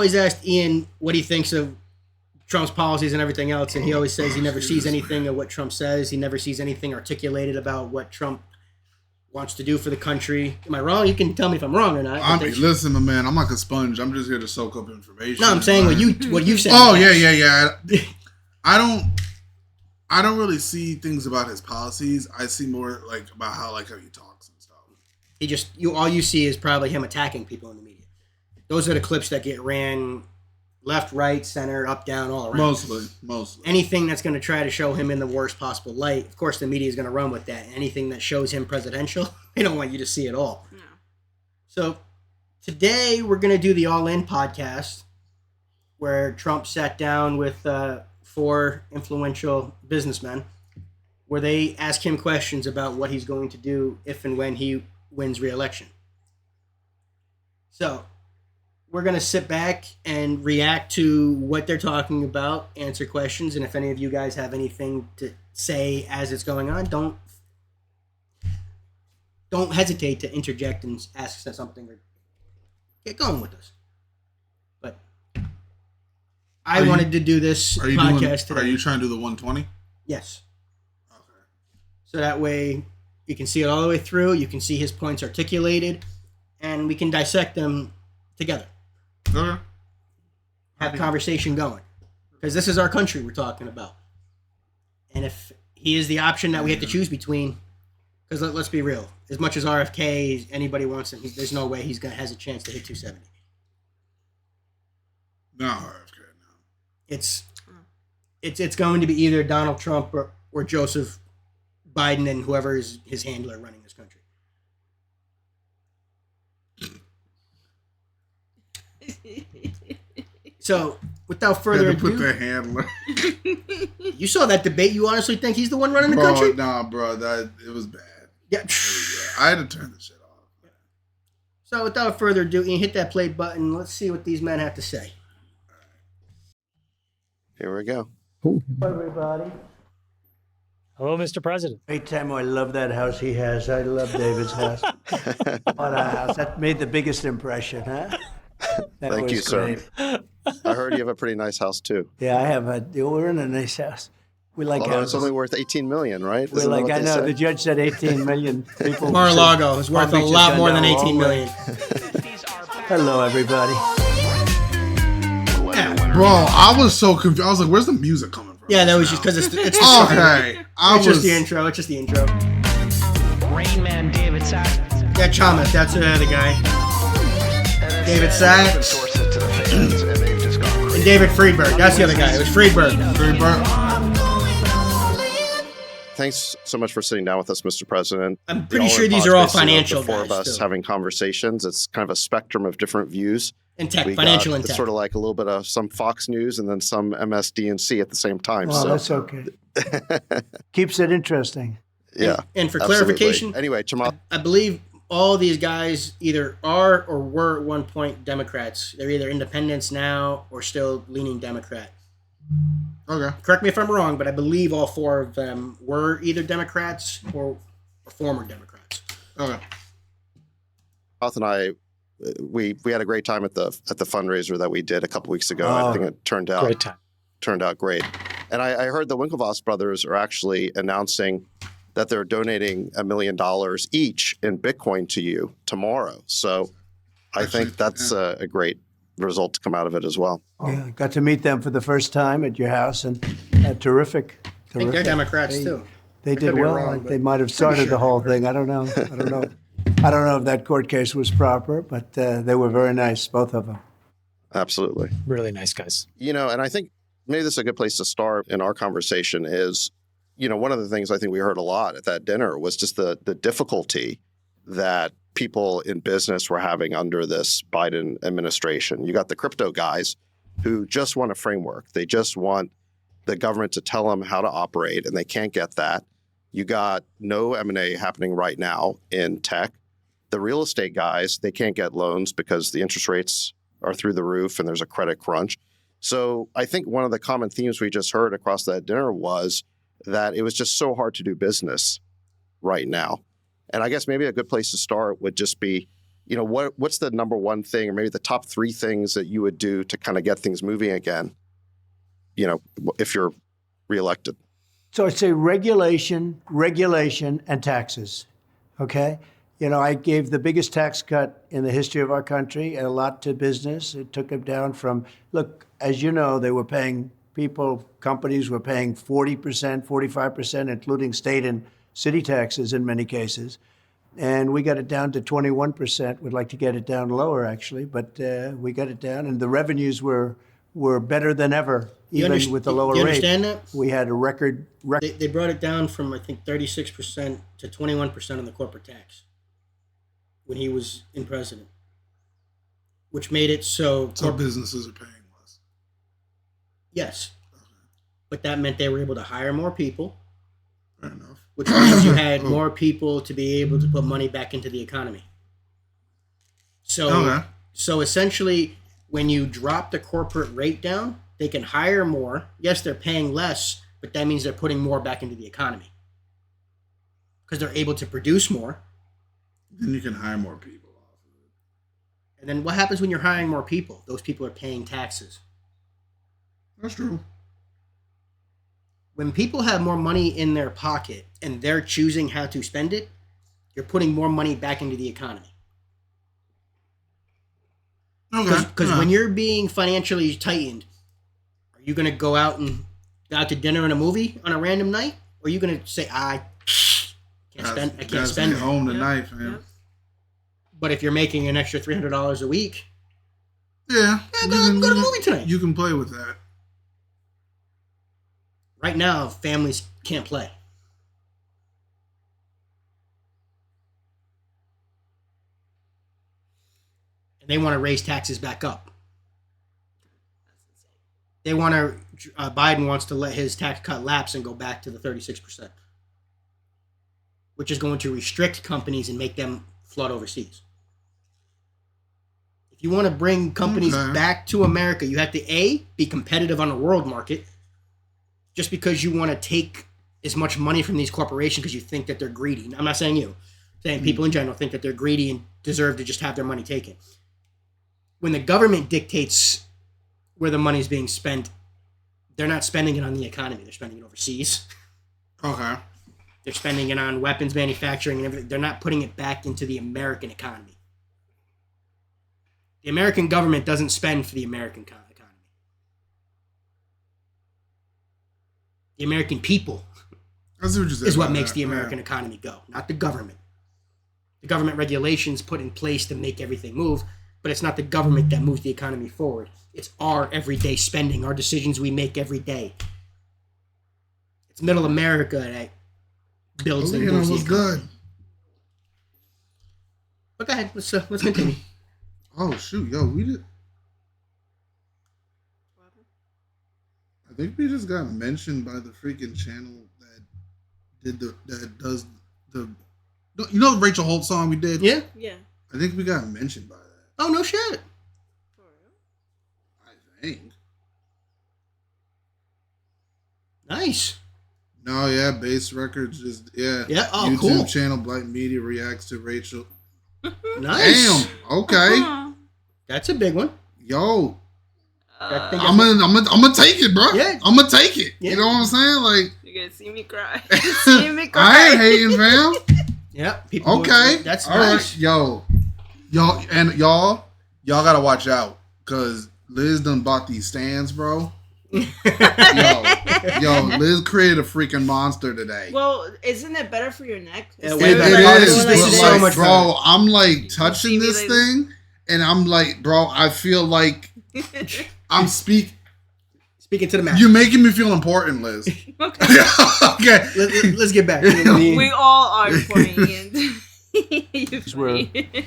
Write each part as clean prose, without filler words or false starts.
always asked Ian what he thinks of Trump's policies and everything else, and he always says he never sees anything of what Trump says. He never sees anything articulated about what Trump wants to do for the country. Am I wrong? You can tell me if I'm wrong or not. Listen, my man, I'm like a sponge. I'm just here to soak up information. No, I'm saying what you said. Oh, yeah. I don't really see things about his policies. I see more like about how he talks and stuff. All you see is probably him attacking people in the media. Those are the clips that get ran left, right, center, up, down, all around. Mostly. Anything that's going to try to show him in the worst possible light, of course the media is going to run with that. Anything that shows him presidential, they don't want you to see it all. No. So today we're going to do the All In podcast where Trump sat down with 4 influential businessmen where they ask him questions about what he's going to do if and when he wins re-election. So we're going to sit back and react to what they're talking about, answer questions, and if any of you guys have anything to say as it's going on, don't hesitate to interject and ask us something or get going with us. But I wanted to do this podcast today. Are you trying to do the 120? Yes. Okay. So that way you can see it all the way through, you can see his points articulated, and we can dissect them together. Okay. Have conversation going. Because this is our country we're talking about. And if he is the option that we have to choose between, because let's be real, as much as RFK, anybody wants him, there's no way has a chance to hit 270. No, RFK, no. It's going to be either Donald Trump or Joseph Biden and whoever is his handler running this country. So, without further ado, put the handler. You saw that debate. You honestly think he's the one running the country? Nah, bro, it was bad. Yeah, I had to turn the shit off. Man. So, without further ado, Ian, hit that play button. Let's see what these men have to say. Here we go. Hello, everybody. Hello, Mr. President. Great time. I love that house he has. I love David's house. What a house. That made the biggest impression, huh? Thank you, great. sir. I heard you have a pretty nice house, too. Yeah, I have we're in a nice house. We like Although houses. it's only worth $18 million, right? We're like, I know, the judge said 18 million people. Mar-a-Lago is worth a lot more than 18 million. Hello, everybody. Yeah. Bro, I was so confused. I was like, where's the music coming from? Yeah, that was just because it's the okay. just the intro. It's just the intro. Rain Man David Sachs. Yeah, Chalmers, that's the guy. David Sachs. And David Friedberg. That's the other guy. It was Friedberg. Thanks so much for sitting down with us, Mr. President. I'm pretty sure these are all financial guys. The 4 of us too. having conversations. It's kind of a spectrum of different views. In tech, financial and It's tech. sort of like a little bit of some Fox News and then some MSDNC at the same time. Well, that's okay. Keeps it interesting. Yeah. And for absolutely. clarification, anyway, Jamal, I believe all these guys either are or were at one point Democrats. They're either independents now or still leaning Democrat. Okay. Correct me if I'm wrong, but I believe all 4 of them were either Democrats or former Democrats. Okay. Roth and I, we had a great time at the fundraiser that we did a couple weeks ago. I think it turned out great. And I heard the Winklevoss brothers are actually announcing that they're donating $1 million each in Bitcoin to you tomorrow. So I think that's a great result to come out of it as well. Yeah, got to meet them for the first time at your house, and terrific. I think they're Democrats too. They did well. Wrong, they might have started the whole thing. I don't know. I don't know if that court case was proper, but they were very nice, both of them. Absolutely. Really nice guys. And I think maybe this is a good place to start in our conversation is, one of the things I think we heard a lot at that dinner was just the difficulty that people in business were having under this Biden administration. You got the crypto guys who just want a framework. They just want the government to tell them how to operate, and they can't get that. You got no M&A happening right now in tech. The real estate guys, they can't get loans because the interest rates are through the roof and there's a credit crunch. So I think one of the common themes we just heard across that dinner was that it was just so hard to do business right now. And I guess maybe a good place to start would just be, what's the number one thing, or maybe the top 3 things that you would do to kind of get things moving again, if you're reelected? So I'd say regulation, and taxes. Okay? I gave the biggest tax cut in the history of our country, and a lot to business. It took them down from, look, as you know, they were paying companies were paying 40%, 45%, including state and city taxes in many cases. And we got it down to 21%. We'd like to get it down lower, actually, but we got it down, and the revenues were better than ever, even with the lower rate. You understand that? We had a record. They brought it down from, I think, 36% to 21% on the corporate tax when he was in president, which made it so businesses are paying less. Yes. Okay. But that meant they were able to hire more people. Fair enough. Which means you had more people to be able to put money back into the economy. So essentially, when you drop the corporate rate down, they can hire more. Yes, they're paying less, but that means they're putting more back into the economy because they're able to produce more. Then you can hire more people off of it. And then what happens when you're hiring more people? Those people are paying taxes. That's true. When people have more money in their pocket and they're choosing how to spend it, you're putting more money back into the economy. Okay. Because when you're being financially tightened, are you going to go out to dinner and a movie on a random night? Or are you going to say, I can't spend it. Home tonight, man. Yep. But if you're making an extra $300 a week, go to the movie tonight. You can play with that. Right now, families can't play. And they want to raise taxes back up. Biden wants to let his tax cut lapse and go back to the 36%, which is going to restrict companies and make them flood overseas. If you want to bring companies back to America, you have to, be competitive on the world market. Just because you want to take as much money from these corporations because you think that they're greedy. I'm not saying you. I'm saying people in general think that they're greedy and deserve to just have their money taken. When the government dictates where the money is being spent, they're not spending it on the economy. They're spending it overseas. Okay. They're spending it on weapons manufacturing and everything. They're not putting it back into the American economy. The American government doesn't spend for the American economy. The American people is what makes the American economy go, not the government. The government regulations put in place to make everything move, but it's not the government that moves the economy forward. It's our everyday spending, our decisions we make every day. It's middle America that builds and moves the economy. Good. But go ahead, let's continue. Oh shoot, yo, we did. I think we just got mentioned by the freaking channel that does the the Rachel Holt song we did? Yeah. I think we got mentioned by that. Oh no shit. For real? I think. Nice. No, yeah, Bass Records is Yeah, oh YouTube cool. channel Blite Media reacts to Rachel. Nice. Damn. Okay. That's a big one. Yo. I'm gonna take it, bro. Yeah. I'm gonna take it. Yeah. You know what I'm saying? Like, you're gonna see me cry. I ain't hating, fam. Yeah. Okay. That's all nice. right. Y'all gotta watch out because Liz done bought these stands, bro. Liz created a freaking monster today. Well, isn't it better for your neck? Yeah, it is, this is so much bro. better. I'm like touching this thing, and I'm like, bro, I feel like I'm speaking to the max. You're making me feel important, Liz. Okay. Okay. Let's get back. We all are important.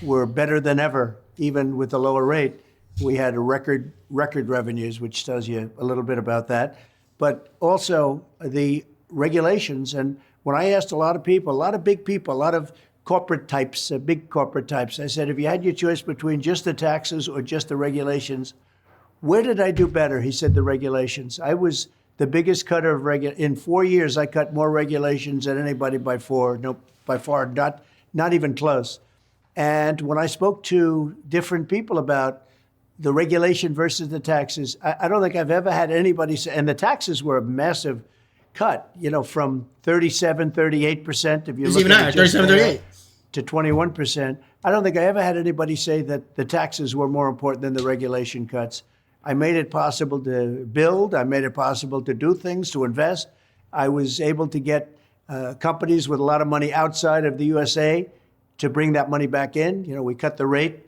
We're better than ever, even with the lower rate. We had a record revenues, which tells you a little bit about that. But also the regulations. And when I asked a lot of people, a lot of big people, a lot of corporate types, big corporate types, I said, if you had your choice between just the taxes or just the regulations, where did I do better? He said the regulations. I was the biggest cutter of in 4 years. I cut more regulations than anybody by far, not even close. And when I spoke to different people about the regulation versus the taxes, I don't think I've ever had anybody say, and the taxes were a massive cut, from 37, 38%. If you It's look even at higher, it just 37, there, 38. to 21%. I don't think I ever had anybody say that the taxes were more important than the regulation cuts. I made it possible to build. I made it possible to do things, to invest. I was able to get companies with a lot of money outside of the USA to bring that money back in. We cut the rate,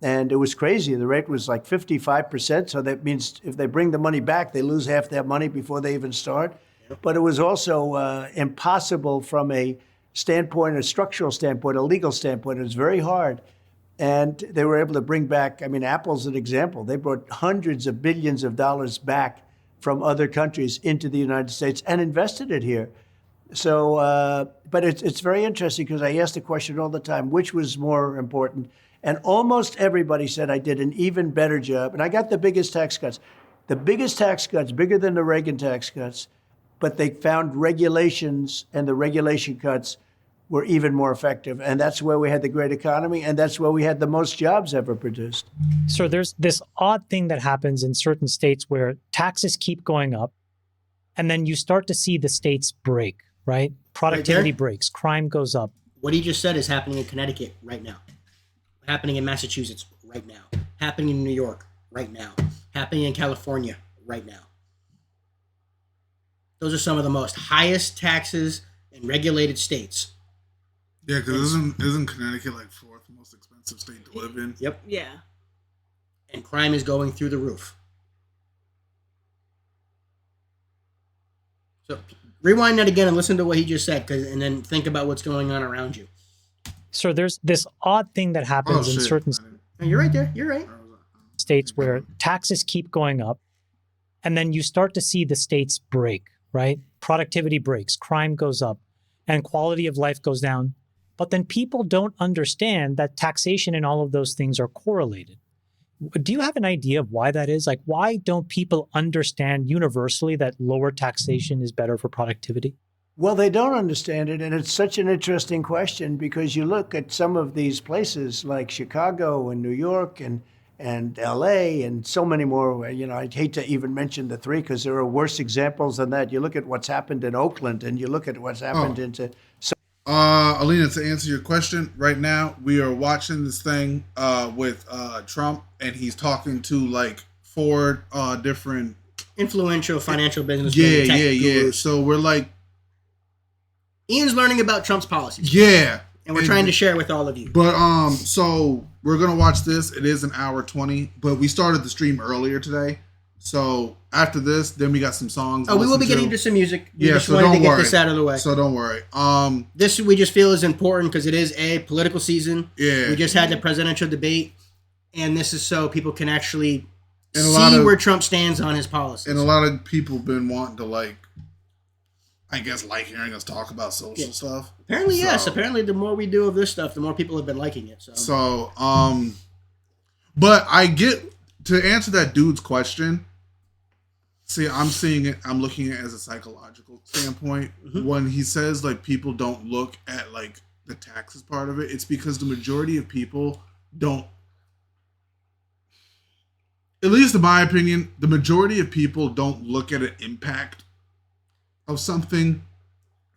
and it was crazy. The rate was like 55%. So that means if they bring the money back, they lose half their money before they even start. But it was also impossible from a standpoint, a structural standpoint, a legal standpoint. It was very hard. And they were able to bring back, Apple's an example. They brought hundreds of billions of dollars back from other countries into the United States and invested it here. So, but it's very interesting because I ask the question all the time, which was more important? And almost everybody said I did an even better job. And I got the biggest tax cuts. The biggest tax cuts, bigger than the Reagan tax cuts, but they found regulations, and the regulation cuts were even more effective. And that's where we had the great economy, and that's where we had the most jobs ever produced. So there's this odd thing that happens in certain states where taxes keep going up, and then you start to see the states break, right? Productivity breaks, crime goes up. What he just said is happening in Connecticut right now, happening in Massachusetts right now, happening in New York right now, happening in California right now. Those are some of the most highest taxes and regulated states. Yeah, because isn't Connecticut like fourth most expensive state to live in? Yep. Yeah. And crime is going through the roof. So rewind that again and listen to what he just said, and then think about what's going on around you. So there's this odd thing that happens in certain No, you're right there. You're right. states where taxes keep going up, and then you start to see the states break, right? Productivity breaks, crime goes up, and quality of life goes down. But then people don't understand that taxation and all of those things are correlated. Do you have an idea of why that is? Like, why don't people understand universally that lower taxation is better for productivity? Well, they don't understand it, and it's such an interesting question because you look at some of these places like Chicago and New York and LA and so many more. I'd hate to even mention the three because there are worse examples than that. You look at what's happened in Oakland and you look at what's happened into... Alina, to answer your question, right now we are watching this thing with Trump, and he's talking to like four different influential financial business. Yeah. So we're like, Ian's learning about Trump's policies. Yeah, and we're trying to share it with all of you. But so we're gonna watch this. It is an hour 20, but we started the stream earlier today. So after this, then we got some songs. Oh, we will be getting into some music. We just so wanted don't to get worry. this out of the way. So don't worry. This we just feel is important because it is a political season. Yeah. We just had the presidential debate, and this is so people can actually see where Trump stands on his policies. And a lot of people been wanting to like hearing us talk about social stuff. Apparently, yes. Apparently, the more we do of this stuff, the more people have been liking it. But I get to answer that dude's question. See, I'm seeing it. I'm looking at it as a psychological standpoint. Mm-hmm. When he says like people don't look at like the taxes part of it, it's because the majority of people don't. At least in my opinion, the majority of people don't look at an impact of something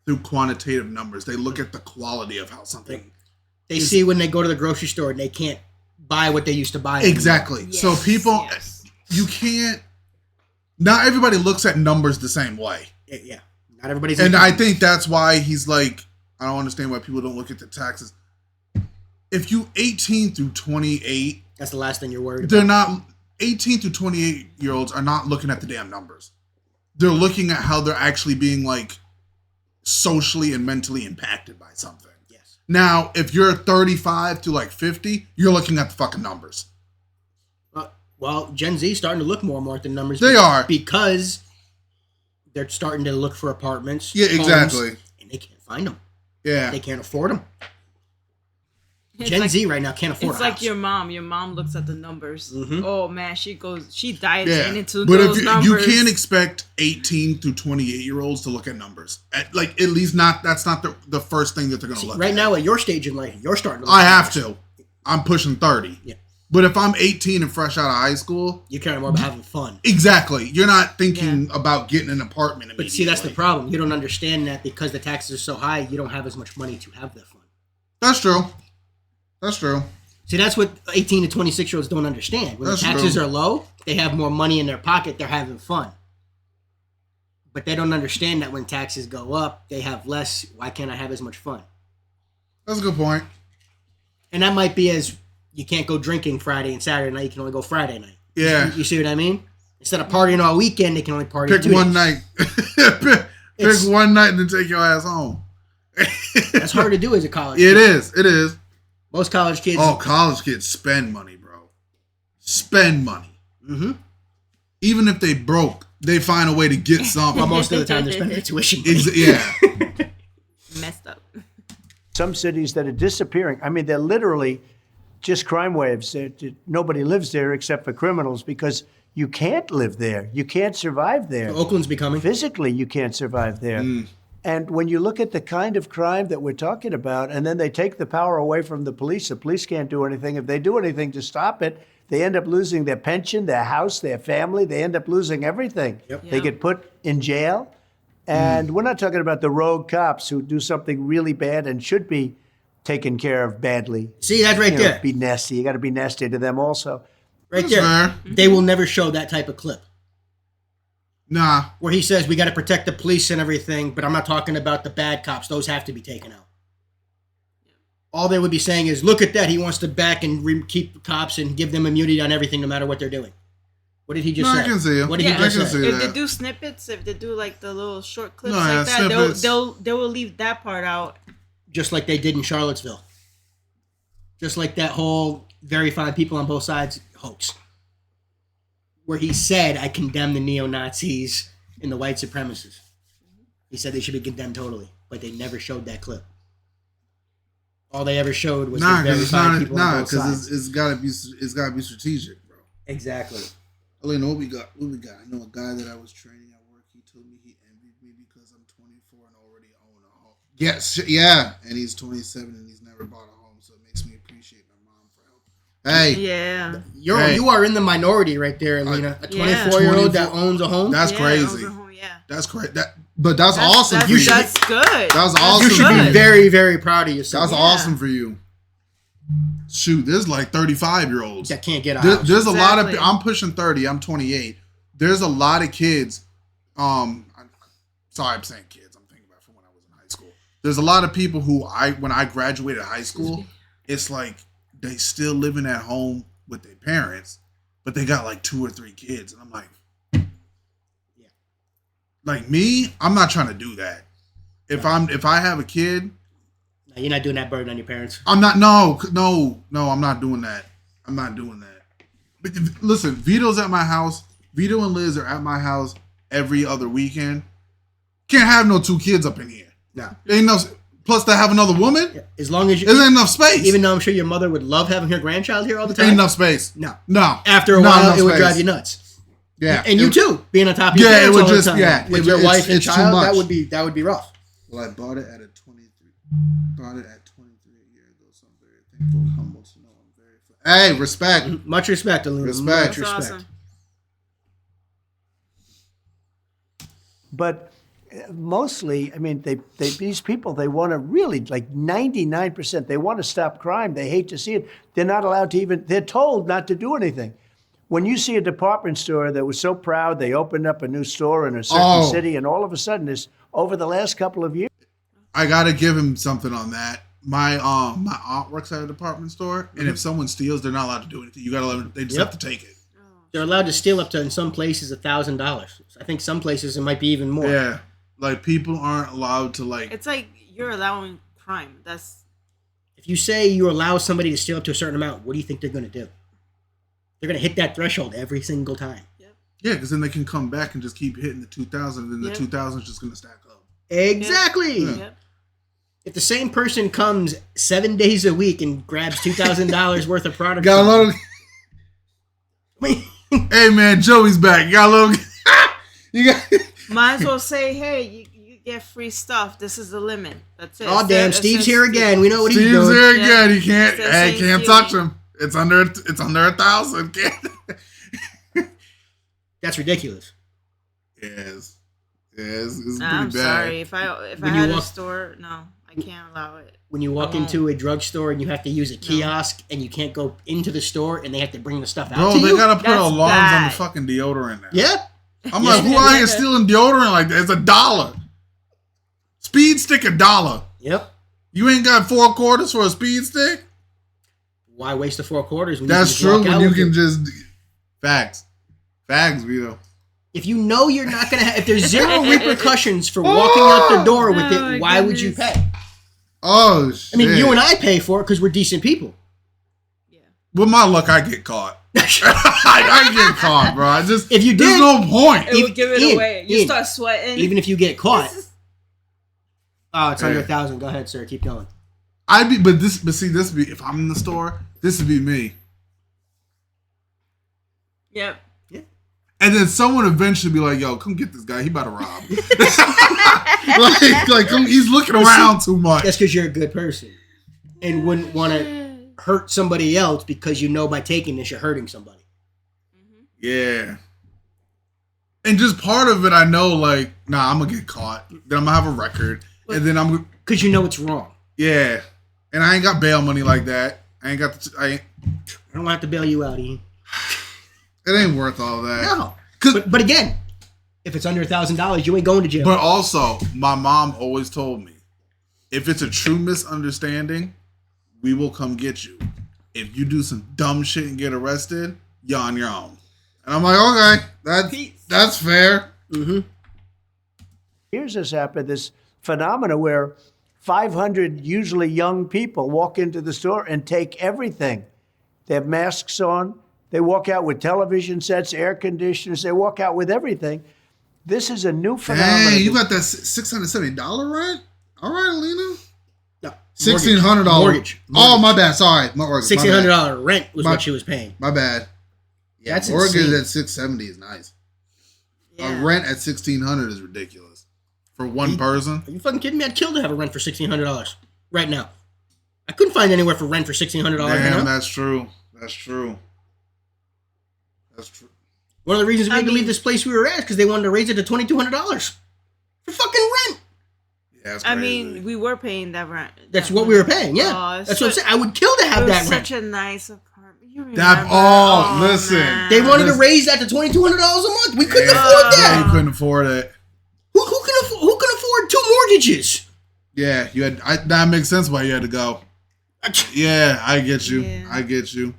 through quantitative numbers. They look at the quality of how something. They see when they go to the grocery store and they can't buy what they used to buy. Exactly. Yes, so people, you can't. Not everybody looks at numbers the same way. Yeah. Not everybody's. And I think that's why he's like, I don't understand why people don't look at the taxes. If you 18 through 28, that's the last thing you're worried about. They're not 18 through 28-year-olds are not looking at the damn numbers. They're looking at how they're actually being like socially and mentally impacted by something. Yes. Now, if you're 35 to like 50, you're looking at the fucking numbers. Well, Gen Z is starting to look more and more at the numbers. They are. Because they're starting to look for apartments. Yeah, exactly. And they can't find them. Yeah. They can't afford them. Gen Z right now can't afford It's a like house. your mom. Your mom looks at the numbers. Mm-hmm. Oh, man, she dives into but those numbers. You can't expect 18 through 28-year-olds to look at numbers. At least not, that's not the first thing that they're going to look at. Right now, at your stage in life, you're starting to look I at have numbers. to. I'm pushing 30. Yeah. But if I'm 18 and fresh out of high school, you're caring more about having fun. Exactly. You're not thinking about getting an apartment immediately. But see, that's the problem. You don't understand that because the taxes are so high, you don't have as much money to have that fun. That's true. That's true. See, that's what 18 to 26-year-olds don't understand. When That's the taxes true. are low, they have more money in their pocket, they're having fun. But they don't understand that when taxes go up, they have less. Why can't I have as much fun? That's a good point. And that might be as you can't go drinking Friday and Saturday night, you can only go Friday night. Yeah. You see what I mean? Instead of partying all weekend, they can only party Pick 2 one days. night. Pick one night and then take your ass home. That's hard to do as a college It kid. is. It is. Most college kids. Oh, college kids spend money, bro. Spend money. Mm-hmm. Even if they broke, they find a way to get something. Well, most of the time they're spending their tuition. Yeah. Messed up. Some cities that are disappearing. I mean, they're literally just crime waves. Nobody lives there except for criminals because you can't live there. You can't survive there. Oakland's becoming. Physically, you can't survive there. And when you look at the kind of crime that we're talking about, and then they take the power away from the police can't do anything. If they do anything to stop it, they end up losing their pension, their house, their family. They end up losing everything. Yep. They get put in jail. And we're not talking about the rogue cops who do something really bad and should be taken care of badly. See, that's right there. Be nasty. You got to be nasty to them also. Right That's there. fair. They will never show that type of clip. Nah. Where he says we got to protect the police and everything, but I'm not talking about the bad cops. Those have to be taken out. All they would be saying is, look at that. He wants to back and keep cops and give them immunity on everything no matter what they're doing. What did he just say? I can see it. What did he I just can say? see If that. they do snippets, if they do like the little short clips No, like yeah, that, snippets. they will leave that part out. Just like they did in Charlottesville. Just like that whole very fine people on both sides hoax. Where he said, I condemn the neo-Nazis and the white supremacists. He said they should be condemned totally, but they never showed that clip. All they ever showed was the very because it's fine not. people on both Because sides. it's gotta be strategic, bro. Exactly. Elena, what we got? I know a guy that I was training at work. He told me he envied me because I'm 24 and already own a home. Yes, yeah, and he's 27 and he's never bought a home, so it makes me appreciate my mom for helping. Hey, Yeah. You are in the minority right there, Alina. A 24-year-old that owns a home. that's Yeah, crazy. yeah. That's crazy. But that's awesome. That's, for you. that's good. That's You awesome. should for be you. very, very proud of yourself. That's awesome for you. Shoot, there's like 35-year-olds. That can't get out. There's a lot of. Exactly. I'm pushing 30. I'm 28. There's a lot of kids. Sorry, I'm saying kids. I'm thinking about from when I was in high school. There's a lot of people who when I graduated high school, it's like they still living at home with their parents, but they got like 2 or 3 kids, and I'm like, like me, I'm not trying to do that. If I have a kid. No, you're not doing that burden on your parents. I'm not. No. I'm not doing that. I'm not doing that. But listen, Vito's at my house. Vito and Liz are at my house every other weekend. Can't have no 2 kids up in here. No. Ain't no. Plus, to have another woman, As long as you, there ain't enough space. even though I'm sure your mother would love having her grandchild here all the time. Ain't enough space. No. No. After a Not while, enough it would space. drive you nuts. Yeah. And you It- too, being on top of your Yeah, it parents would all the just- time. yeah, With it- your it's- wife and it's too child, much. that would be rough. Well, I bought it at 23. Bought it at 23 a year ago, so I'm very thankful and humble to know I'm very. Hey, respect. Much respect, Alina. Respect. Much That's respect. awesome. But mostly, I mean, these people, they want to really, like 99%, they want to stop crime. They hate to see it. They're not allowed to even, they're told not to do anything. When you see a department store that was so proud, they opened up a new store in a certain city, and all of a sudden, over the last couple of years. I gotta give him something on that. My aunt works at a department store, and if someone steals, they're not allowed to do anything. You gotta let them. They just have to take it. They're allowed to steal up to, in some places, $1,000. I think some places it might be even more. Yeah, like people aren't allowed to like. It's like you're allowing crime. That's If you say you allow somebody to steal up to a certain amount, what do you think they're going to do? They're going to hit that threshold every single time. Yeah, because then they can come back and just keep hitting the 2,000, and then the Yep. 2,000 is just gonna stack up. Exactly. Yeah. Yep. If the same person comes 7 days a week and grabs $2,000 worth of product, Got a little. Hey man, Joey's back. You got a little. You got. Might as well say, hey, you get free stuff. This is the limit. That's it. Oh damn, Steve's here again. We know what he's Steve's doing. here again. Yeah. He can't. It's the Hey, same can't feeling. touch him. It's under 1,000. That's ridiculous. Yes. It's pretty I'm bad. sorry. If I When you had a walk- store, no, I can't allow it. When you walk into a drugstore and you have to use a kiosk and you can't go into the store and they have to bring the stuff out Bro, to they you. gotta put That's alarms on the bad. fucking deodorant now. Yeah. I'm like, who out here stealing deodorant like that? It's $1. Speed stick $1. Yep. You ain't got 4 quarters for a speed stick? Why waste the 4 quarters when That's you can just true. walk When out you with can it? just facts, Vito. If you know you're not gonna have, if there's zero repercussions for walking out the door with Oh, my it, why would you goodness. pay? Oh shit! I mean, you and I pay for it because we're decent people. Yeah. With my luck, I get caught. I get caught, bro. I just If you there's did- no point. It would give it Ian, away. You Ian, start sweating. Even if you get caught. Oh, it's under Yeah. 1,000. Go ahead, sir. Keep going. But see, this would be if I'm in the store. This would be me, Yep. and then someone eventually be like, "Yo, come get this guy. He about to rob." like, come, he's looking around too much. That's because you're a good person and wouldn't want to hurt somebody else because you know by taking this you're hurting somebody. Yeah. And just part of it, I know, like, nah, I'm gonna get caught. Then I'm gonna have a record, and then I'm, Because you know it's wrong. yeah. And I ain't got bail money like that. I ain't got. I don't want to bail you out, Ian. It ain't worth all that. No. 'Cause- But again, if it's under $1,000, you ain't going to jail. But also, my mom always told me, if it's a true misunderstanding, we will come get you. If you do some dumb shit and get arrested, you're on your own. And I'm like, okay, that's fair. Mm-hmm. Here's this happened, this phenomena where 500 usually young people walk into the store and take everything. They have masks on. They walk out with television sets, air conditioners. They walk out with everything. This is a new phenomenon. Dang, you got that $670 rent? All right, Alina. No. $1,600 Mortgage. Oh, my bad. Sorry, mortgage. my bad. $1,600 rent was My- what she was paying. My bad. Yeah, That's mortgage insane. at $670 is nice. Yeah. A rent at $1,600 is ridiculous for one person. Are you fucking kidding me? I'd kill to have a rent for $1,600 right now. I couldn't find anywhere for rent for $1,600 right Damn, now. that's true. That's true. That's true. One of the reasons we had to mean- leave this place we were at because they wanted to raise it to $2,200 for fucking rent. Yeah, that's I crazy. mean, we were paying that rent. That's that what we were paying. Yeah, Oh, it's that's what I'm so- saying. I would kill to It have was that rent. such a nice apartment. You remember? That- listen. man. They wanted to Listen. raise that to $2,200 a month. We couldn't Yeah, afford yeah, that. you couldn't afford it. Who can afford 2 mortgages? Yeah, you had. That makes sense why you had to go. Yeah, I get you. Yeah. I get you.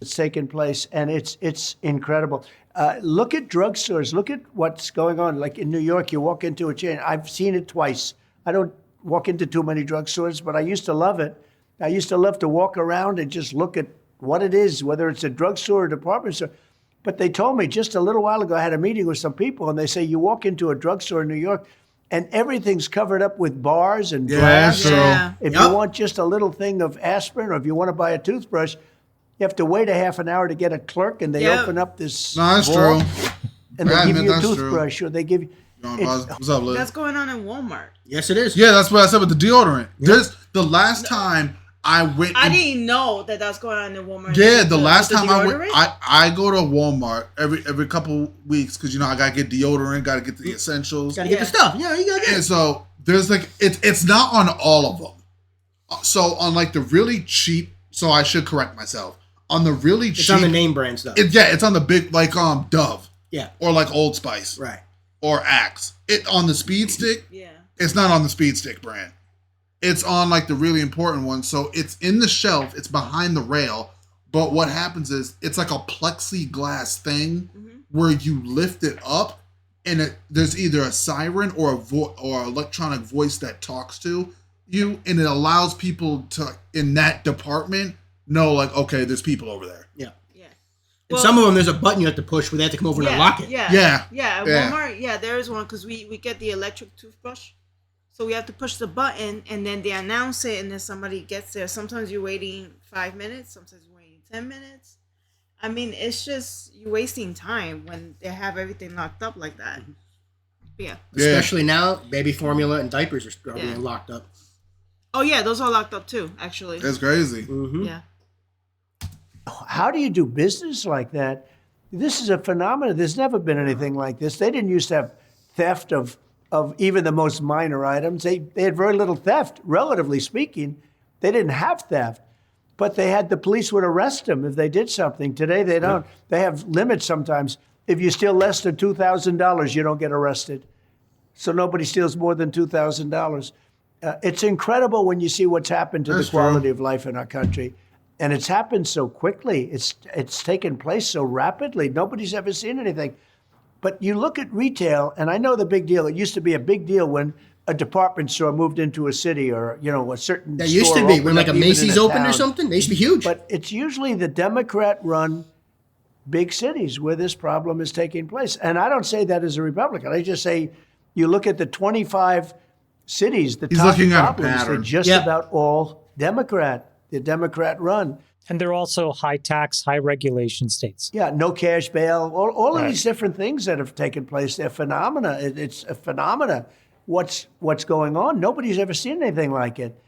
It's taken place, and it's incredible. Look at drugstores. Look at what's going on. Like in New York, you walk into a chain. I've seen it twice. I don't walk into too many drugstores, but I used to love it. I used to love to walk around and just look at what it is, whether it's a drugstore or a department store. But they told me just a little while ago, I had a meeting with some people, and they say you walk into a drugstore in New York, and everything's covered up with bars and Yeah, glass. that's true. Yeah. If Yep. you want just a little thing of aspirin, or if you want to buy a toothbrush, you have to wait a half an hour to get a clerk, and they Yep. open up this No, that's vault, true. and they I give admit you a that's true. toothbrush, or they give you. You want to pause? What's up, Liz? That's going on in Walmart. Yes, it is. Yeah, that's what I said with the deodorant. There's the last time I went. I in- didn't know that that's going on in Walmart. Yeah, the last with time I went, deodorant? I go to Walmart every couple weeks because I gotta get deodorant, gotta get the essentials, Gotta get the stuff. Yeah, you gotta get and it. so there's like it's not on all of them. So on like the really cheap, so I should correct myself. On the really cheap, It's on the name brand stuff. it's on the big like Dove Yeah, or like Old Spice right. or Axe. It on the Speed Stick. Yeah. It's not on the Speed Stick brand. It's on like the really important one. So it's in the shelf. It's behind the rail. But what happens is it's like a plexiglass thing where you lift it up, and there's either a siren or or electronic voice that talks to you, and it allows people to in that department know like, okay, there's people over there. Yeah. Yeah. And Well- some of them, there's a button you have to push where they have to come over and unlock it. Yeah. Yeah. Yeah. At Yeah. Walmart, yeah, there is one because we get the electric toothbrush. So we have to push the button and then they announce it and then somebody gets there. Sometimes you're waiting 5 minutes, sometimes you're waiting 10 minutes. I mean, it's just you're wasting time when they have everything locked up like that. Yeah. Especially now, baby formula and diapers are being locked up. Oh yeah, those are locked up too. Actually. That's crazy. Mm-hmm. Yeah. How do you do business like that? This is a phenomenon. There's never been anything like this. They didn't used to have theft of even the most minor items. They had very little theft, relatively speaking. They didn't have theft, but they had the police would arrest them if they did something. Today they don't. They have limits sometimes. If you steal less than $2,000, you don't get arrested. So nobody steals more than $2,000. It's incredible when you see what's happened to the quality of life in our country. And it's happened so quickly. It's taken place so rapidly. Nobody's ever seen anything. But you look at retail, and I know the big deal. It used to be a big deal when a department store moved into a city, or a certain. That used to be when like a Macy's opened or something. They used to be huge. But it's usually the Democrat-run big cities where this problem is taking place. And I don't say that as a Republican. I just say you look at the 25 cities, the top problems, they're just about all Democrat. They're Democrat-run. And they're also high tax, high regulation states. Yeah, no cash bail, all of these different things that have taken place. They're phenomena. It's a phenomena. What's going on? Nobody's ever seen anything like it.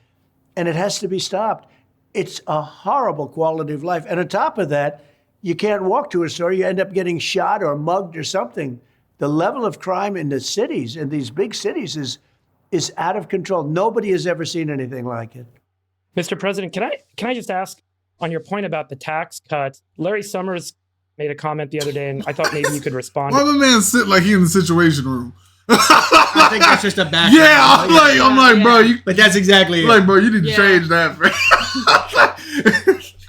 And it has to be stopped. It's a horrible quality of life. And on top of that, you can't walk to a store. You end up getting shot or mugged or something. The level of crime in the cities, in these big cities, is out of control. Nobody has ever seen anything like it. Mr. President, can I just ask on your point about the tax cuts? Larry Summers made a comment the other day, and I thought maybe you could respond. Why the man sit like he in the Situation Room? I think that's just a back. Yeah, I'm like, bro, but that's exactly it. Like, bro, you need to change that.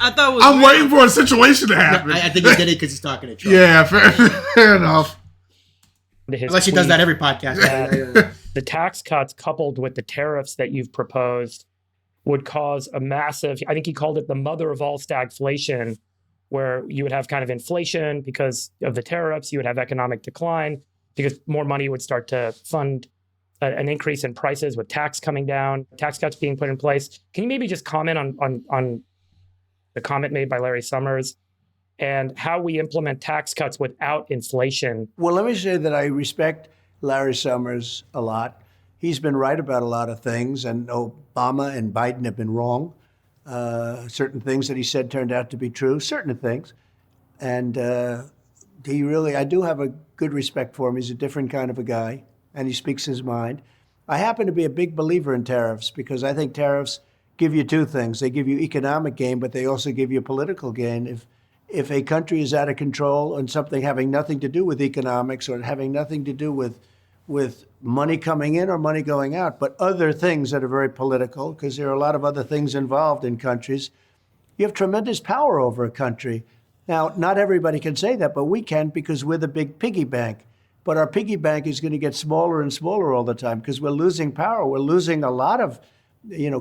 I thought it was I'm waiting for a situation to happen. I think he did it because he's talking to Trump. Yeah, fair enough. Unless he does that every podcast. The tax cuts coupled with the tariffs that you've proposed would cause a massive, I think he called it the mother of all stagflation, where you would have kind of inflation because of the tariffs, you would have economic decline because more money would start to fund an increase in prices with tax coming down, tax cuts being put in place. Can you maybe just comment on the comment made by Larry Summers and how we implement tax cuts without inflation? Well, let me say that I respect Larry Summers a lot. He's been right about a lot of things, and Obama and Biden have been wrong. Certain things that he said turned out to be true, certain things. And I do have a good respect for him. He's a different kind of a guy, and he speaks his mind. I happen to be a big believer in tariffs because I think tariffs give you two things. They give you economic gain, but they also give you political gain. If a country is out of control on something having nothing to do with economics or having nothing to do with money coming in or money going out, but other things that are very political, because there are a lot of other things involved in countries, you have tremendous power over a country. Now, not everybody can say that, but we can because we're the big piggy bank. But our piggy bank is going to get smaller and smaller all the time because we're losing power. We're losing a lot of,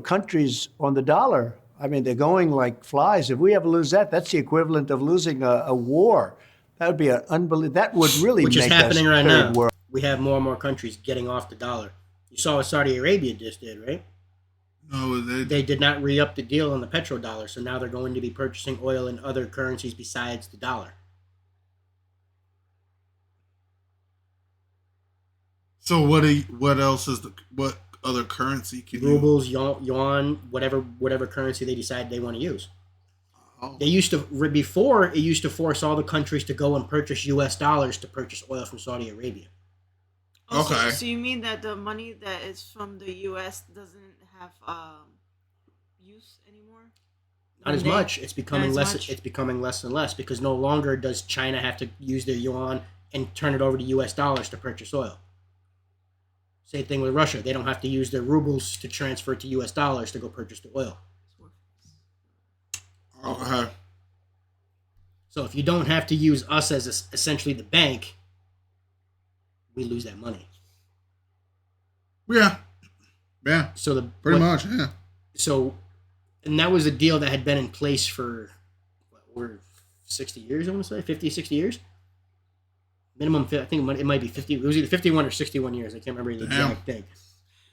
countries on the dollar. I mean, they're going like flies. If we ever lose that, that's the equivalent of losing a war. That would be an unbelievable. That would really which make is happening us right third now. world. We have more and more countries getting off the dollar. You saw what Saudi Arabia just did, right? No, they did not re-up the deal on the petrodollar, so now they're going to be purchasing oil in other currencies besides the dollar. So what else is what other currency can rubles, yuan, whatever currency they decide they want to use. Oh. They used to before it used to force all the countries to go and purchase U.S. dollars to purchase oil from Saudi Arabia. Oh, okay. So you mean that the money that is from the U.S. doesn't have use anymore? Not as much. It's becoming less. It's becoming less and less because no longer does China have to use their yuan and turn it over to U.S. dollars to purchase oil. Same thing with Russia. They don't have to use their rubles to transfer to U.S. dollars to go purchase the oil. Okay. So if you don't have to use us as essentially the bank, we lose that money. Yeah. So pretty much. Yeah. So, and that was a deal that had been in place for over 60 years. I want to say 50, 60 years. Minimum, I think it might be 50. It was either 51 or 61 years. I can't remember the exact thing.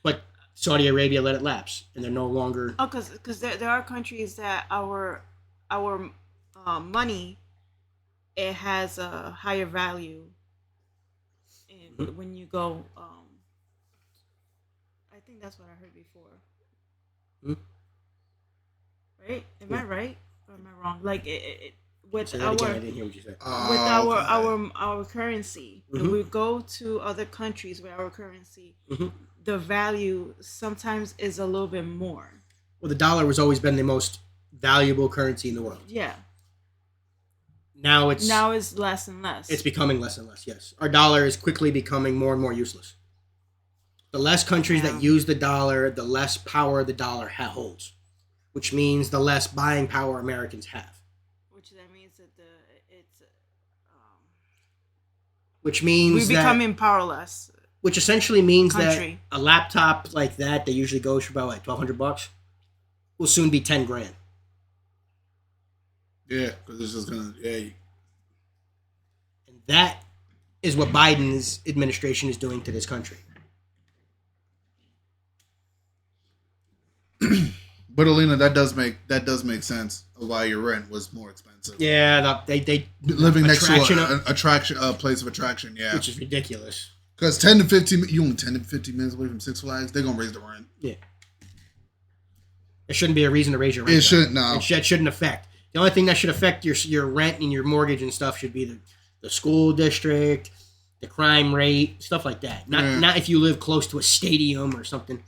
But Saudi Arabia let it lapse, and they're no longer. Oh, because there are countries that our money, it has a higher value. when you go. I think that's what I heard before. Right? Am I right or am I wrong? Like with Say that our again. I didn't hear what you said. with our currency, when we go to other countries with our currency, the value sometimes is a little bit more. Well, the dollar has always been the most valuable currency in the world. Yeah. Now it's less and less. It's becoming less and less. Yes, our dollar is quickly becoming more and more useless. The less countries that use the dollar, the less power the dollar holds, which means the less buying power Americans have. Which that means that which means we're becoming powerless. Which essentially means country. that a laptop like that usually goes for about like $1,200, will soon be $10,000. Yeah, because it's just gonna. Yeah. And that is what Biden's administration is doing to this country. But Alina, that does make sense of why your rent was more expensive. Yeah, they living next to a place of attraction. Yeah, which is ridiculous. Because you only 10 to 15 minutes away from Six Flags, they're gonna raise the rent. Yeah, there shouldn't be a reason to raise your rent. It shouldn't. No, it shouldn't affect. The only thing that should affect your rent and your mortgage and stuff should be the school district, the crime rate, stuff like that. Not if you live close to a stadium or something.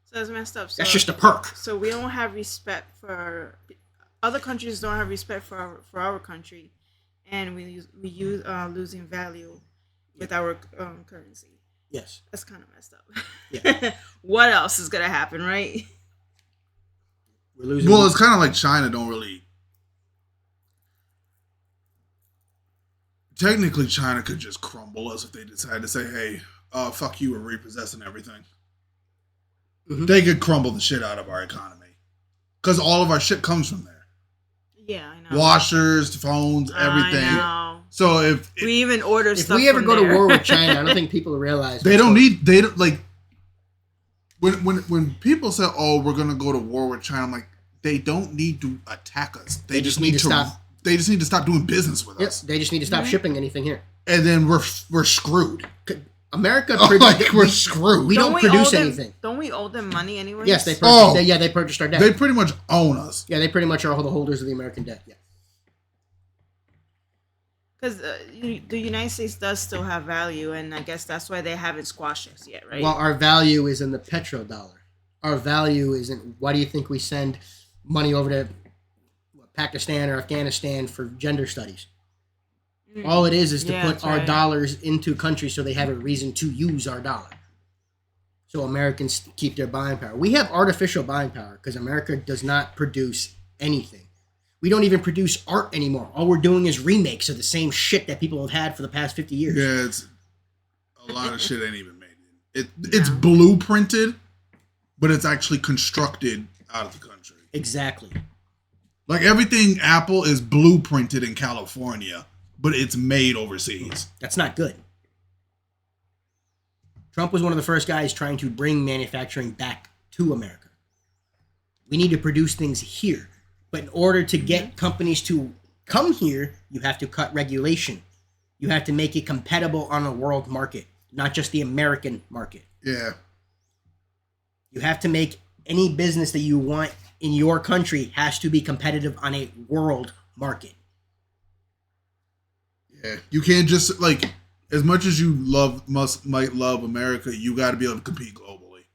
So that's messed up. So, that's just a perk. So we don't have respect for other countries. Don't have respect for our country, and we use losing value with our currency. Yes, that's kind of messed up. Yeah. What else is gonna happen, right? We're losing. Well, it's kind of like China don't really. Technically, China could just crumble us if they decide to say, "Hey, fuck you, we're repossessing everything." They could crumble the shit out of our economy because all of our shit comes from there. Yeah, I know. Washers, phones, everything. I know. So if we even order if stuff, we ever from go there. to war with China, I don't think people realize they don't need. They don't like when people say, "Oh, we're gonna go to war with China," I'm like, they don't need to attack us. They just need to stop. They just need to stop doing business with us. They just need to stop shipping anything here, and then we're screwed. America, we're screwed. We don't produce anything. Don't we owe them money anyway? Yes, they purchased. They purchased our debt. They pretty much own us. Yeah, they pretty much are the holders of the American debt. Yeah. Because the United States does still have value, and I guess that's why they haven't squashed us yet, right? Well, our value is in the petrodollar. Our value isn't. Why do you think we send money over to Pakistan or Afghanistan for gender studies? All it is to put our dollars into countries so they have a reason to use our dollar. So Americans keep their buying power. We have artificial buying power because America does not produce anything. We don't even produce art anymore. All we're doing is remakes of the same shit that people have had for the past 50 years. Yeah, it's a lot of shit ain't even made. It's blueprinted, but it's actually constructed out of the country. Exactly. Like everything Apple is blueprinted in California, but it's made overseas. That's not good. Trump was one of the first guys trying to bring manufacturing back to America. We need to produce things here. But in order to get companies to come here, you have to cut regulation. You have to make it compatible on a world market, not just the American market. Yeah. You have to make any business that you want in your country has to be competitive on a world market. Yeah, you can't just like as much as you might love America, you got to be able to compete globally.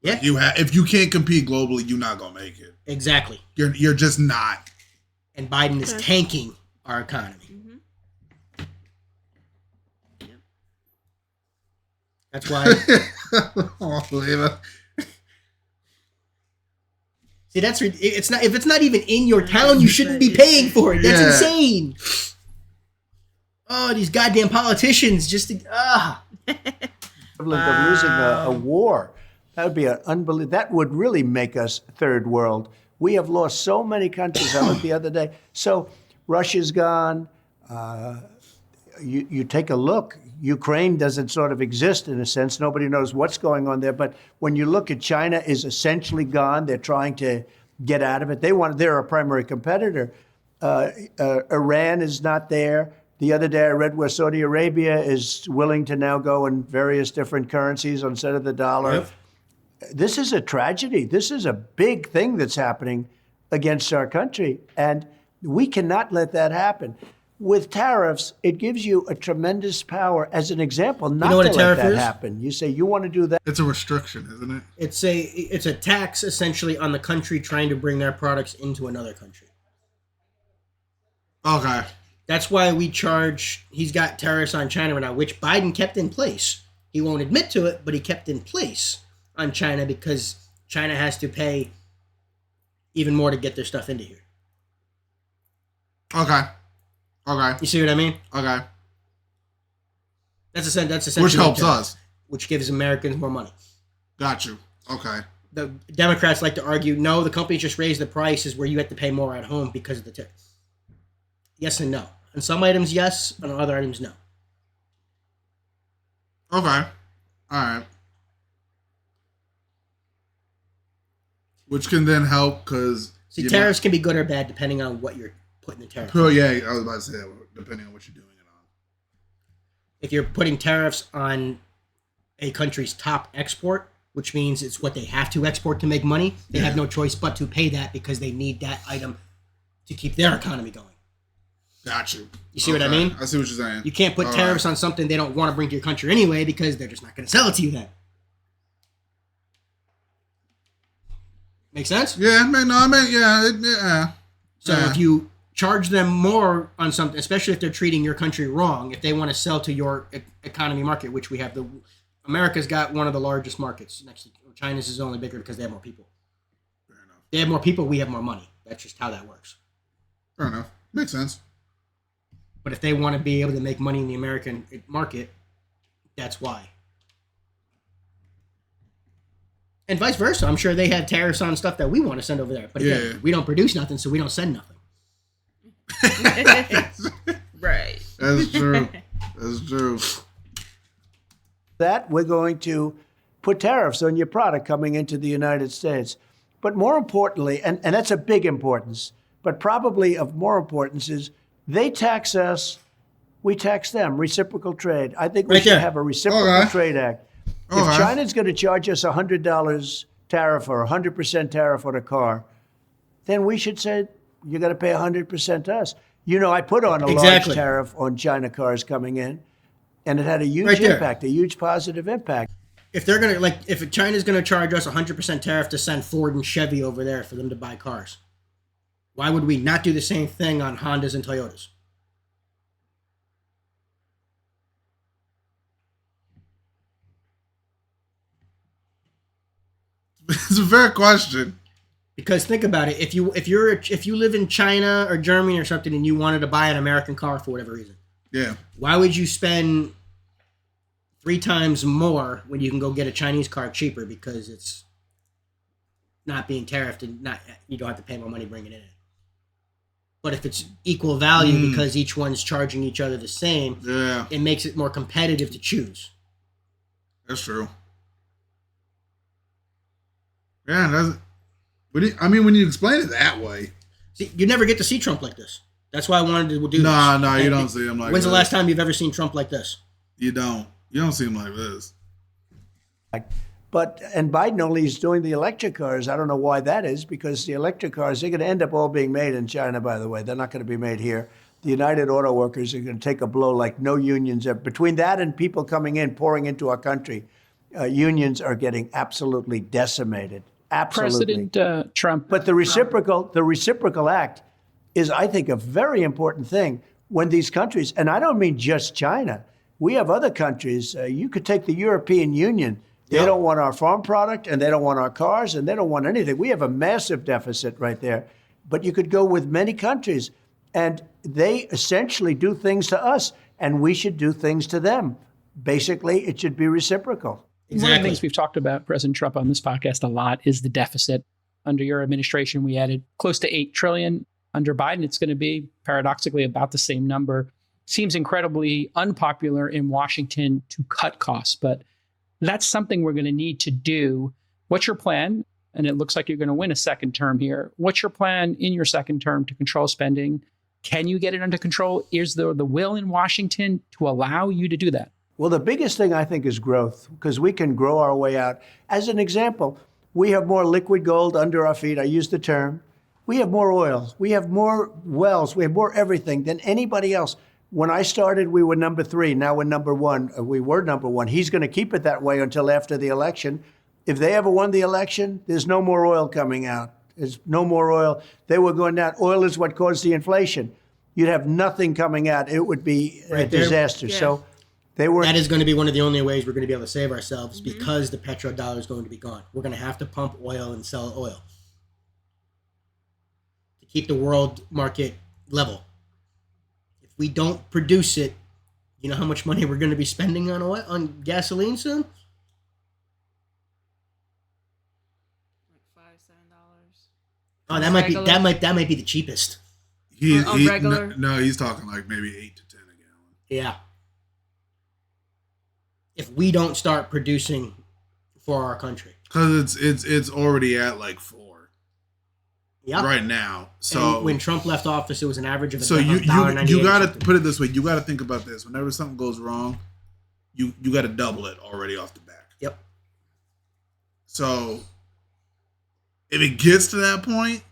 Yeah, like if you can't compete globally, you're not gonna make it. Exactly. You're just not. And Biden is tanking our economy. Mm-hmm. Yep. That's why. Oh, Leva. See, it's not if it's not even in your town, you shouldn't be paying for it. That's insane. Oh, these goddamn politicians just of losing a war. That would be an unbelievable. That would really make us third world. We have lost so many countries. I looked the other day. So Russia's gone. You take a look. Ukraine doesn't sort of exist in a sense. Nobody knows what's going on there. But when you look at China is essentially gone. They're trying to get out of it. They're a primary competitor. Iran is not there. The other day I read where Saudi Arabia is willing to now go in various different currencies instead of the dollar. Yep. This is a tragedy. This is a big thing that's happening against our country, and we cannot let that happen. With tariffs, it gives you a tremendous power, as an example, not what to a let tariff that is? happen. You say you want to do that. It's a restriction, isn't it? It's a tax essentially on the country trying to bring their products into another country. Okay. That's why he's got tariffs on China right now, which Biden kept in place. He won't admit to it, but he kept in place on China because China has to pay even more to get their stuff into here. Okay. Okay. You see what I mean? Okay. That's essentially Which helps us. Which gives Americans more money. Got you. Okay. The Democrats like to argue, no, the companies just raised the prices where you have to pay more at home because of the tariff. Yes and no. On some items, yes. On other items, no. Okay. All right. Which can then help because... See, tariffs can be good or bad depending on what you're putting the tariff on. Oh, yeah, I was about to say that, depending on what you're doing it on. If you're putting tariffs on a country's top export, which means it's what they have to export to make money, they have no choice but to pay that because they need that item to keep their economy going. Got you. You see what I mean? I see what you're saying. You can't put tariffs on something they don't want to bring to your country anyway because they're just not going to sell it to you then. Make sense? Yeah, man. No, I mean, yeah. So if you charge them more on something, especially if they're treating your country wrong, if they want to sell to your economy market, which we have America's got one of the largest markets. Next to China's is only bigger because they have more people. Fair enough. They have more people, we have more money. That's just how that works. Fair enough. Makes sense. But if they want to be able to make money in the American market, that's why. And vice versa. I'm sure they have tariffs on stuff that we want to send over there. But again, we don't produce nothing, so we don't send nothing. Right. That's true. That's true. That we're going to put tariffs on your product coming into the United States. But more importantly, and that's a big importance, but probably of more importance is they tax us, we tax them. Reciprocal trade. I think we should have a reciprocal trade act. If China's going to charge us $100 tariff or 100% tariff on a car, then we should say you're going to pay 100% to us. You know, I put on a large tariff on China cars coming in, and it had a huge impact, a huge positive impact. If they're going to, if China's going to charge us 100% tariff to send Ford and Chevy over there for them to buy cars, why would we not do the same thing on Hondas and Toyotas? It's a fair question. Because think about it, if you live in China or Germany or something and you wanted to buy an American car for whatever reason, why would you spend 3 times more when you can go get a Chinese car cheaper because it's not being tariffed and you don't have to pay more money bringing it in. But if it's equal value because each one's charging each other the same, it makes it more competitive to choose. That's true. Yeah, when you explain it that way. See, you never get to see Trump like this. That's why I wanted to do this. No, you don't see him like this. When's the last time you've ever seen Trump like this? You don't. You don't see him like this. And Biden only is doing the electric cars. I don't know why that is, because the electric cars, they're going to end up all being made in China, by the way. They're not going to be made here. The United Auto Workers are going to take a blow like no unions have. Between that and people coming in, pouring into our country, unions are getting absolutely decimated. Absolutely. President Trump. But the reciprocal act is, I think, a very important thing when these countries, and I don't mean just China, we have other countries. You could take the European Union. They don't want our farm product, and they don't want our cars, and they don't want anything. We have a massive deficit right there. But you could go with many countries, and they essentially do things to us, and we should do things to them. Basically, it should be reciprocal. One of the things we've talked about, President Trump, on this podcast a lot is the deficit. Under your administration, we added close to $8 trillion. Under Biden, it's going to be paradoxically about the same number. Seems incredibly unpopular in Washington to cut costs, but that's something we're going to need to do. What's your plan? And it looks like you're going to win a second term here. What's your plan in your second term to control spending Can you get it under control? Is there the will in Washington to allow you to do that? Well, the biggest thing I think is growth, because we can grow our way out. As an example, we have more liquid gold under our feet. I use the term. We have more oil. We have more wells. We have more everything than anybody else. When I started, we were number 3. Now we're number 1. We were number 1. He's going to keep it that way until after the election. If they ever won the election, there's no more oil coming out. There's no more oil. They were going down. Oil is what caused the inflation. You'd have nothing coming out. It would be a disaster. Yeah. So they were. That is going to be one of the only ways we're going to be able to save ourselves because the petrodollar is going to be gone. We're going to have to pump oil and sell oil to keep the world market level. If we don't produce it, you know how much money we're going to be spending on oil, on gasoline soon? $5-7. Oh, that might be the cheapest. Regular? No, he's talking like maybe 8 to 10 a gallon. Yeah. If we don't start producing for our country. Because it's already at like 4 Yeah. right now. So and when Trump left office, it was an average of so you $1.98 got to or something. put it this way. You got to think about this. Whenever something goes wrong, you got to double it already off the back. Yep. So if it gets to that point,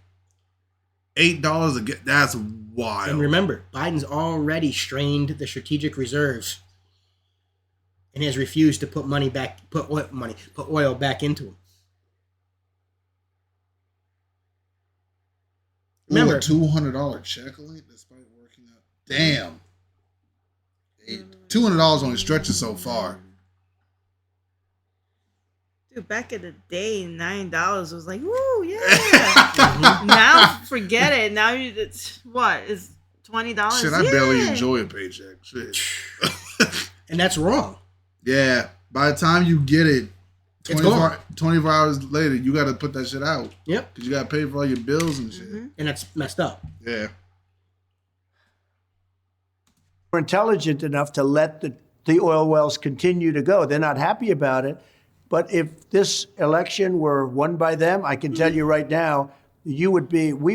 $8 a get, that's wild. And remember, Biden's already strained the strategic reserves and has refused to put oil back into them. Remember, a $200 check only despite working out. Damn. $200 only stretches so far. Dude, back in the day, $9 was like, woo, yeah. Now, forget it. Now it's what is $20? Shit, I barely enjoy a paycheck. Shit. and that's wrong. Yeah. By the time you get it, It's gone. 24 hours later, you got to put that shit out. Yep. Because you got to pay for all your bills and shit. And that's messed up. Yeah. We're intelligent enough to let the oil wells continue to go. They're not happy about it. But if this election were won by them, I can tell you right now, we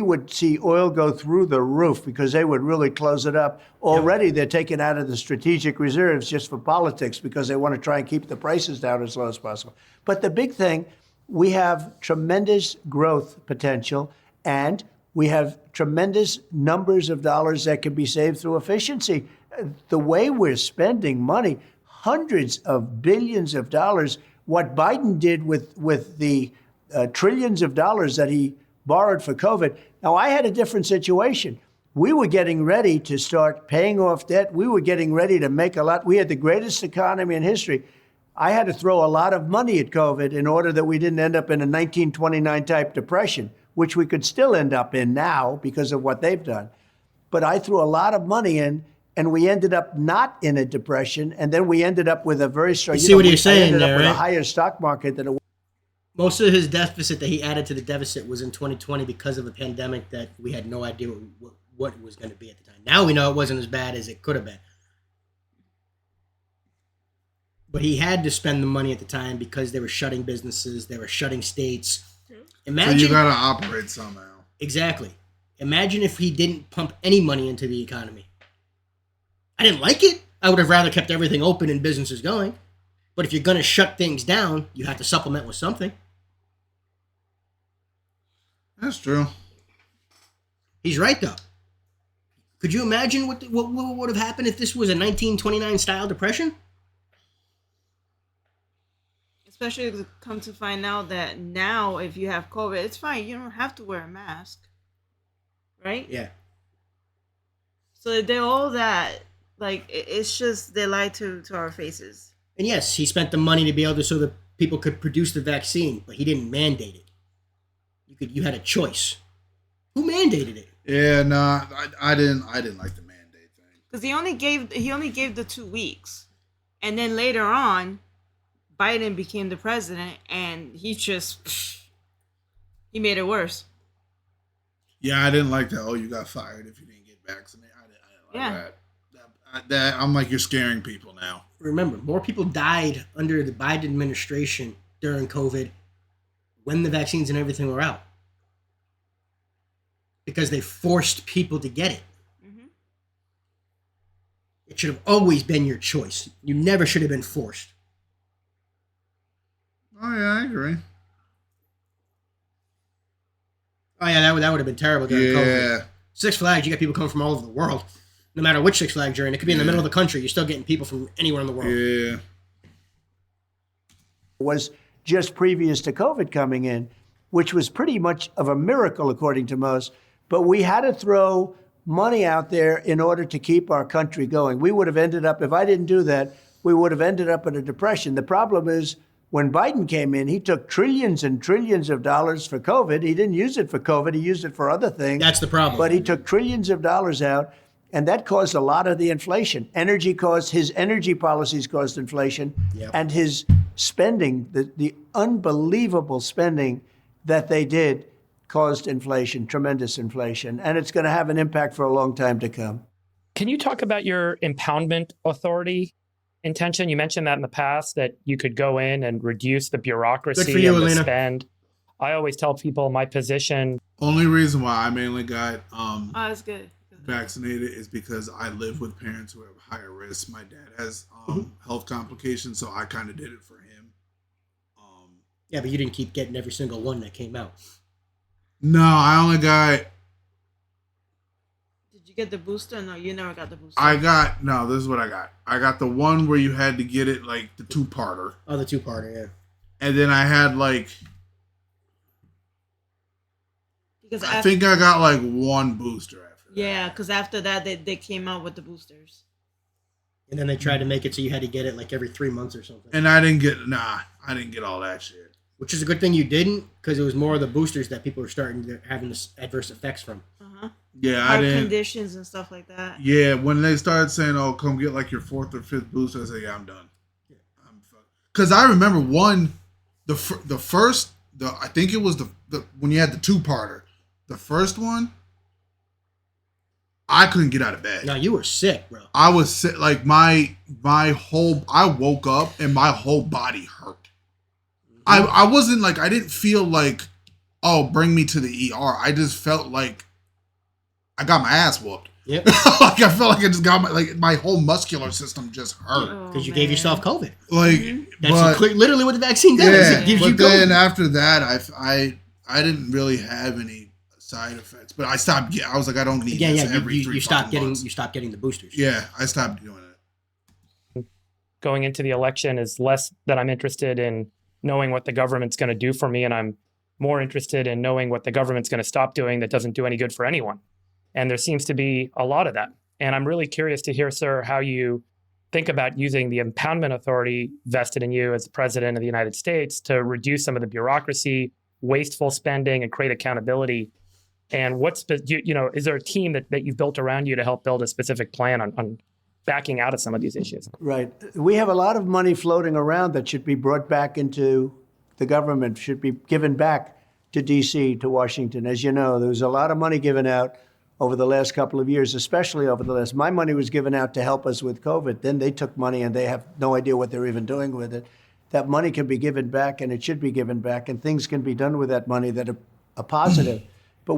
would see oil go through the roof because they would really close it up. Already they're taking out of the strategic reserves just for politics because they want to try and keep the prices down as low as possible. But the big thing, we have tremendous growth potential and we have tremendous numbers of dollars that can be saved through efficiency. The way we're spending money, hundreds of billions of dollars, what Biden did with the trillions of dollars that he borrowed for COVID. Now, I had a different situation. We were getting ready to start paying off debt. We were getting ready to make a lot. We had the greatest economy in history. I had to throw a lot of money at COVID in order that we didn't end up in a 1929 type depression, which we could still end up in now because of what they've done. But I threw a lot of money in, and we ended up not in a depression. And then we ended up with a very strong. You see what you're saying ended there, up with right? a higher stock market than it. Most of his deficit that he added to the deficit was in 2020 because of a pandemic that we had no idea what it was going to be at the time. Now we know it wasn't as bad as it could have been. But he had to spend the money at the time because they were shutting businesses, they were shutting states. Imagine, So you got to operate somehow. Exactly. Imagine if he didn't pump any money into the economy. I didn't like it. I would have rather kept everything open and businesses going. But if you're going to shut things down, you have to supplement with something. That's true. He's right, though. Could you imagine what would have happened if this was a 1929 style depression? Especially to come to find out that now, if you have COVID, it's fine. You don't have to wear a mask, right? Yeah. So they're all that. Like it's just they lie to our faces. And yes, he spent the money to be able to so that people could produce the vaccine, but he didn't mandate it. You had a choice. Who mandated it? Yeah, no, I didn't like the mandate thing. Because he only gave the 2 weeks, and then later on, Biden became the president, and he made it worse. Yeah, I didn't like that. Oh, you got fired if you didn't get vaccinated. I didn't like that. I'm like, you're scaring people now. Remember, more people died under the Biden administration during COVID when the vaccines and everything were out. Because they forced people to get it. It should have always been your choice. You never should have been forced. Oh yeah, I agree. Oh yeah, that would have been terrible during COVID. Yeah. Six Flags, you got people coming from all over the world. No matter which Six Flags you're in, it could be in the middle of the country. You're still getting people from anywhere in the world. Yeah. Was just previous to COVID coming in, which was pretty much of a miracle according to most. But we had to throw money out there in order to keep our country going. We would have ended up, if I didn't do that, we would have ended up in a depression. The problem is when Biden came in, he took trillions and trillions of dollars for COVID. He didn't use it for COVID. He used it for other things. That's the problem. But he took trillions of dollars out, and that caused a lot of the inflation. His energy policies caused inflation, and his spending, the unbelievable spending that they did, caused inflation, tremendous inflation, and it's going to have an impact for a long time to come. Can you talk about your impoundment authority intention? You mentioned that in the past, that you could go in and reduce the bureaucracy Good for you, and the Elena. spend. I always tell people my position. Only reason why I mainly got Oh, that's good. vaccinated is because I live with parents who have higher risk. My dad has health complications, so I kind of did it for him. Yeah, but you didn't keep getting every single one that came out. No, I only got. Did you get the booster? No, you never got the booster. This is what I got. I got the one where you had to get it, like the 2-parter. Oh, the 2-parter, yeah. And then I had like, because I think I got like one booster after that. Yeah, because after that, they came out with the boosters. And then they tried to make it so you had to get it like every 3 months or something. And I didn't get all that shit. Which is a good thing you didn't, because it was more of the boosters that people were starting to having this adverse effects from. Yeah, Heart conditions and stuff like that. Yeah, when they started saying, "Oh, come get like your 4th or 5th booster," I said, "Yeah, I'm done." Yeah, I'm fucked. Because I remember I think it was the when you had the 2-parter, the first one, I couldn't get out of bed. No, you were sick, bro. I was sick. Like I woke up and my whole body hurt. I wasn't like, I didn't feel like, oh, bring me to the ER. I just felt like I got my ass whooped. Yep. Like I felt like I just got my whole muscular system just hurt. Because you gave yourself COVID. Like, That's literally what the vaccine does. Yeah, It gives but you then COVID. after that, I didn't really have any side effects. But I stopped. I was like, I don't need this every 3 you stopped getting months. you stopped getting the boosters. Yeah, I stopped doing it. Going into the election is less that I'm interested in knowing what the government's going to do for me, and I'm more interested in knowing what the government's going to stop doing that doesn't do any good for anyone. And there seems to be a lot of that. And I'm really curious to hear, sir, how you think about using the impoundment authority vested in you as the president of the United States to reduce some of the bureaucracy, wasteful spending, and create accountability. And is there a team that you've built around you to help build a specific plan on backing out of some of these issues? Right. We have a lot of money floating around that should be brought back into the government, should be given back to D.C., to Washington. As you know, there was a lot of money given out over the last couple of years, especially over the last. My money was given out to help us with COVID. Then they took money and they have no idea what they're even doing with it. That money can be given back, and it should be given back, and things can be done with that money that are positive. But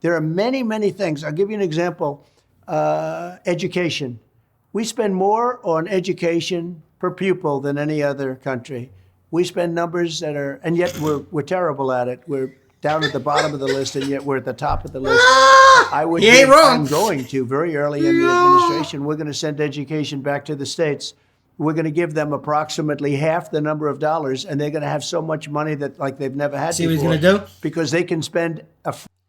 there are many, many things. I'll give you an example. Education. We spend more on education per pupil than any other country. We spend numbers that are, and yet we're terrible at it. We're down at the bottom of the list, and yet we're at the top of the list. I'm going to, very early in the administration, we're going to send education back to the states. We're going to give them approximately half the number of dollars, and they're going to have so much money that like they've never had before. See what he's going to do? Because they can spend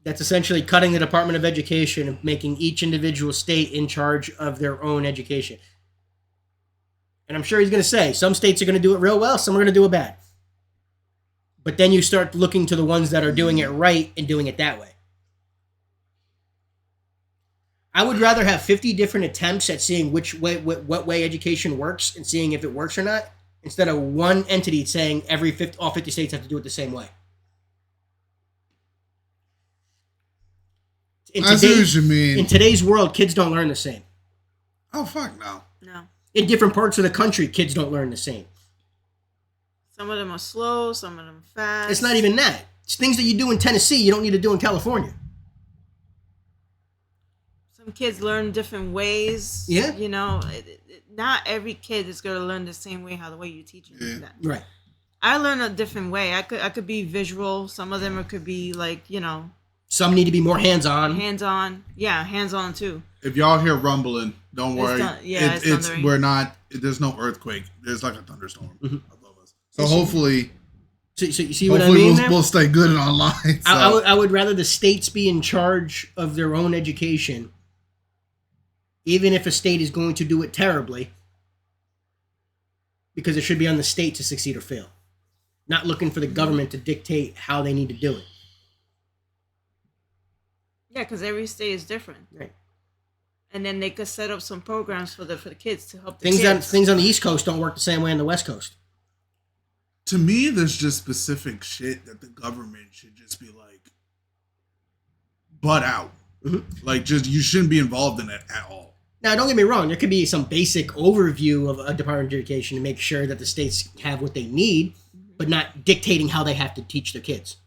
That's essentially cutting the Department of Education and making each individual state in charge of their own education. And I'm sure he's going to say some states are going to do it real well, some are going to do it bad. But then you start looking to the ones that are doing it right and doing it that way. I would rather have 50 different attempts at seeing what way education works and seeing if it works or not, instead of one entity saying all 50 states have to do it the same way. I see what you mean. In today's world, kids don't learn the same. Oh, fuck no. No. In different parts of the country, kids don't learn the same. Some of them are slow, some of them fast. It's not even that. It's things that you do in Tennessee you don't need to do in California. Some kids learn different ways. Yeah. You know, not every kid is going to learn the same way. How the way you teach them. Yeah. Right. I learn a different way. I could be visual. Some of them could be like, you know, Some need to be more hands-on. hands-on. Yeah, hands-on too. If y'all hear rumbling, don't It's worry. done- yeah, it's it's thundering. we're not. There's no earthquake. There's like a thunderstorm Mhm. above us. So hopefully, So you see what I hopefully mean? we'll, there? we'll stay good and online. So. I would rather the states be in charge of their own education, even if a state is going to do it terribly, because it should be on the state to succeed or fail, not looking for the government to dictate how they need to do it. Yeah, because every state is different. Right. And then they could set up some programs for the kids to help the Things kids. things on the East Coast don't work the same way on the West Coast. To me, there's just specific shit that the government should just be like, butt out. Mm-hmm. Like, just you shouldn't be involved in it at all. Now, don't get me wrong. There could be some basic overview of a Department of Education to make sure that the states have what they need, but not dictating how they have to teach their kids.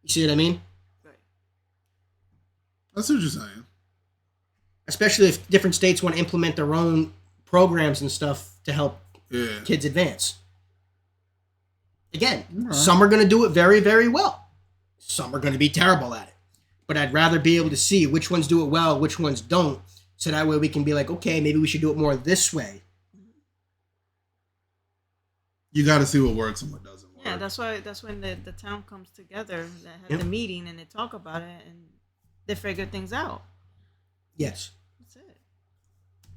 You see what I mean? Right. That's what you're saying. Especially if different states want to implement their own programs and stuff to help Yeah. kids advance. Again, Right. some are going to do it very, very well. Some are going to be terrible at it. But I'd rather be able to see which ones do it well, which ones don't, so that way we can be like, okay, maybe we should do it more this way. You got to see what works and what doesn't work. Yeah, that's when the town comes together, that have Yep. the meeting, and they talk about it, and they figure things out. Yes. That's it.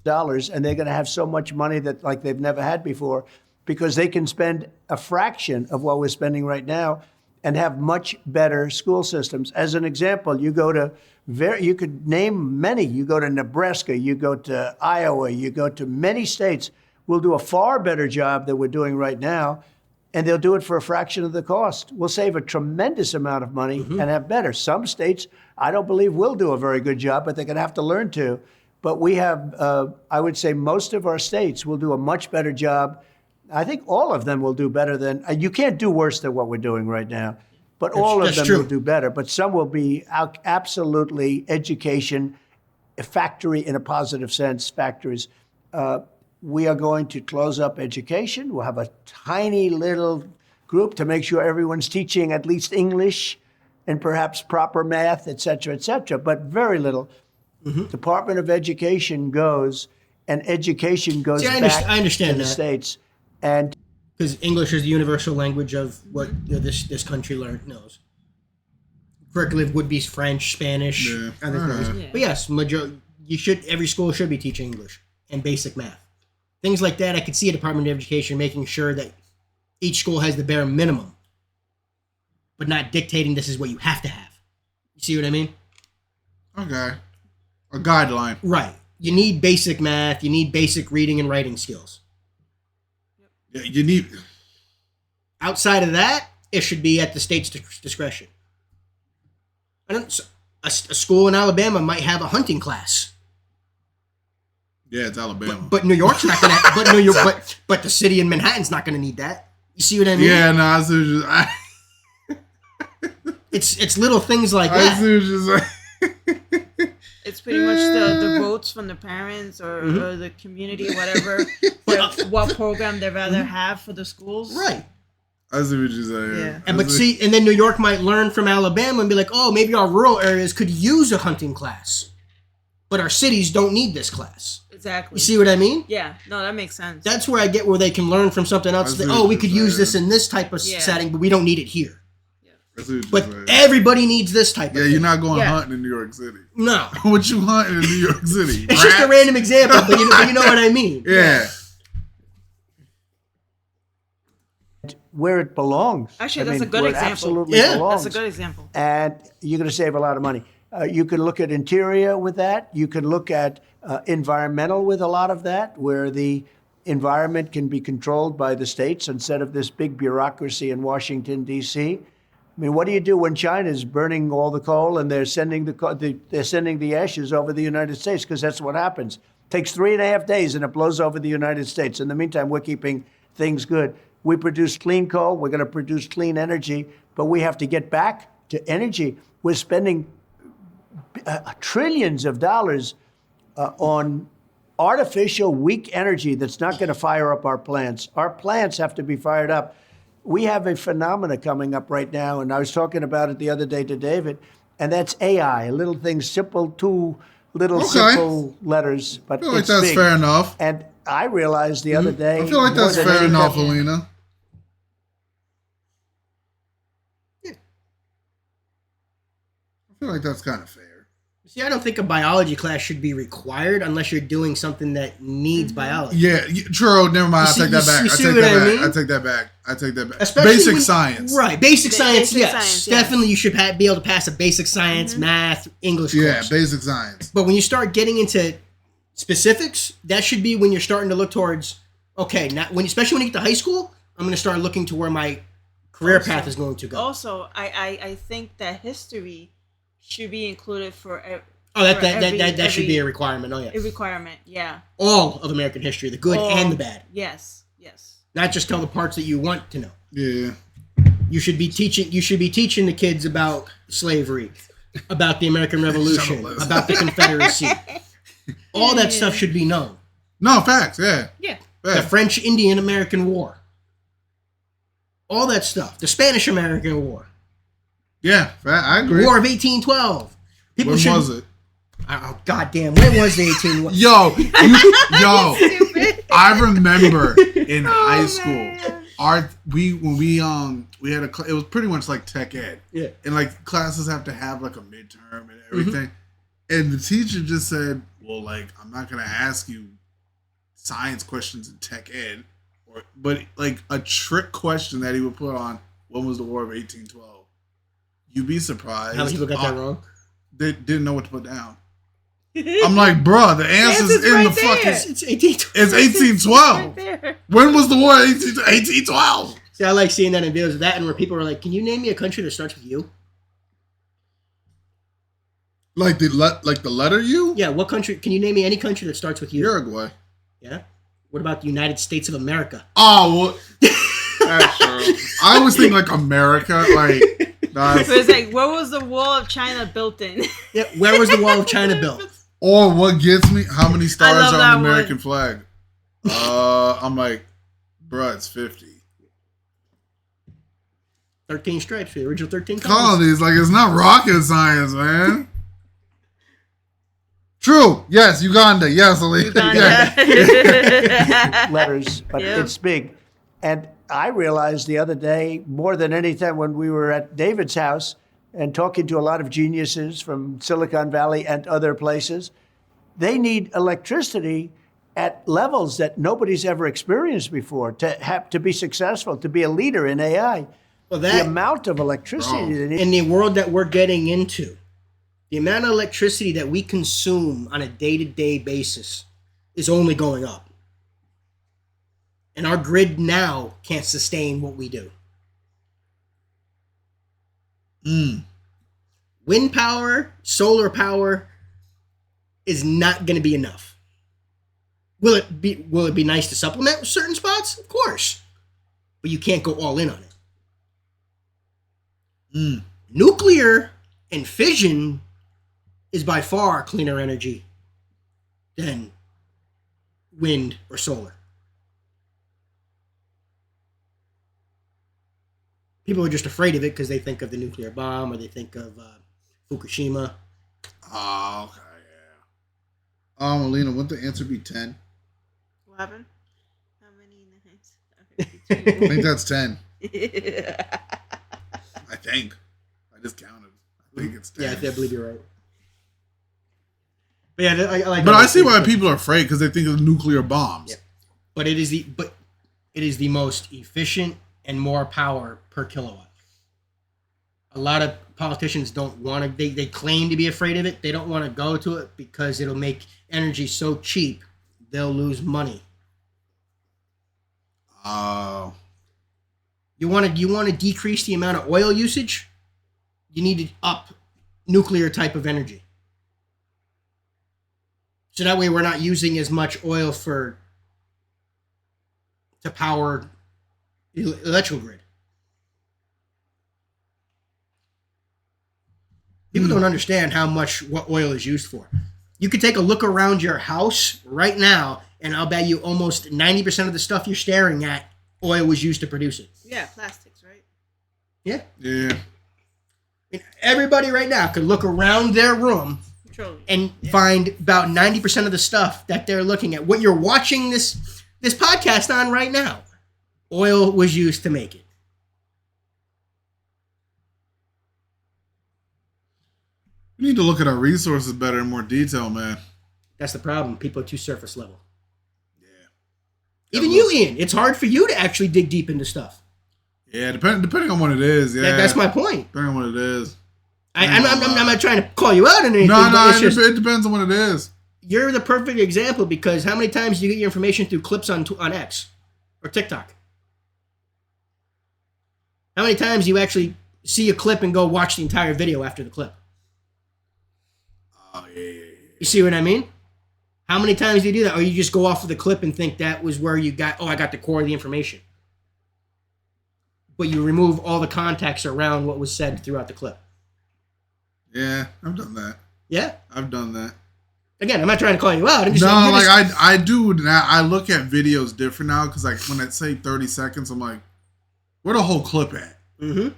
Dollars, and they're going to have so much money that like they've never had before, because they can spend a fraction of what we're spending right now and have much better school systems. As an example, you could name many. You go to Nebraska, you go to Iowa, you go to many states will do a far better job than we're doing right now, and they'll do it for a fraction of the cost. We'll save a tremendous amount of money and have better. Some states, I don't believe, will do a very good job, but they're going to have to learn to. But we have, I would say most of our states will do a much better job. I think all of them will do better than, you can't do worse than what we're doing right now, but all of that's them true. will do better. But some will be absolutely education, a factory in a positive sense, factories. We are going to close up education. We'll have a tiny little group to make sure everyone's teaching at least English and perhaps proper math, et cetera, but very little. Department of Education goes, and education goes See, I back understand to the that. states. And Because English is the universal language of what this country knows. Curriculum would be French, Spanish, Yeah. other things. Yeah. But yes, every school should be teaching English and basic math. Things like that, I could see a Department of Education making sure that each school has the bare minimum, but not dictating this is what you have to have. You see what I mean? Okay. A guideline. Right. You need basic math. You need basic reading and writing skills. Yeah, you need. Outside of that, it should be at the state's discretion. A school in Alabama might have a hunting class. Yeah, it's Alabama. But New York's not gonna. But New York. But the city in Manhattan's not gonna need that. You see what I mean? Yeah, no, I see what you're It's little things like I that. see what you're saying. It's pretty much the votes from the parents or the community, whatever, what program they'd rather have for the schools. Right. I see what you're saying. Yeah. And then New York might learn from Alabama and be like, oh, maybe our rural areas could use a hunting class, but our cities don't need this class. Exactly. You see what I mean? Yeah. No, that makes sense. That's where I get where they can learn from something else. I see That, what oh, we you're could use this saying. in this type of Yeah. setting, but we don't need it here. I see what But you're saying. everybody needs this type of Yeah, thing. you're not going Yeah. hunting in New York City. No. What you hunting in New York City? It's just a Rats? random example, but you know what I mean. Yeah. where it belongs. Actually, that's a good where example. It absolutely Yeah. belongs. That's a good example. And you're going to save a lot of money. You can look at interior with that. You can look at environmental with a lot of that, where the environment can be controlled by the states instead of this big bureaucracy in Washington, D.C. I mean, what do you do when China's burning all the coal and they're sending the ashes over the United States? Because that's what happens. Takes 3.5 days and it blows over the United States. In the meantime, we're keeping things good. We produce clean coal. We're going to produce clean energy, but we have to get back to energy. We're spending trillions of dollars on artificial weak energy that's not going to fire up our plants. Our plants have to be fired up. We have a phenomena coming up right now, and I was talking about it the other day to David, and that's AI, a little thing, simple, two little simple letters, but I feel like it's that's big. fair enough. And I realized the other day. I feel like that's fair enough, Alina. Yeah. I feel like that's kind of fair. See, I don't think a biology class should be required unless you're doing something that needs biology. Yeah, true. Never mind. I take that back. I take that back. Especially basic science. Right. Basic science, basic yes. science, yes. Definitely you should be able to pass a basic science, math, English Yeah, course. basic science. But when you start getting into specifics, that should be when you're starting to look towards, okay, now especially when you get to high school, I'm going to start looking to where my career path is going to go. Also, I think that history should be included for that should be a requirement. Oh, yeah. A requirement, yeah. All of American history, the good and the bad. Yes. Not just tell the parts that you want to know. Yeah. You should be teaching the kids about slavery, about the American Revolution, about the Confederacy. All that stuff should be known. No, facts, yeah. Yeah. The French-Indian-American War. All that stuff. The Spanish-American War. Yeah, I agree. War of 1812. When was it? Oh, goddamn. When was the 1812? I remember in high school, we had it was pretty much like tech ed. Yeah. And like classes have to have like a midterm and everything. And the teacher just said, well, like, I'm not going to ask you science questions in tech ed, but like a trick question that he would put on, when was the War of 1812? You'd be surprised. How many people got that wrong? They didn't know what to put down. I'm like, bruh, the answer's in right the there. fucking... It's 1812. It's 1812. Right When was the war? 1812. See, I like seeing that in videos of that, and where people are like, can you name me a country that starts with U? Like the letter U? Yeah, what country? Can you name me any country that starts with U? Uruguay. Yeah? What about the United States of America? Oh, well... That's true. I always think like America, like... So it's like, where was the wall of China built in? Yeah, where was the Wall of China built? Or what gets me, how many stars love are on that the American one. flag? I'm like, bruh, it's 50. 13 stripes, the original 13 colors. Colonies, like, it's not rocket science, man. True. Yes, Uganda. Yes, Ali. Yeah. Letters, but it's big. And I realized the other day, more than any time when we were at David's house and talking to a lot of geniuses from Silicon Valley and other places, they need electricity at levels that nobody's ever experienced before to be successful, to be a leader in AI. Well, The amount of electricity they need. in the world that we're getting into, the amount of electricity that we consume on a day-to-day basis is only going up. And our grid now can't sustain what we do. Wind power, solar power is not going to be enough. Will it be nice to supplement with certain spots? Of course. But you can't go all in on it. Nuclear and fission is by far cleaner energy than wind or solar. People are just afraid of it because they think of the nuclear bomb or they think of Fukushima. Oh, okay, yeah. Alina, wouldn't the answer be 10? What happened? How many nines? I think that's 10. I think. I just counted. I think it's 10. Yeah, I believe you're right. But yeah, I like. But I see why people are afraid because they think of nuclear bombs. Yeah. But it is the most efficient and more power per kilowatt. A lot of politicians don't want to. They claim to be afraid of it. They don't want to go to it because it'll make energy so cheap they'll lose money. Oh. You want to decrease the amount of oil usage? You need to up nuclear type of energy. So that way we're not using as much oil to power the electrical grid. People don't understand what oil is used for. You could take a look around your house right now, and I'll bet you almost 90% of the stuff you're staring at, oil was used to produce it. Yeah, plastics, right? Yeah. Yeah. And everybody right now could look around their room and find about 90% of the stuff that they're looking at. What you're watching this podcast on right now, oil was used to make it. We need to look at our resources better in more detail, man. That's the problem. People are too surface level. Yeah. Even you, Ian. It's hard for you to actually dig deep into stuff. Yeah, depending on what it is. Yeah, That's my point. Depending on what it is. I'm not trying to call you out on anything. No, it depends on what it is. You're the perfect example because how many times do you get your information through clips on X or TikTok? How many times do you actually see a clip and go watch the entire video after the clip? Oh, yeah. You see what I mean? How many times do you do that? Or you just go off of the clip and think that was where you got, I got the core of the information. But you remove all the context around what was said throughout the clip. Yeah, I've done that. Yeah? I've done that. Again, I'm not trying to call you out. I'm just I do now. I look at videos different now because like when I say 30 seconds, I'm like, where the whole clip at? Mm-hmm.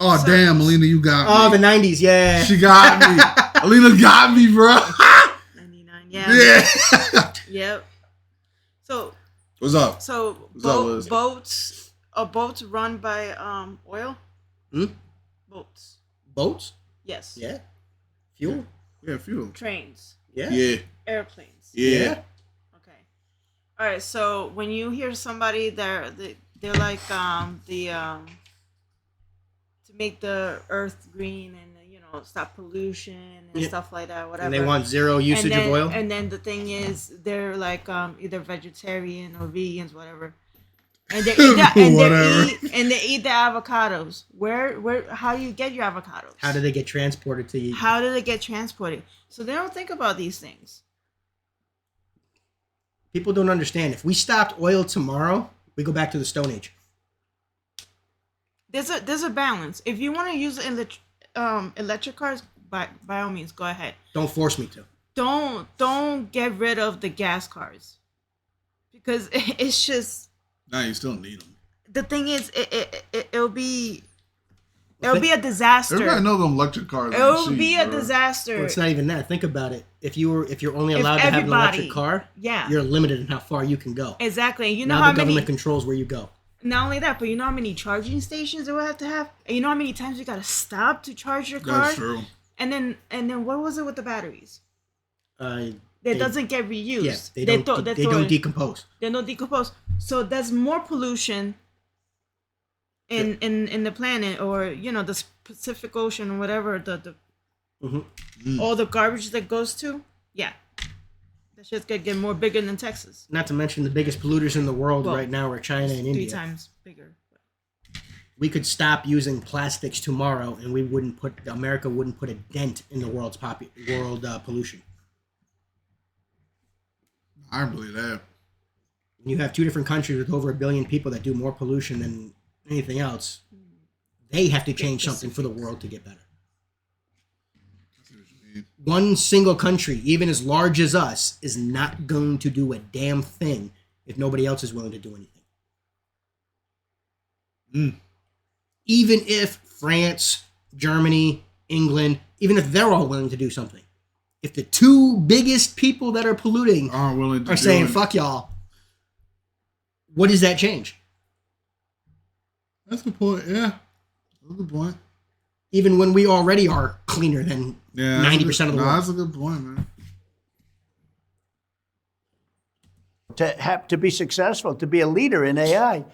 Oh, damn, Alina, you got me. Oh, the 90s, yeah. She got me. Alina got me, bro. 99, yeah. Yeah. Yep. So. What's up? So What's up, boats run by oil? Hmm? Boats. Boats? Yes. Yeah. Fuel? Yeah, fuel. Trains. Yeah. Yeah. Airplanes. Yeah. Okay. All right. So when you hear somebody they're like to make the earth green and stop pollution and stuff like that, whatever. And they want zero usage of oil. And then the thing is, they're like either vegetarian or vegans, whatever. And they eat the avocados. Where? How do you get your avocados? How do they get transported to you? How do they get transported? So they don't think about these things. People don't understand. If we stopped oil tomorrow, we go back to the Stone Age. There's a balance. If you want to use electric cars, by all means, go ahead. Don't force me to. Don't get rid of the gas cars, because it's just. Nah, you still need them. The thing is, it'll be a disaster. Everybody knows them electric cars. It'll be a disaster. Well, it's not even that. Think about it. If you're only allowed to have an electric car, you're limited in how far you can go. Exactly. You know now how the government controls where you go. Not only that, but you know how many charging stations it will have to have, and you know how many times you gotta stop to charge your car. That's true. And then what was it with the batteries? It doesn't get reused. Yeah, they don't decompose. They don't decompose. So there's more pollution in the planet, or the Pacific Ocean or whatever all the garbage that goes to. Yeah, that shit's gonna get more bigger than Texas. Not to mention the biggest polluters in the world right now are China and India. 3 times bigger. We could stop using plastics tomorrow, and America wouldn't put a dent in the world pollution. I believe that. You have 2 different countries with over 1 billion people that do more pollution than anything else. They have to change something for the world to get better. One single country, even as large as us, is not going to do a damn thing if nobody else is willing to do anything. Even if France, Germany, England, even if they're all willing to do something. If the 2 biggest people that are polluting are saying, fuck y'all, what does that change? That's a good point, yeah. That's a good point. Even when we already are cleaner than 90% of the world. That's a good point, man. To be successful, to be a leader in AI,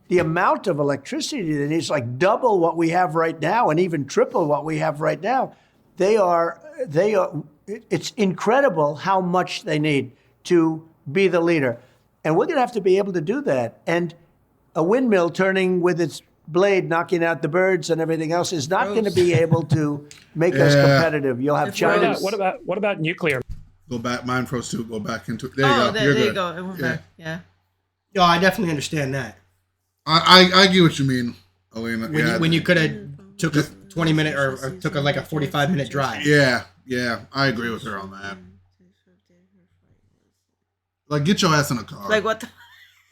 the amount of electricity that is like double what we have right now and even triple what we have right now. It's incredible how much they need to be the leader. And we're going to have to be able to do that. And a windmill turning with its blade, knocking out the birds and everything else is not going to be able to make us competitive. You'll have China. What about nuclear? Go back, mine froze too. Go back into it. There you go. There you go. It went back. Yeah. No, I definitely understand that. I get what you mean, Alina. When you could have took a 20-minute or took like a 45-minute drive. Yeah, I agree with her on that. Like, get your ass in a car. Like what?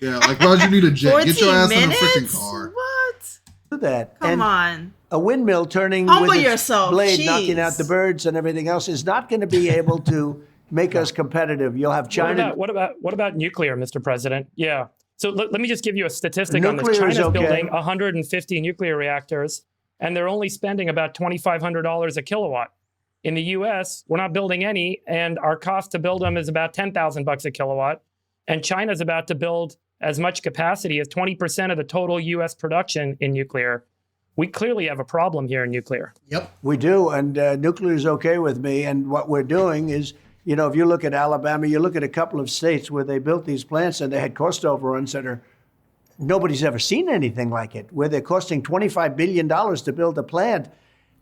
Yeah, like why'd you need a jet? Get your ass 14 in a minutes? freaking car. What? Do that. Come And on. a windmill turning Humble with its yourself, blade, jeez. knocking out the birds and everything else, is not going to be able to make us competitive. You'll have China. What about nuclear, Mr. President? Yeah. So let me just give you a statistic on this. Nuclear is China's okay. building 150 nuclear reactors, and they're only spending about $2,500 a kilowatt. In the U.S., we're not building any, and our cost to build them is about $10,000 a kilowatt. And China's about to build as much capacity as 20% of the total U.S. production in nuclear. We clearly have a problem here in nuclear. Yep. We do, and nuclear is okay with me. And what we're doing is, you know, if you look at Alabama, you look at a couple of states where they built these plants and they had cost overruns that are, nobody's ever seen anything like it, where they're costing $25 billion to build a plant.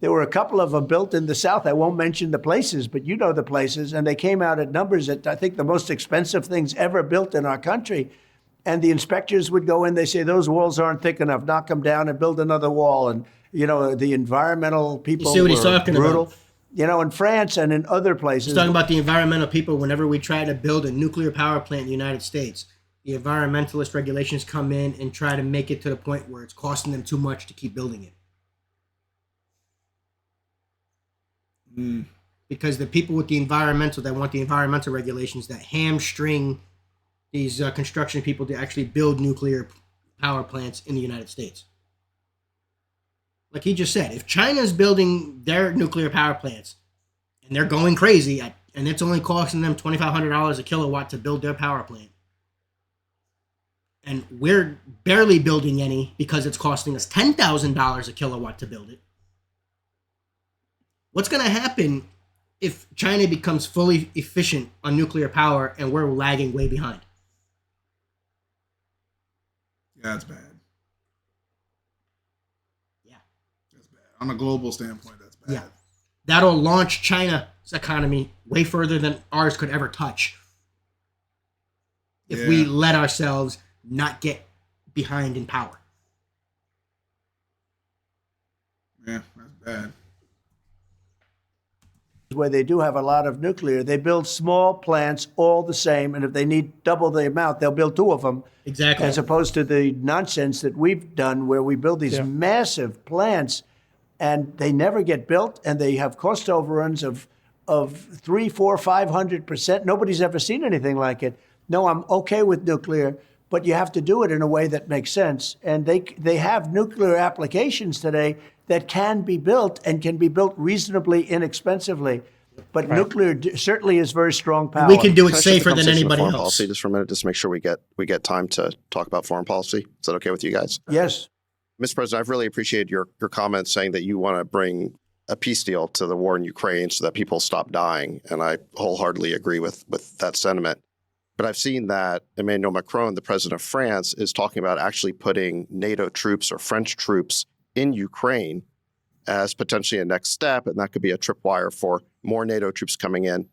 There were a couple of them built in the South. I won't mention the places, but you know the places. And they came out at numbers that I think the most expensive things ever built in our country. And the inspectors would go in, they say, those walls aren't thick enough, knock them down and build another wall. And, you know, the environmental people You see what he's were talking brutal. about? You know, in France and in other places. He's talking about the environmental people. Whenever we try to build a nuclear power plant in the United States, the environmentalist regulations come in and try to make it to the point where it's costing them too much to keep building it. Because the people with the environmental that want the environmental regulations that hamstring these construction people to actually build nuclear power plants in the United States. Like he just said, if China's building their nuclear power plants and they're going crazy and it's only costing them $2,500 a kilowatt to build their power plant, and we're barely building any because it's costing us $10,000 a kilowatt to build it, what's going to happen if China becomes fully efficient on nuclear power and we're lagging way behind? Yeah, that's bad. Yeah. That's bad. On a global standpoint, that's bad. Yeah. That'll launch China's economy way further than ours could ever touch. If we let ourselves not get behind in power. Yeah, that's bad. Where they do have a lot of nuclear, they build small plants all the same, and if they need double the amount, they'll build two of them. Exactly. As opposed to the nonsense that we've done where we build these massive plants and they never get built and they have cost overruns of 300, 400, 500%. Nobody's ever seen anything like it. No, I'm okay with nuclear, but you have to do it in a way that makes sense. And they have nuclear applications today that can be built and can be built reasonably inexpensively. But nuclear certainly is very strong power. We can do it Can I shift the safer than conversation to anybody foreign else. policy just for a minute, just to make sure we get time to talk about foreign policy. Is that okay with you guys? Yes. Mr. President, I've really appreciated your comments saying that you want to bring a peace deal to the war in Ukraine so that people stop dying. And I wholeheartedly agree with that sentiment. But I've seen that Emmanuel Macron, the president of France, is talking about actually putting NATO troops or French troops in Ukraine as potentially a next step. And that could be a tripwire for more NATO troops coming in.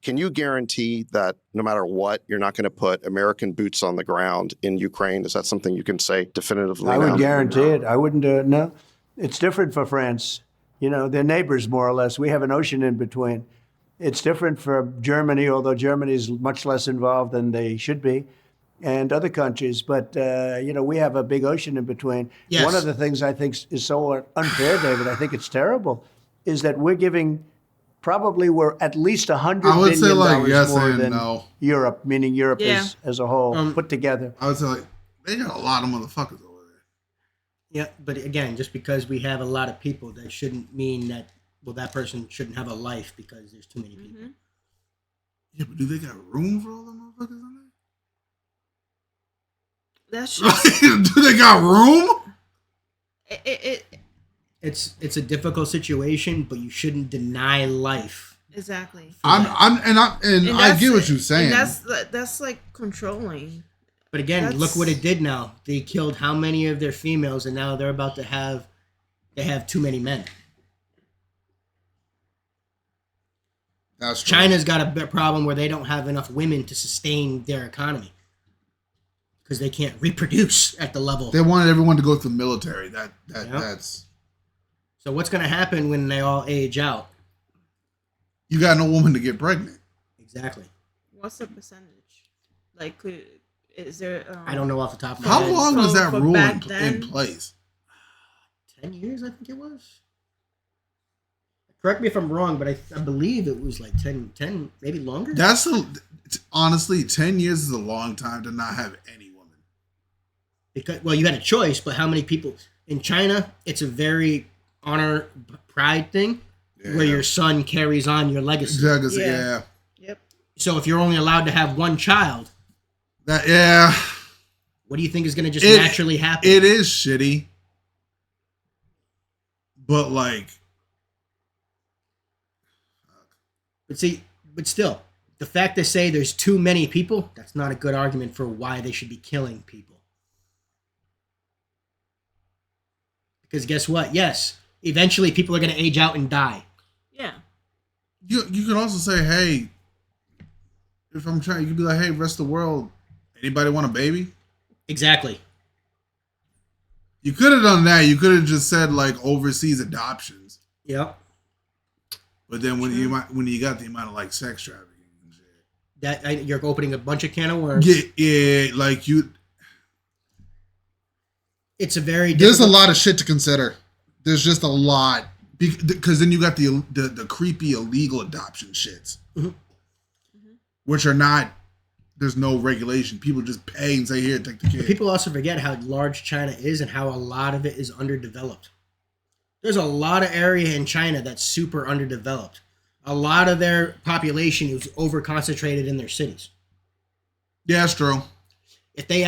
Can you guarantee that no matter what, you're not going to put American boots on the ground in Ukraine? Is that something you can say definitively I now? would guarantee it. I wouldn't do it. No. It's different for France. You know, they're neighbors more or less. We have an ocean in between. It's different for Germany, although Germany is much less involved than they should be, and other countries. But, you know, we have a big ocean in between. Yes. One of the things I think is so unfair, David, I think it's terrible, is that we're giving we're at least $100 I would say billion like yes more and than no. Europe, meaning Europe as a whole put together. I would say like they got a lot of motherfuckers over there. Yeah, but again, just because we have a lot of people, that shouldn't mean that, well, that person shouldn't have a life because there's too many people. Yeah, but do they got room for all the motherfuckers in That's there? just Do they got room? It's a difficult situation, but you shouldn't deny life. exactly. I get what you're saying. And that's like controlling. But again, That's- look what it did now. They killed how many of their females, and now they're about to have too many men. That's true. China's got a big problem where they don't have enough women to sustain their economy because they can't reproduce at the level. They wanted everyone to go to the military. That's So what's going to happen when they all age out? You got no woman to get pregnant. Exactly. What's the percentage? Like, is there? I don't know off the top of my How head. long was that For rule back in then? place? 10 years, I think it was. Correct me if I'm wrong, but I believe it was like 10, maybe longer. Honestly, 10 years is a long time to not have any woman. Because, well, you had a choice, but how many people? In China, it's a very honor, pride thing where your son carries on your legacy. Exactly. Yeah. Yeah. Yep. So if you're only allowed to have one child, Yeah. what do you think is going to just naturally happen? It is shitty. But like, But still, the fact they say there's too many people, that's not a good argument for why they should be killing people. Because guess what? Yes, eventually people are going to age out and die. Yeah. you can also say, hey, if I'm trying, you could be like, hey, rest of the world, anybody want a baby? Exactly. You could have done that. You could have just said like overseas adoptions. Yep. But then when you got the amount of like sex trafficking and shit, You're opening a bunch of can of worms. yeah, like It's a very there's a difficult- lot of shit to consider. There's just a lot because then you got the creepy illegal adoption shits, which are not. There's no regulation. People just pay and say, "Here, take the kid." But people also forget how large China is and how a lot of it is underdeveloped. There's a lot of area in China that's super underdeveloped. A lot of their population is over concentrated in their cities. Yeah, that's true. If they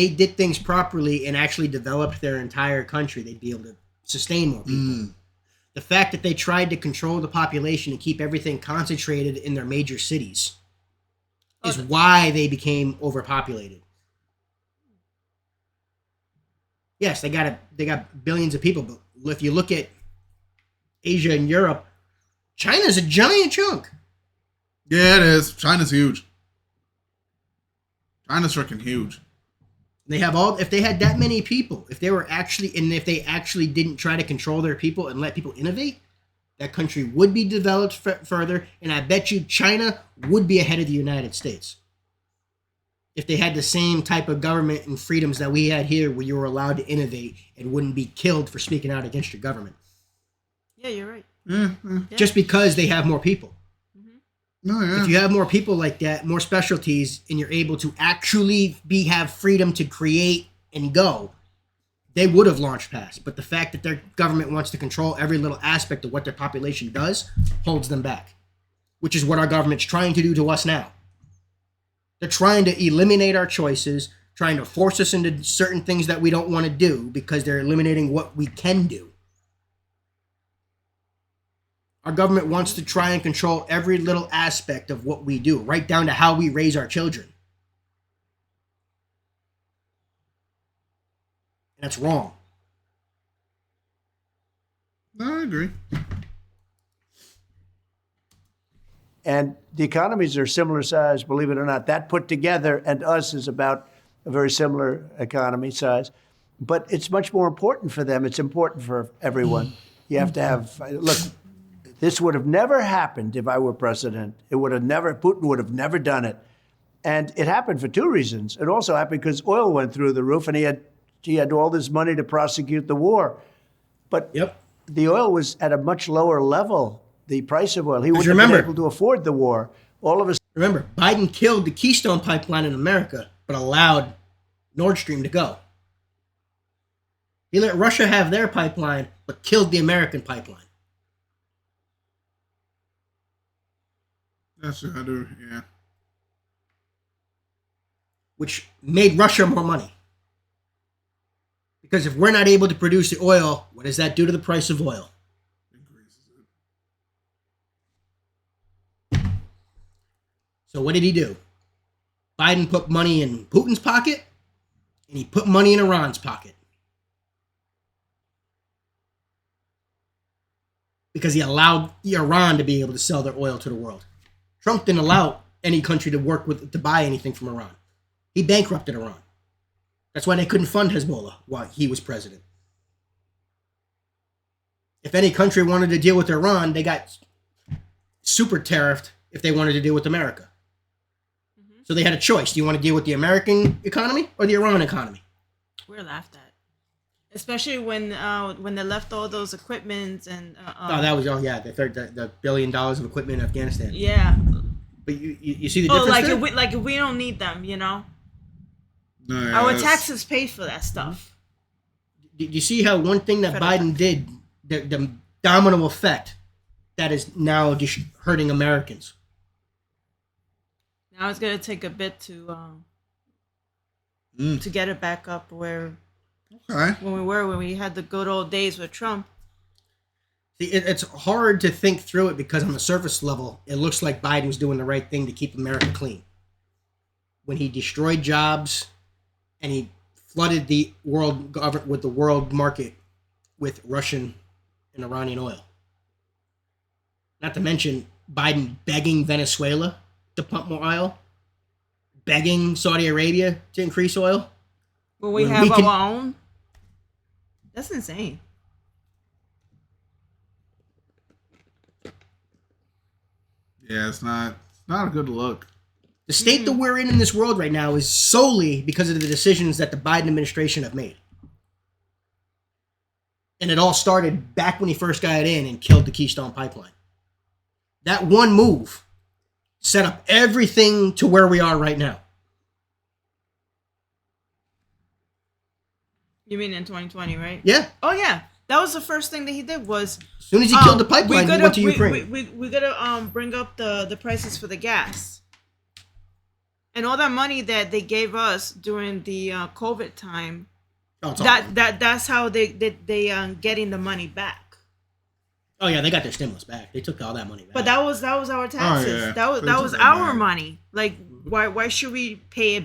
did things properly and actually developed their entire country, they'd be able to sustain more people. The fact that they tried to control the population and keep everything concentrated in their major cities is why they became overpopulated. Yes, they got billions of people, but if you look at Asia and Europe, China's a giant chunk. Yeah, it is. China's huge. China's freaking huge. They have if they had that many people, if they actually didn't try to control their people and let people innovate, that country would be developed further, and I bet you China would be ahead of the United States. If they had the same type of government and freedoms that we had here, where you were allowed to innovate and wouldn't be killed for speaking out against your government. Yeah, you're right. Yeah. Just because they have more people. No, yeah. If you have more people like that, more specialties, and you're able to actually have freedom to create and go, they would have launched past. But the fact that their government wants to control every little aspect of what their population does holds them back, which is what our government's trying to do to us now. They're trying to eliminate our choices, trying to force us into certain things that we don't want to do because they're eliminating what we can do. Our government wants to try and control every little aspect of what we do, right down to how we raise our children. And that's wrong. No, I agree. And the economies are similar size, believe it or not. That put together and us is about a very similar economy size. But it's much more important for them. It's important for everyone. You have to have, look, this would have never happened if I were president. Putin would have never done it. And it happened for two reasons. It also happened because oil went through the roof and he had all this money to prosecute the war. But the oil was at a much lower level. The price of oil. He wouldn't have been able to afford the war. Remember, Biden killed the Keystone Pipeline in America, but allowed Nord Stream to go. He let Russia have their pipeline, but killed the American pipeline. That's what I do, yeah. Which made Russia more money. Because if we're not able to produce the oil, what does that do to the price of oil? So what did he do? Biden put money in Putin's pocket, and he put money in Iran's pocket. Because he allowed Iran to be able to sell their oil to the world. Trump didn't allow any country to buy anything from Iran. He bankrupted Iran. That's why they couldn't fund Hezbollah while he was president. If any country wanted to deal with Iran, they got super tariffed if they wanted to deal with America. So they had a choice. Do you want to deal with the American economy or the Iran economy? We're laughed at. Especially when they left all those equipments and... the $1 billion of equipment in Afghanistan. Yeah. But you see the difference there? If we don't need them, you know? No, yeah, Our taxes paid for that stuff. Did you see how one thing that Biden did, the domino effect that is now just hurting Americans? Now it's going to take a bit to get it back up where when we had the good old days with Trump. See, it's hard to think through it because on the surface level, it looks like Biden's doing the right thing to keep America clean. When he destroyed jobs and he flooded the world with the world market with Russian and Iranian oil. Not to mention Biden begging Venezuela to pump more oil, begging Saudi Arabia to increase oil. When we have our own? That's insane. Yeah, it's not a good look. The state that we're in this world right now is solely because of the decisions that the Biden administration have made. And it all started back when he first got in and killed the Keystone Pipeline. That one move set up everything to where we are right now. You mean in 2020, right? Yeah. Oh, yeah. That was the first thing that he did was... As soon as he killed the pipeline, he went to Ukraine. We got to bring up the prices for the gas. And all that money that they gave us during the COVID time, that's how they getting the money back. Oh yeah, they got their stimulus back. They took all that money back. But that was our taxes. Yeah. That was our money. Like why should we pay it?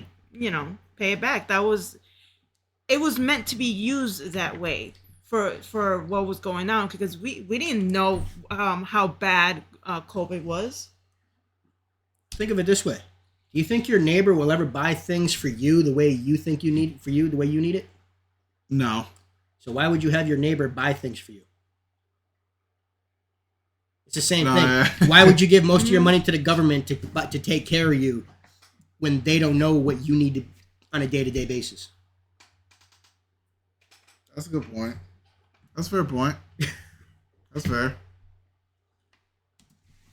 Pay it back? It was meant to be used that way for what was going on because we didn't know how bad COVID was. Think of it this way. Do you think your neighbor will ever buy things for you the way you think you need the way you need it? No. So why would you have your neighbor buy things for you? It's the same thing. Why would you give most of your money to the government to take care of you when they don't know what you need on a day-to-day basis? That's a good point. That's a fair point. That's fair. All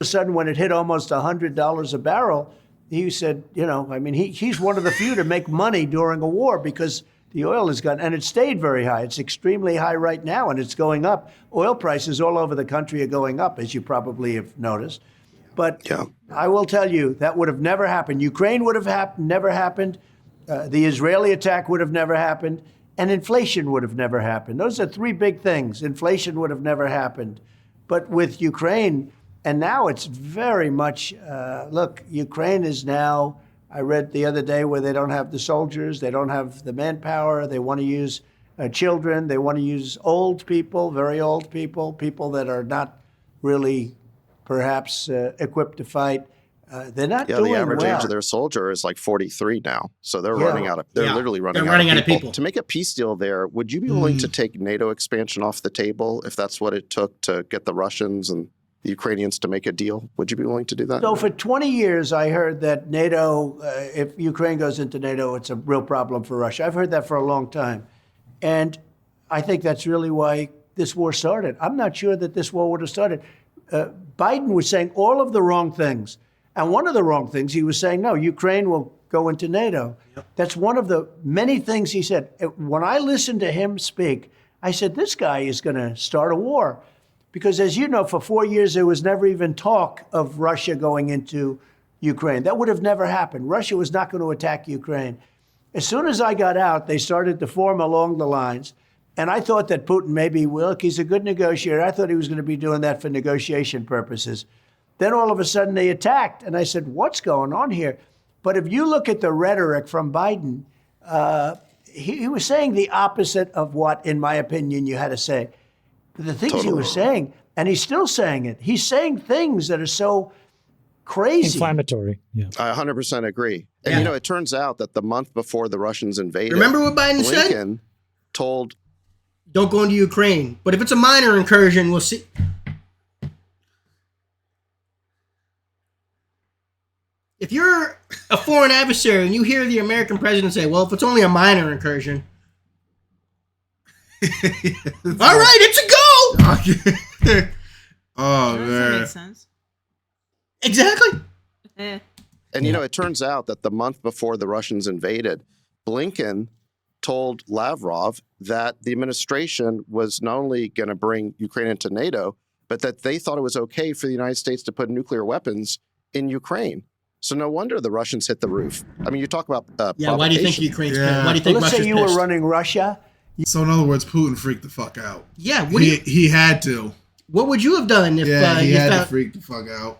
of a sudden, when it hit almost $100 a barrel, he said, he's one of the few to make money during a war because the oil has gone, and it stayed very high. It's extremely high right now, and it's going up. Oil prices all over the country are going up, as you probably have noticed. But I will tell you, that would have never happened. Ukraine would have never happened. The Israeli attack would have never happened. And inflation would have never happened. Those are three big things. Inflation would have never happened. But with Ukraine, and now it's very much, Ukraine is now, I read the other day where they don't have the soldiers, they don't have the manpower, they want to use children, they want to use old people, very old people, people that are not really perhaps equipped to fight. They're not doing well. The average age of their soldier is like 43 now. So they're running out of, literally running out of people. To make a peace deal there, would you be willing to take NATO expansion off the table if that's what it took to get the Russians and the Ukrainians to make a deal? Would you be willing to do that? So for 20 years, I heard that NATO, if Ukraine goes into NATO, it's a real problem for Russia. I've heard that for a long time. And I think that's really why this war started. I'm not sure that this war would have started. Biden was saying all of the wrong things. And one of the wrong things, he was saying, no, Ukraine will go into NATO. Yep. That's one of the many things he said. When I listened to him speak, I said, this guy is going to start a war. Because as you know, for 4 years, there was never even talk of Russia going into Ukraine. That would have never happened. Russia was not going to attack Ukraine. As soon as I got out, they started to form along the lines. And I thought that Putin maybe, look, he's a good negotiator. I thought he was going to be doing that for negotiation purposes. Then all of a sudden they attacked. And I said, what's going on here? But if you look at the rhetoric from Biden, he was saying the opposite of what, in my opinion, you had to say. The things he was saying, and he's still saying it. He's saying things that are so crazy. Inflammatory. Yeah. I 100% agree. And, it turns out that the month before the Russians invaded, remember what Biden said? Blinken told don't go into Ukraine. But if it's a minor incursion, we'll see. If you're a foreign adversary and you hear the American president say, well, if it's only a minor incursion, all right, it's a go. Oh, That man. makes sense. Exactly. Eh. And, it turns out that the month before the Russians invaded, Blinken told Lavrov that the administration was not only going to bring Ukraine into NATO, but that they thought it was okay for the United States to put nuclear weapons in Ukraine. So no wonder the Russians hit the roof. I mean, you talk about Why do you think Ukraine's pissed? Why do you think Let's Russia's say you pissed? were running Russia. So in other words, Putin freaked the fuck out. Yeah, He had to. what would you have done if He you had to found, freak the fuck out.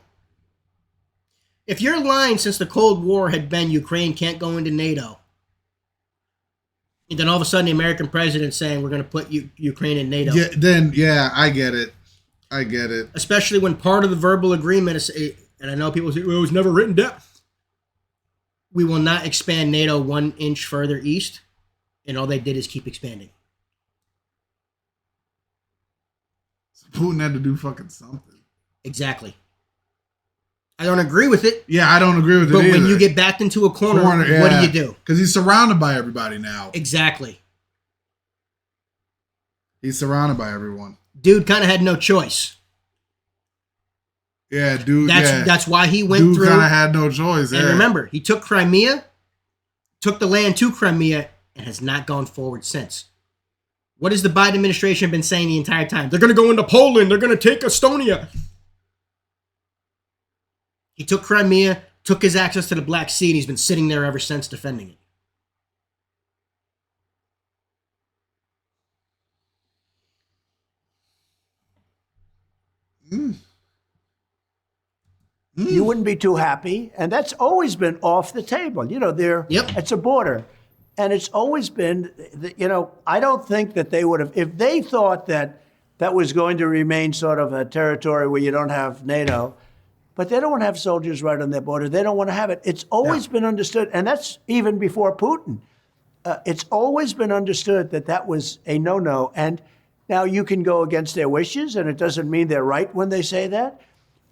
if your line since the Cold War had been Ukraine can't go into NATO, and then all of a sudden the American president saying we're going to put Ukraine in NATO? I get it. I get it. Especially when part of the verbal agreement is, and I know people say, well, it was never written down. We will not expand NATO 1 inch further east, and all they did is keep expanding. So Putin had to do fucking something. Exactly. I don't agree with it, Yeah, I don't agree with it but either. when you get backed into a corner, what do you do? Because he's surrounded by everybody now. Exactly. He's surrounded by everyone. Dude kind of had no choice. Yeah, dude. That's why he went Dude through. kind of had no choice. And remember, he took Crimea, took the land to Crimea, and has not gone forward since. What has the Biden administration been saying the entire time? They're going to go into Poland. They're going to take Estonia. He took Crimea, took his access to the Black Sea, and he's been sitting there ever since defending it. You wouldn't be too happy, and that's always been off the table. It's a border, and it's always been. I don't think that they would have, if they thought that that was going to remain sort of a territory where you don't have NATO, but they don't want to have soldiers right on their border. They don't want to have it. It's always been understood, and that's even before Putin. It's always been understood that that was a no-no, and now you can go against their wishes, and it doesn't mean they're right when they say that.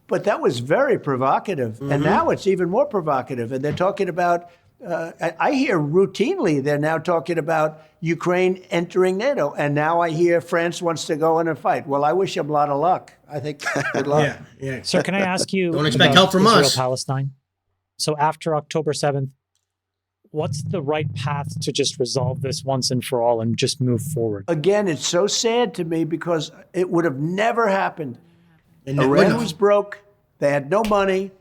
But that was very provocative. Mm-hmm. And now it's even more provocative. And they're talking about, I hear routinely, they're now talking about Ukraine entering NATO. And now I hear France wants to go in and fight. Well, I wish them a lot of luck. I think good luck. Yeah. Sir, can I ask you Don't expect about help from us. Palestine? So after October 7th, what's the right path to just resolve this once and for all and just move forward? Again, it's so sad to me because it would have never happened. Iran was broke. They had no money. Yep.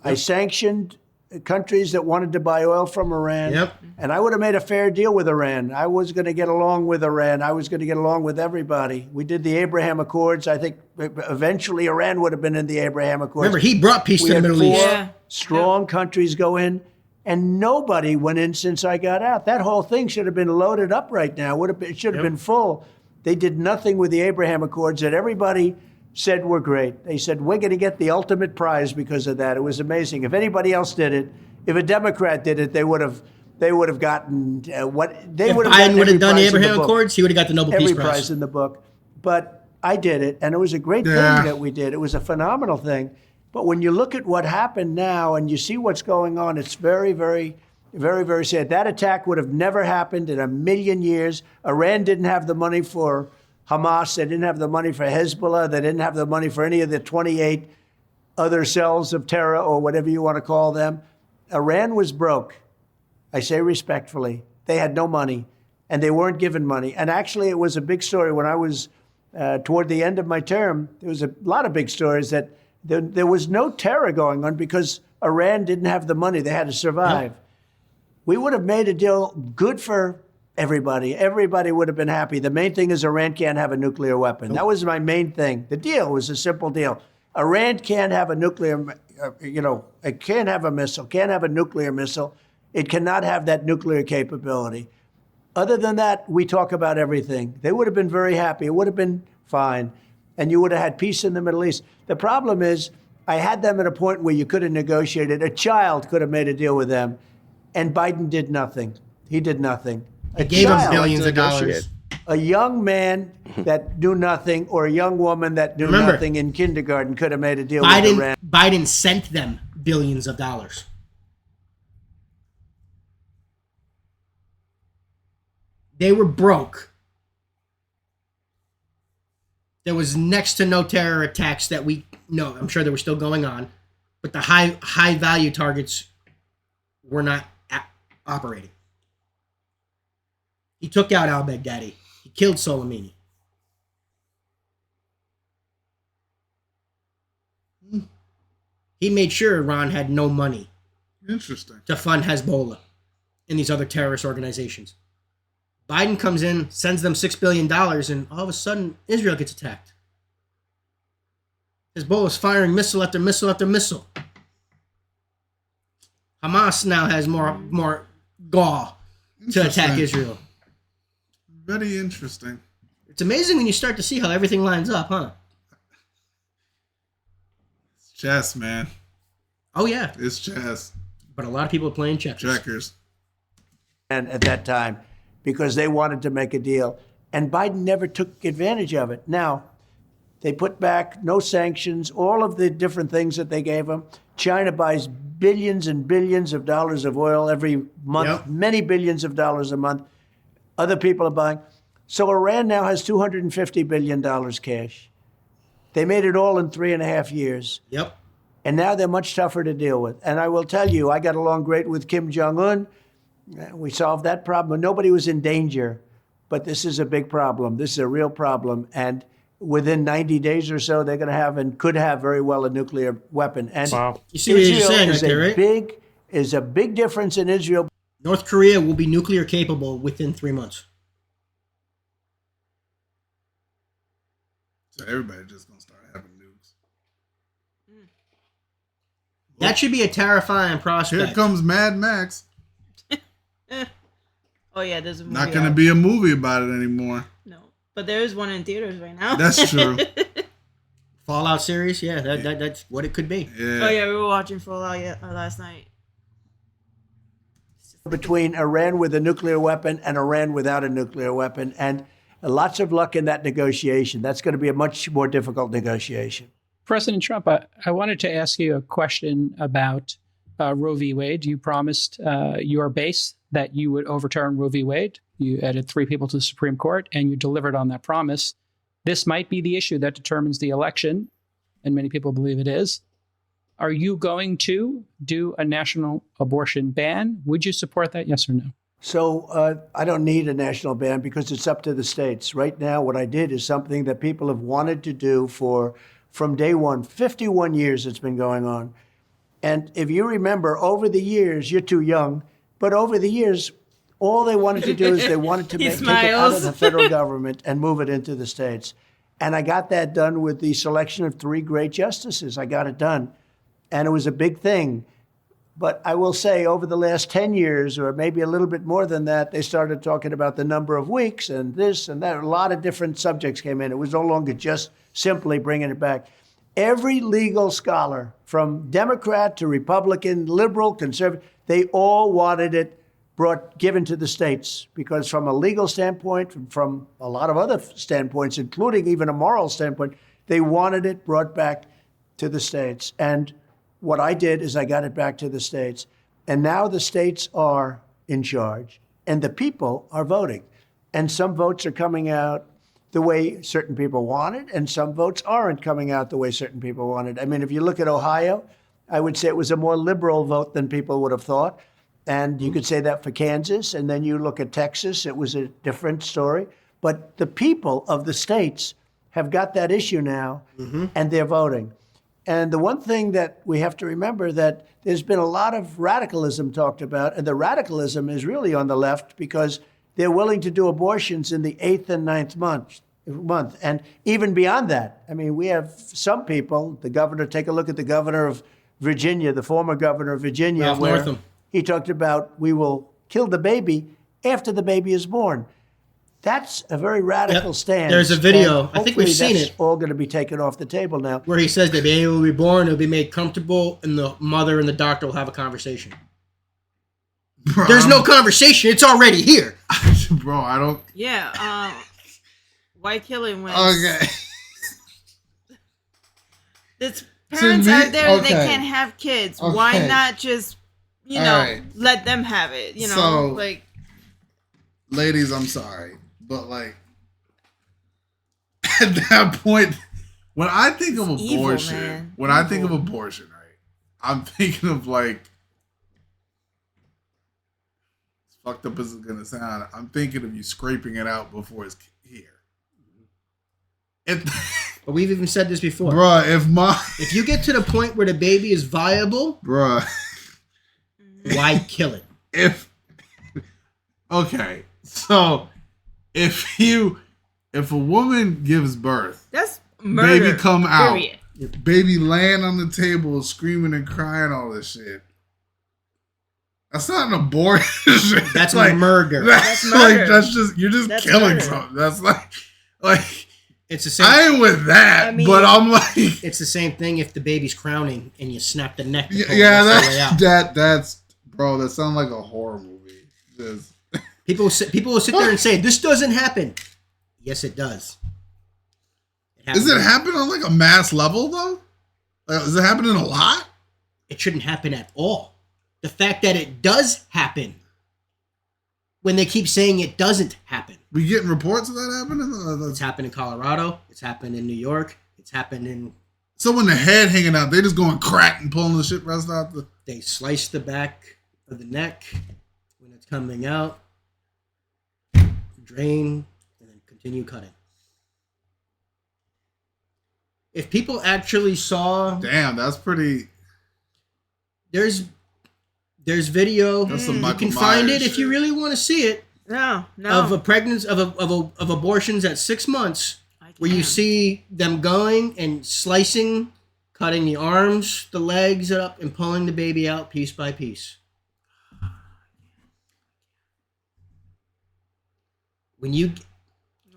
I sanctioned countries that wanted to buy oil from Iran. Yep. And I would have made a fair deal with Iran. I was going to get along with Iran. I was going to get along with everybody. We did the Abraham Accords. I think eventually Iran would have been in the Abraham Accords. Remember, he brought peace to the Middle East. Strong countries go in, and nobody went in since I got out. That whole thing should have been loaded up right now. It should have been full. They did nothing with the Abraham Accords that everybody said were great. They said, we're going to get the ultimate prize because of that. It was amazing. If anybody else did it, if a Democrat did it, they would have gotten what they would have. Biden would have done the Abraham Accords, he would have got the Nobel Peace Prize. Every prize in the book. But I did it, and it was a great thing that we did. It was a phenomenal thing. But when you look at what happened now and you see what's going on, it's very, very, very, very sad. That attack would have never happened in a million years. Iran didn't have the money for Hamas. They didn't have the money for Hezbollah. They didn't have the money for any of the 28 other cells of terror or whatever you want to call them. Iran was broke. I say respectfully. They had no money, and they weren't given money. And actually, it was a big story when I was toward the end of my term. There was a lot of big stories that there was no terror going on because Iran didn't have the money. They had to survive. Yep. We would have made a deal good for everybody. Everybody would have been happy. The main thing is Iran can't have a nuclear weapon. That was my main thing. The deal was a simple deal. Iran can't have a nuclear, it can't have a missile, can't have a nuclear missile. It cannot have that nuclear capability. Other than that, we talk about everything. They would have been very happy. It would have been fine. And you would have had peace in the Middle East. The problem is, I had them at a point where you could have negotiated. A child could have made a deal with them. And Biden did nothing. He did nothing. He gave them billions of dollars. A young man that knew nothing or a young woman that knew nothing in kindergarten could have made a deal with Iran. Biden sent them billions of dollars. They were broke. There was next to no terror attacks that we know. I'm sure they were still going on, but the high value targets were not operating. He took out al-Baghdadi. He killed Soleimani. He made sure Iran had no money. Interesting. To fund Hezbollah and these other terrorist organizations. Biden comes in, sends them $6 billion, and all of a sudden, Israel gets attacked. Hezbollah's firing missile after missile after missile. Hamas now has more gall to attack Israel. Very interesting. It's amazing when you start to see how everything lines up, huh? It's chess, man. Oh, yeah. It's chess. But a lot of people are playing checkers. And at that time, because they wanted to make a deal. And Biden never took advantage of it. Now, they put back no sanctions, all of the different things that they gave them. China buys billions and billions of dollars of oil every month, many billions of dollars a month. Other people are buying. So Iran now has $250 billion cash. They made it all in 3.5 years. Yep. And now they're much tougher to deal with. And I will tell you, I got along great with Kim Jong-un. We solved that problem. Nobody was in danger. But this is a big problem. This is a real problem. And within 90 days or so, they're going to have and could have very well a nuclear weapon. And wow. You see what you're saying right there, right? Is a big difference in Israel. North Korea will be nuclear capable within 3 months. So everybody just going to start having nukes. That should be a terrifying prospect. Here comes Mad Max. Oh, yeah, there's a movie. Not going to be a movie about it anymore. No, but there is one in theaters right now. That's true. Fallout series? Yeah, that's what it could be. Yeah. Oh, yeah, we were watching Fallout last night. Between Iran with a nuclear weapon and Iran without a nuclear weapon. And lots of luck in that negotiation. That's going to be a much more difficult negotiation. President Trump, I wanted to ask you a question about Roe v. Wade. You promised your base that you would overturn Roe v. Wade. You added 3 people to the Supreme Court, and you delivered on that promise. This might be the issue that determines the election, and many people believe it is. Are you going to do a national abortion ban? Would you support that, yes or no? So I don't need a national ban because it's up to the states. Right now, what I did is something that people have wanted to do from day one. 51 years it's been going on. And if you remember, over the years, you're too young, but over the years, all they wanted to do is they wanted to take it out of the federal government and move it into the states. And I got that done with the selection of 3 great justices. I got it done. And it was a big thing. But I will say over the last 10 years, or maybe a little bit more than that, they started talking about the number of weeks and this and that. A lot of different subjects came in. It was no longer just simply bringing it back. Every legal scholar, from Democrat to Republican, liberal, conservative, they all wanted it given to the states because from a legal standpoint, from a lot of other standpoints, including even a moral standpoint, they wanted it brought back to the states. And what I did is I got it back to the states. And now the states are in charge and the people are voting. And some votes are coming out the way certain people wanted, and some votes aren't coming out the way certain people wanted. I mean, if you look at Ohio, I would say it was a more liberal vote than people would have thought. And you could say that for Kansas. And then you look at Texas, it was a different story. But the people of the states have got that issue now, and they're voting. And the one thing that we have to remember that there's been a lot of radicalism talked about, and the radicalism is really on the left because they're willing to do abortions in the 8th and 9th month. And even beyond that, I mean, we have some people, the governor, take a look at the governor of Virginia, the former governor of Virginia, Ralph where Northam. He talked about we will kill the baby after the baby is born. That's a very radical stance. There's a video. I think we've seen that's it. all going to be taken off the table now. Where he says the baby will be born, it'll be made comfortable, and the mother and the doctor will have a conversation. Bro, there's no conversation. It's already here. Bro, I don't. Yeah. Why kill it when Okay. there's parents out there that okay. can't have kids? Okay. Why not just, you know, right. let them have it? You know, So- like Ladies, I'm sorry, but like at that point, when I think of It's evil, abortion, man. when I think of abortion, right, I'm thinking of like, as fucked up as it's gonna sound, I'm thinking of you scraping it out before it's here. But we've even said this before. Bruh, If you get to the point where the baby is viable, bruh, why kill it? Okay, so if a woman gives birth, that's murder. baby come out, period. baby laying on the table screaming and crying all this shit. That's not an abortion. That's like murder. That's Like murder. that's just you're just That's killing murder. something. That's like It's the same. I ain't with that, I mean- but I'm like It's the same thing if the baby's crowning and you snap the neck. To pull yeah, the rest of the way out. that's bro. That sounds like a horror movie. Just, People will sit there and say this doesn't happen. Yes, it does. does it happen on like a mass level though? Is it happening a lot? It shouldn't happen at all. The fact that it does happen, when they keep saying it doesn't happen, We getting reports of that happening? it's happened in Colorado. It's happened in New York. It's happened in. So when the head hanging out, they just going crack and pulling the shit rest out the. They slice the back of the neck when it's coming out, drain, and then continue cutting. If people actually saw, Damn, that's pretty. there's video. That's some You Michael can find Myers it if you shit. really want to see it. No. Of a pregnancy of abortions at 6 months, I where you can't. see them going and slicing, cutting the arms, the legs up, and pulling the baby out piece by piece. When you,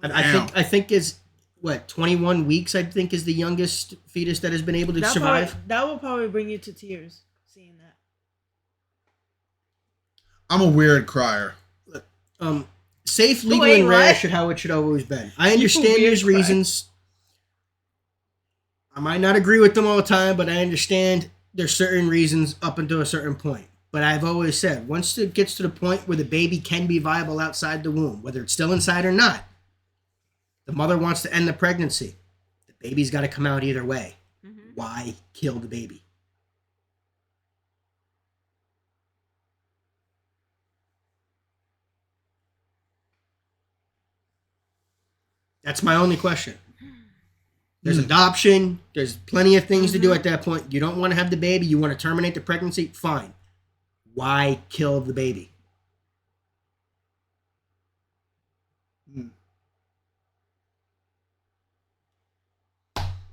I think is what 21 weeks. I think is the youngest fetus that has been able to survive. That will probably bring you to tears seeing that. I'm a weird crier. Safe, legal, Wait, and what? rash are how it should always been. I understand weird there's cry. reasons. I might not agree with them all the time, but I understand there's certain reasons up until a certain point. But I've always said, once it gets to the point where the baby can be viable outside the womb, whether it's still inside or not, the mother wants to end the pregnancy. The baby's got to come out either way. Mm-hmm. Why kill the baby? That's my only question. There's adoption. There's plenty of things to do at that point. You don't want to have the baby. You want to terminate the pregnancy. Fine. Why kill the baby?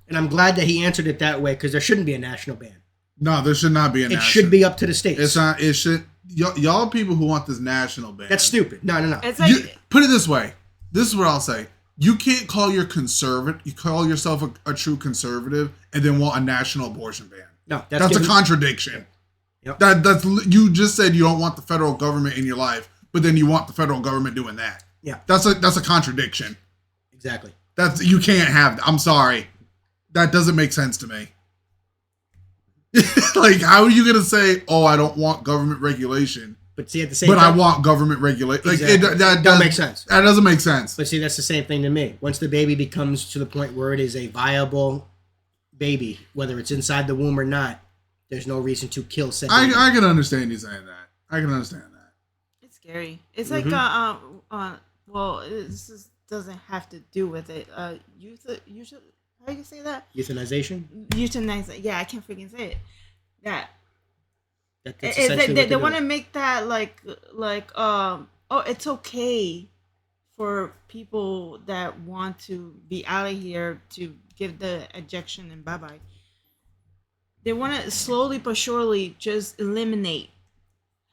And I'm glad that he answered it that way because there shouldn't be a national ban. No, there should not be a It national. should be up to the states. It's not. It should. Y'all people who want this national ban. That's stupid. No. It's like Put it this way. This is what I'll say. You can't call your conservative. You call yourself a true conservative and then want a national abortion ban. No, That's a contradiction. Yep. That's you just said you don't want the federal government in your life, but then you want the federal government doing that. Yeah. That's a contradiction. Exactly. You can't have. I'm sorry. That doesn't make sense to me. Like, how are you gonna say, "Oh, I don't want government regulation," But see, at the same but I time, want government regulation? Like, Exactly. that Don't make sense. That doesn't make sense. But see, that's the same thing to me. Once the baby becomes to the point where it is a viable baby, whether it's inside the womb or not, there's no reason to kill said baby. I can understand you saying that. I can understand that. it's scary. It's like well, this doesn't have to do with it. How do you say that? Euthanization? Euthanize. Yeah, I can't freaking say it. Yeah. That's essentially They what want they're to make that like oh, it's okay for people that want to be out of here to give the ejection and bye bye. They want to slowly but surely just eliminate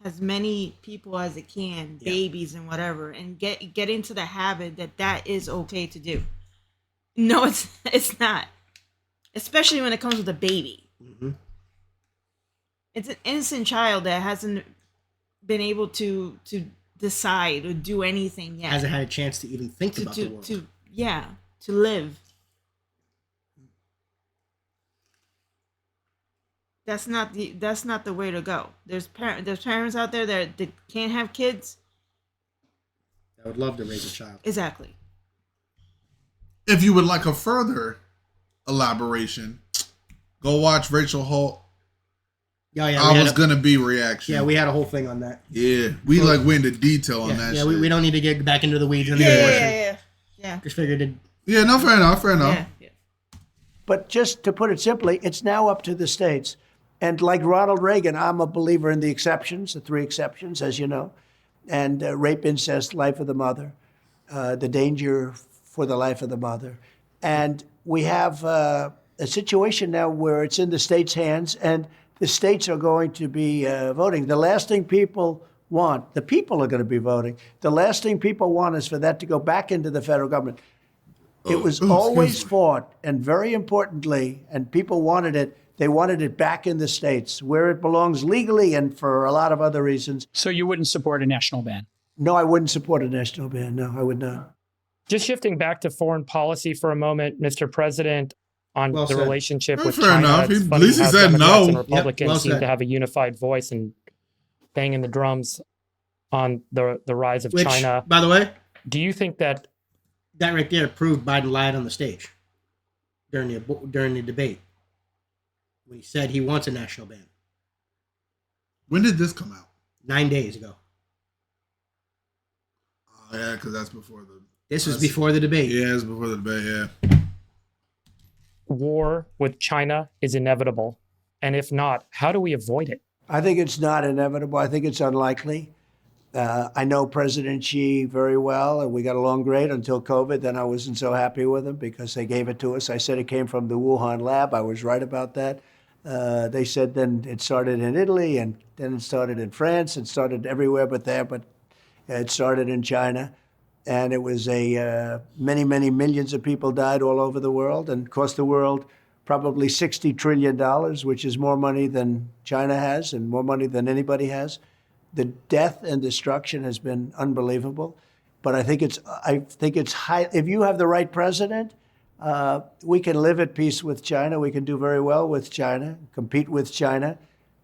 as many people as it can, babies and whatever, and get into the habit that is okay to do. No, it's not, especially when it comes with a baby. Mm-hmm. It's an innocent child that hasn't been able to decide or do anything yet. hasn't had a chance to even think about the world. to live. That's not the way to go. There's parents out there that can't have kids. I would love to raise a child. Exactly. If you would like a further elaboration, go watch Rachel Holt. Yeah, I was gonna be reaction. Yeah, we had a whole thing on that. Yeah, we like went into detail on that. Yeah, shit. we don't need to get back into the weeds on the abortion. Yeah. Just figured it. Yeah, no, fair enough. Yeah. But just to put it simply, it's now up to the states. And like Ronald Reagan, I'm a believer in the exceptions, the 3 exceptions, as you know, and rape, incest, life of the mother, the danger for the life of the mother. And we have a situation now where it's in the states' hands, and the states are going to be voting. The last thing people want, the people are going to be voting. The last thing people want is for that to go back into the federal government. It was always fought, and very importantly, and people wanted it, they wanted it back in the states where it belongs legally and for a lot of other reasons. So you wouldn't support a national ban? No, I wouldn't support a national ban. No, I would not. Just shifting back to foreign policy for a moment, Mr. President, on the relationship with fair China. enough. It's At funny least he how said Democrats no. and Republicans well seem said. to have a unified voice and banging the drums on the rise of Which, China. by the way, Do you think that that right there proved Biden lied on the stage during the debate when he said he wants a national ban? When did this come out? 9 days ago. Oh, yeah, because that's before the. This was before the debate. Yeah, it's before the debate. Yeah. war with China is inevitable? And if not, how do we avoid it? I think it's not inevitable. I think it's unlikely. I know President Xi very well, and we got along great until COVID. Then I wasn't so happy with him because they gave it to us. I said it came from the Wuhan lab. I was right about that. They said then it started in Italy, and then it started in France, and started everywhere but there, but it started in China. And it was many, many millions of people died all over the world and cost the world probably $60 trillion, which is more money than China has and more money than anybody has. The death and destruction has been unbelievable. But I think it's high. If you have the right president, we can live at peace with China. We can do very well with China, compete with China.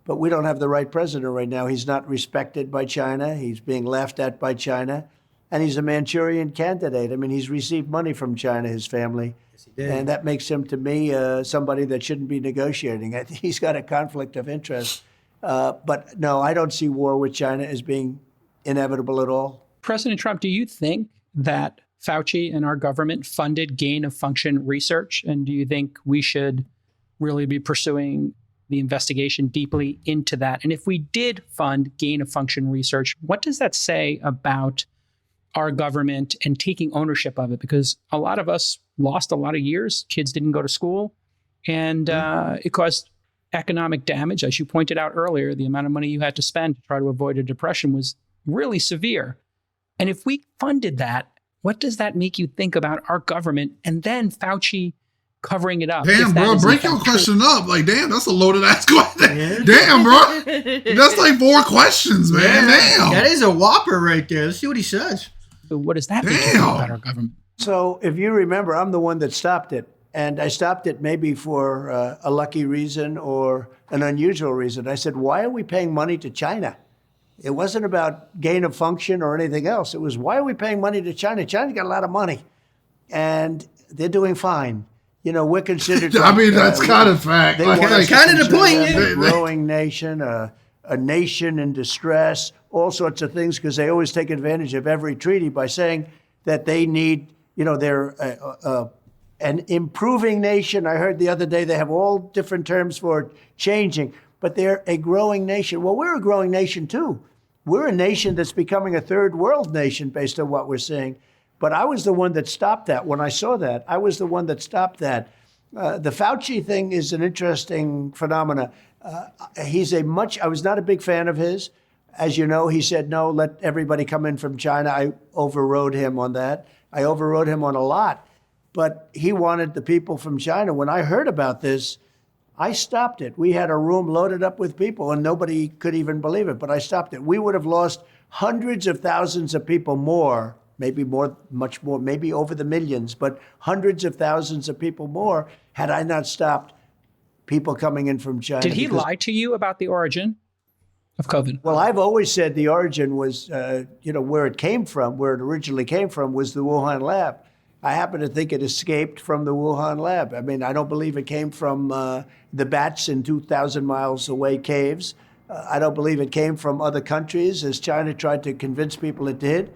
But we don't have the right president right now. He's not respected by China. He's being laughed at by China. And he's a Manchurian candidate. I mean, he's received money from China, his family. Yes, he did. And that makes him, to me, somebody that shouldn't be negotiating. I think he's got a conflict of interest. But no, I don't see war with China as being inevitable at all. President Trump, do you think that Fauci and our government funded gain-of-function research? And do you think we should really be pursuing the investigation deeply into that? And if we did fund gain-of-function research, what does that say about our government and taking ownership of it? Because a lot of us lost a lot of years. Kids didn't go to school. And it caused economic damage. As you pointed out earlier, the amount of money you had to spend to try to avoid a depression was really severe. And if we funded that, what does that make you think about our government and then Fauci covering it up? Damn, bro, break your question up. Like, damn, that's a loaded ass question. Yeah. Damn, bro. That's like 4 questions, man. Damn. That is a whopper right there. Let's see what he says. So what does that make you think about our government? So if you remember, I'm the one that stopped it. And I stopped it maybe for a lucky reason or an unusual reason. I said, why are we paying money to China? It wasn't about gain of function or anything else. It was, why are we paying money to China? China's got a lot of money, and they're doing fine. You know, we're considered. I mean, that's kind of fact. That's kind of the point. A growing nation, a nation in distress, all sorts of things, because they always take advantage of every treaty by saying that they need, they're an improving nation. I heard the other day they have all different terms for changing, but they're a growing nation. Well, we're a growing nation too. We're a nation that's becoming a third world nation based on what we're seeing. But I was the one that stopped that when I saw that. I was the one that stopped that. The Fauci thing is an interesting phenomena. I was not a big fan of his. As you know, he said, no, let everybody come in from China. I overrode him on that. I overrode him on a lot. But he wanted the people from China. When I heard about this, I stopped it. We had a room loaded up with people, and nobody could even believe it. But I stopped it. We would have lost hundreds of thousands of people more maybe more, much more, maybe over the millions, but hundreds of thousands of people more had I not stopped people coming in from China. Did he lie to you about the origin of COVID? Well, I've always said the origin was, where it came from, where it originally came from was the Wuhan lab. I happen to think it escaped from the Wuhan lab. I mean, I don't believe it came from the bats in 2,000 miles away caves. I don't believe it came from other countries, as China tried to convince people it did.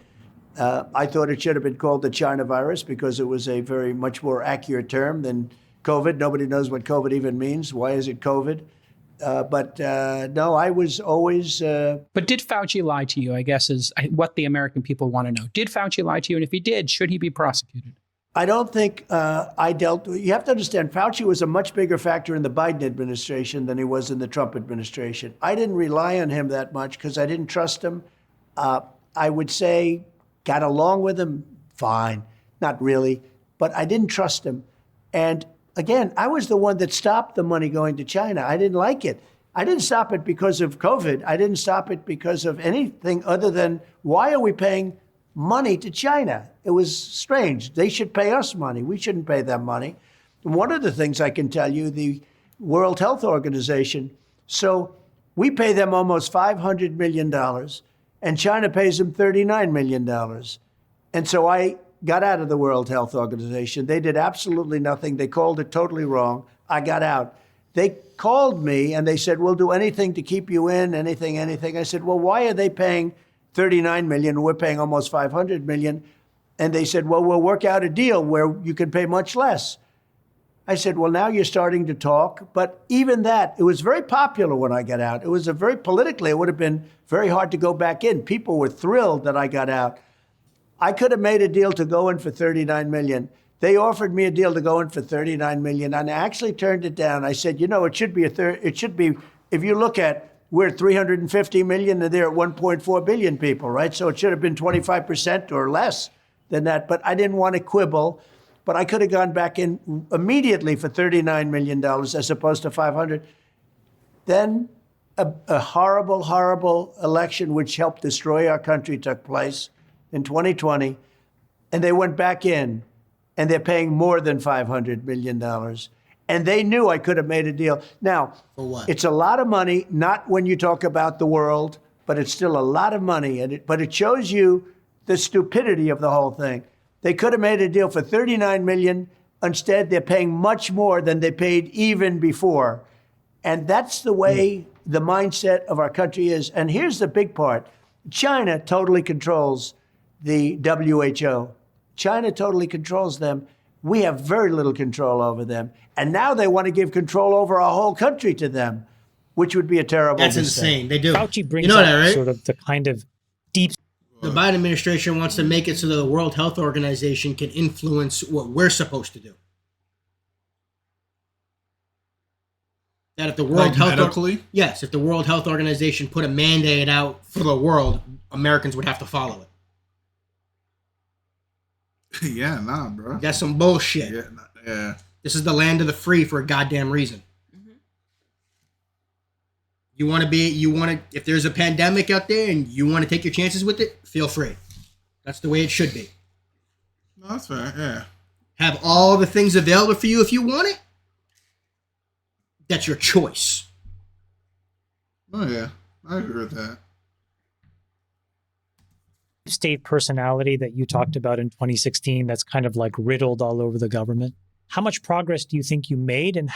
I thought it should have been called the China virus because it was a very much more accurate term than COVID. Nobody knows what COVID even means. Why is it COVID? But no, I was always... But did Fauci lie to you, I guess, is what the American people want to know. Did Fauci lie to you? And if he did, should he be prosecuted? I don't think you have to understand, Fauci was a much bigger factor in the Biden administration than he was in the Trump administration. I didn't rely on him that much because I didn't trust him. I would say got along with him, fine, not really, but I didn't trust him. And again, I was the one that stopped the money going to China. I didn't like it. I didn't stop it because of COVID. I didn't stop it because of anything other than why are we paying money to China? It was strange. They should pay us money. We shouldn't pay them money. And one of the things I can tell you, the World Health Organization, so we pay them almost $500 million, and China pays them $39 million. And so I got out of the World Health Organization. They did absolutely nothing. They called it totally wrong. I got out. They called me and they said, we'll do anything to keep you in, anything. I said, well, why are they paying $39 million? We're paying almost $500 million. And they said, well, we'll work out a deal where you can pay much less. I said, well, now you're starting to talk. But even that, it was very popular when I got out. It was politically, it would have been very hard to go back in. People were thrilled that I got out. I could have made a deal to go in for $39 million. They offered me a deal to go in for $39 million, and I actually turned it down. I said, it should be if you look at, we're at 350 million and they're at 1.4 billion people, right? So it should have been 25% or less than that, but I didn't want to quibble. But I could have gone back in immediately for $39 million as opposed to 500. Then a horrible, horrible election which helped destroy our country took place in 2020, and they went back in, and they're paying more than $500 million. And they knew I could have made a deal. Now, for what? It's a lot of money, not when you talk about the world, but it's still a lot of money. But it shows you the stupidity of the whole thing. They could have made a deal for $39 million. Instead, they're paying much more than they paid even before. And that's the way the mindset of our country is. And here's the big part. China totally controls the WHO. China totally controls them. We have very little control over them. And now they want to give control over our whole country to them, which would be a terrible That's mistake. insane. They do. Fauci brings that, up right? sort of the kind of deep... The Biden administration wants to make it so that the World Health Organization can influence what we're supposed to do. That if the World Health if the World Health Organization put a mandate out for the world, Americans would have to follow it. Yeah, nah, bro. That's some bullshit. Yeah. This is the land of the free for a goddamn reason. Mm-hmm. If there's a pandemic out there and you want to take your chances with it, feel free. That's the way it should be. No, that's fair, yeah. Have all the things available for you if you want it. That's your choice. Oh, yeah. I agree with that. State personality that you talked about in 2016 that's kind of like riddled all over the government. How much progress do you think you made, and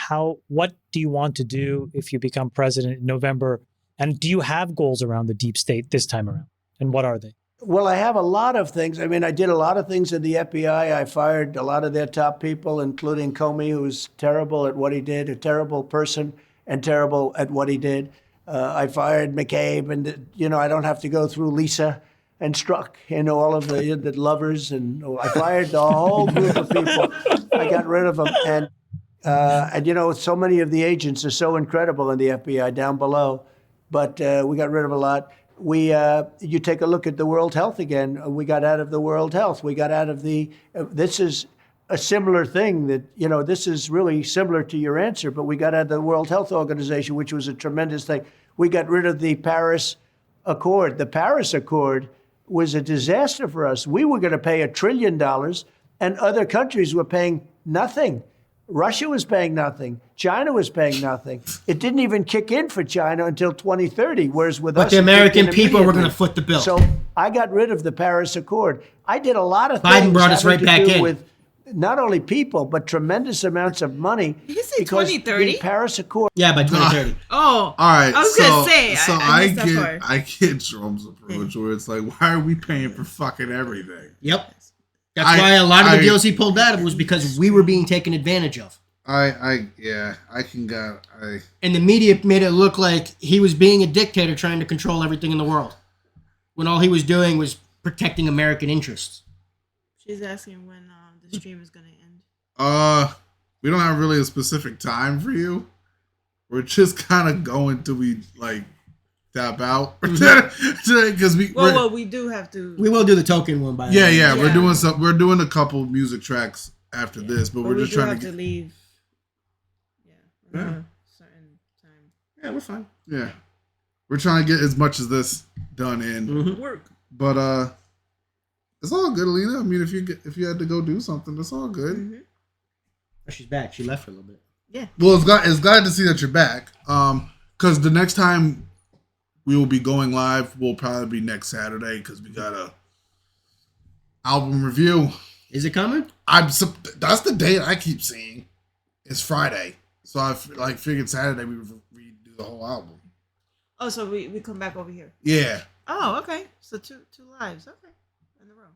what do you want to do if you become president in November? And do you have goals around the deep state this time around? And what are they? Well, I have a lot of things. I mean, I did a lot of things in the FBI. I fired a lot of their top people, including Comey, who's terrible at what he did, a terrible person and terrible at what he did. I fired McCabe, and, I don't have to go through Lisa and Strzok, all of the lovers. And I fired the whole group of people. I got rid of them. And so many of the agents are so incredible in the FBI down below. But we got rid of a lot. You take a look at the World Health again. We got out of the World Health. We got out of this is a similar thing that, this is really similar to your answer, but we got out of the World Health Organization, which was a tremendous thing. We got rid of the Paris Accord. The Paris Accord was a disaster for us. We were going to pay $1 trillion, and other countries were paying nothing. Russia was paying nothing. China was paying nothing. It didn't even kick in for China until 2030, whereas with us, But the American people were going to foot the bill. So I got rid of the Paris Accord. I did a lot of things Biden brought us having right to back do in. with not only people, but tremendous amounts of money. Did you say because 2030? the Paris Accord. Yeah, by 2030. Oh, All right. I was gonna say. I missed that part. I get Trump's approach where it's like, why are we paying for fucking everything? Yep. That's why a lot of the deals he pulled out of was because we were being taken advantage of. I can And the media made it look like he was being a dictator trying to control everything in the world, when all he was doing was protecting American interests. She's asking when the stream is gonna end. We don't have really a specific time for you. We're just kind of going till we like tap out because Well, we do have to. We will do the token one by yeah. We're doing a couple music tracks after this, but we're just we trying have to leave. Yeah. Certain time. Yeah, we're fine. Yeah, we're trying to get as much as this done in Work. but it's all good, Alina. I mean, if you had to go do something, it's all good. Mm-hmm. Oh, she's back. She left for a little bit. Yeah. Well, it's glad to see that you're back. Because the next time we will be going live will probably be next Saturday because we got a album review. Is it coming? That's the date I keep seeing. It's Friday, so I figured Saturday we do the whole album. Oh, so we come back over here. Yeah. Oh, okay. So two lives. Okay. In a row.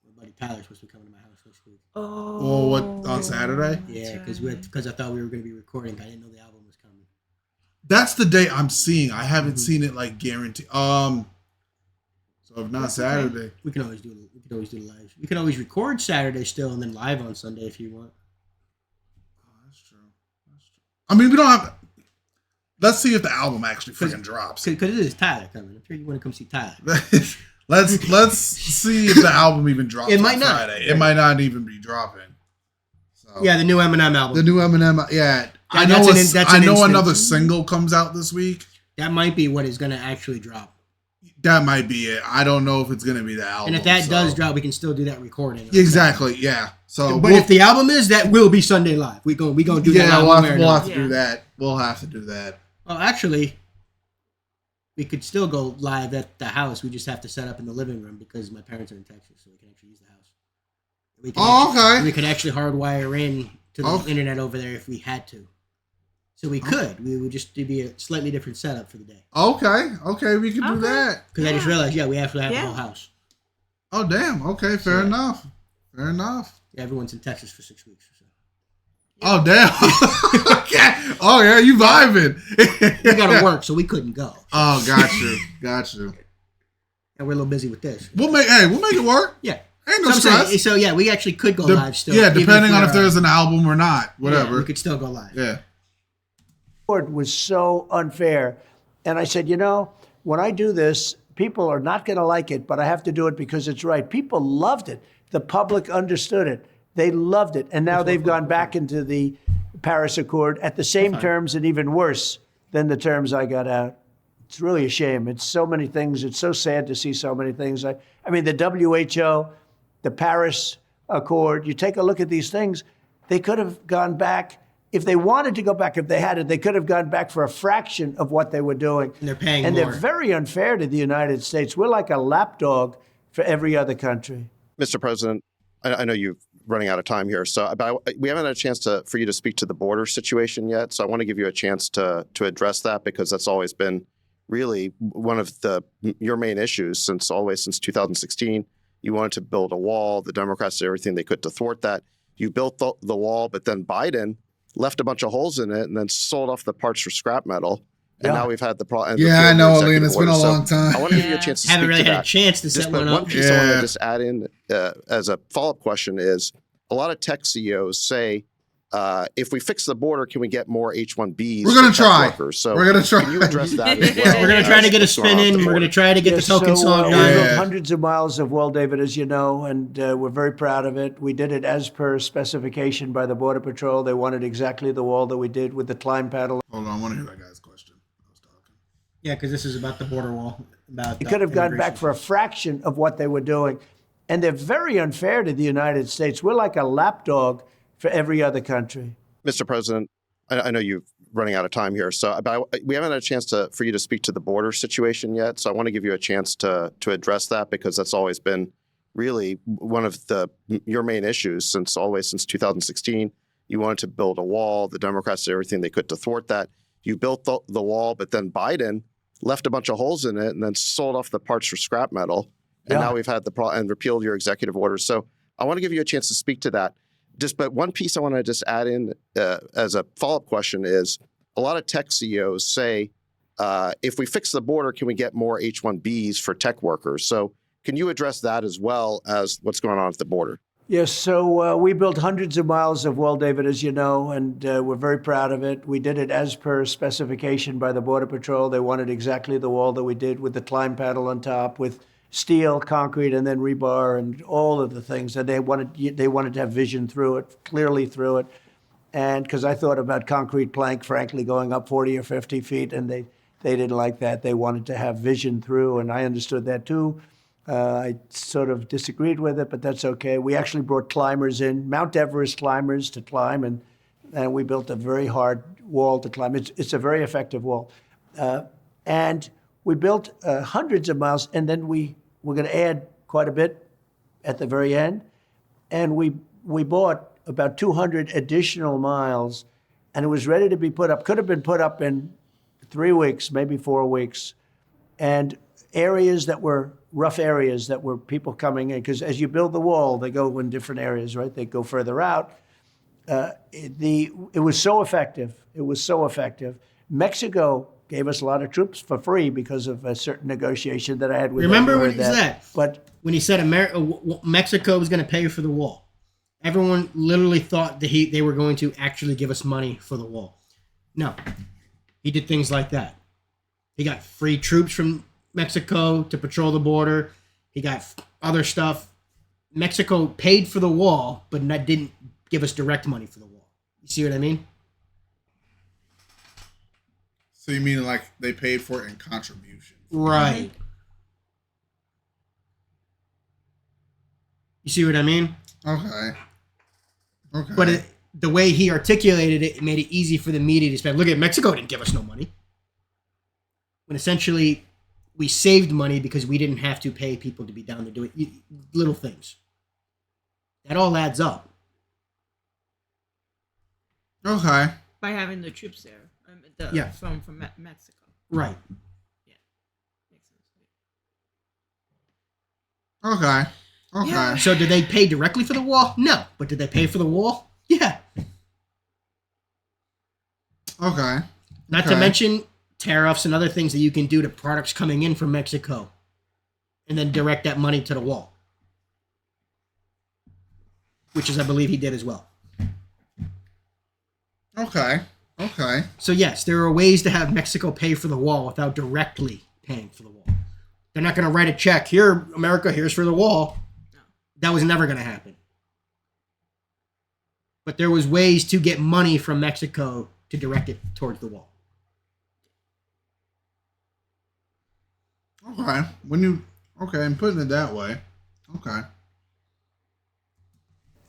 My buddy Tyler's supposed to be coming to my house next week. Oh. Well, what on Saturday? Yeah, because I thought we were going to be recording. I didn't know the album was coming. That's the date I'm seeing. I haven't seen it like guaranteed. So if not Saturday, Okay. We can always do the live. We can always record Saturday still and then live on Sunday if you want. Oh, that's true. I mean, we don't have. Let's see if the album actually freaking drops. Because it is Tyler coming. I'm sure you want to come see Tyler. Let's see if the album even drops. It might on not. Friday. It might not even be dropping. So Yeah, the new Eminem album. the new Eminem. Yeah, I that's know. that's I an know instant. another single comes out this week. That might be what is going to actually drop. That might be it. I don't know if it's gonna be the album. And if that so. does drop, we can still do that recording. Exactly. Yeah. So, But if the album is, that will be Sunday live. We gonna do that. yeah, album we'll have to Yeah. do that. We'll have to do that. Well, actually, we could still go live at the house. We just have to set up in the living room because my parents are in Texas, so we can actually use the house. We can Okay. We could actually hardwire in to the Okay. internet over there if we had to. So we could. We would just be a slightly different setup for the day. Okay, we can do Okay. that. Because I just realized, we actually have the whole house. Oh damn. Okay, fair Yeah. enough. Fair enough. Yeah, everyone's in Texas for 6 weeks or so. Oh damn. Okay. Oh yeah, you vibing. We got to work, so we couldn't go. Oh, got you. And we're a little busy with this. We'll make it work. Yeah. Ain't no So I'm stress. saying, so yeah, we actually could go live still. Yeah, even depending on we're, if there's an album or not. Whatever. Yeah, we could still go live. Yeah. Was so unfair. And I said, when I do this, people are not going to like it, but I have to do it because it's right. People loved it. The public understood it. They loved it. And now they've gone back into the Paris Accord at the same terms and even worse than the terms I got out. It's really a shame. It's so many things. It's so sad to see so many things. I mean, the WHO, the Paris Accord, you take a look at these things, they could have gone back. If they wanted to go back, if they had it, they could have gone back for a fraction of what they were doing. And they're paying and more. they're very unfair to the United States. We're like a lapdog for every other country. Mr. President, I know you're running out of time here, but we haven't had a chance for you to speak to the border situation yet. So I want to give you a chance to address that because that's always been really one of your main issues always since 2016. You wanted to build a wall. The Democrats did everything they could to thwart that. You built the wall, but then Biden left a bunch of holes in it and then sold off the parts for scrap metal. And now we've had the problem. Yeah, I know, Alina. It's been a long time. I want to give you a chance to Haven't speak really to had that. a chance to set one up. One piece I want to just add in as a follow-up question is a lot of tech CEOs say, if we fix the border, can we get more H-1Bs? We're going to try. So We're going to try. Can you address that as well? We're going to try to get a spin in. We're going to try to get the token song we done. built hundreds of miles of wall, David, as you know, and we're very proud of it. We did it as per specification by the Border Patrol. They wanted exactly the wall that we did with the climb paddle. Hold on, I want to hear that guy's question. I was talking. Yeah, because this is about the border wall. About They could have gone back for a fraction of what they were doing. And they're very unfair to the United States. We're like a lapdog for every other country. Mr. President, I know you're running out of time here, so we haven't had a chance for you to speak to the border situation yet. So I want to give you a chance to address that, because that's always been really one of your main issues since 2016. You wanted to build a wall. The Democrats did everything they could to thwart that. You built the wall, but then Biden left a bunch of holes in it and then sold off the parts for scrap metal. And now we've had and repealed your executive orders. So I want to give you a chance to speak to that. But one piece I want to just add in as a follow-up question is, a lot of tech CEOs say, if we fix the border, can we get more H-1Bs for tech workers? So can you address that as well as what's going on at the border? Yes, so we built hundreds of miles of wall, David, as you know, and we're very proud of it. We did it as per specification by the Border Patrol. They wanted exactly the wall that we did, with the climb panel on top, with steel, concrete, and then rebar, and all of the things. And they wanted to have vision through it, clearly through it. And because I thought about concrete plank, frankly, going up 40 or 50 feet, and they didn't like that. They wanted to have vision through, and I understood that too. I sort of disagreed with it, but that's okay. We actually brought climbers in, Mount Everest climbers, to climb, and we built a very hard wall to climb. It's a very effective wall. And we built hundreds of miles, and then we're going to add quite a bit at the very end. And we bought about 200 additional miles, and it was ready to be put up. Could have been put up in 3 weeks, maybe 4 weeks. And areas that were rough areas that were people coming in, because as you build the wall, they go in different areas, right? They go further out. It was so effective. It was so effective. Mexico gave us a lot of troops for free because of a certain negotiation that I had with them. Remember when he said that? But when he said Mexico was going to pay for the wall, everyone literally thought that they were going to actually give us money for the wall. No, he did things like that. He got free troops from Mexico to patrol the border. He got other stuff. Mexico paid for the wall, but didn't give us direct money for the wall. You see what I mean? So you mean like they paid for it in contribution? Right. You see what I mean? Okay. But the way he articulated it, it made it easy for the media to spend. Look at Mexico didn't give us no money. When essentially we saved money because we didn't have to pay people to be down to do it. Little things. That all adds up. Okay. By having the troops there. From Mexico. Right. Yeah. Makes sense. Okay. Okay. Yeah. So did they pay directly for the wall? No. But did they pay for the wall? Yeah. Okay. Not to mention tariffs and other things that you can do to products coming in from Mexico, and then direct that money to the wall, which is, I believe, he did as well. Okay. Okay. So yes, there are ways to have Mexico pay for the wall without directly paying for the wall. They're not going to write a check. Here, America, here's for the wall. That was never going to happen. But there was ways to get money from Mexico to direct it towards the wall. Okay. I'm putting it that way. Okay.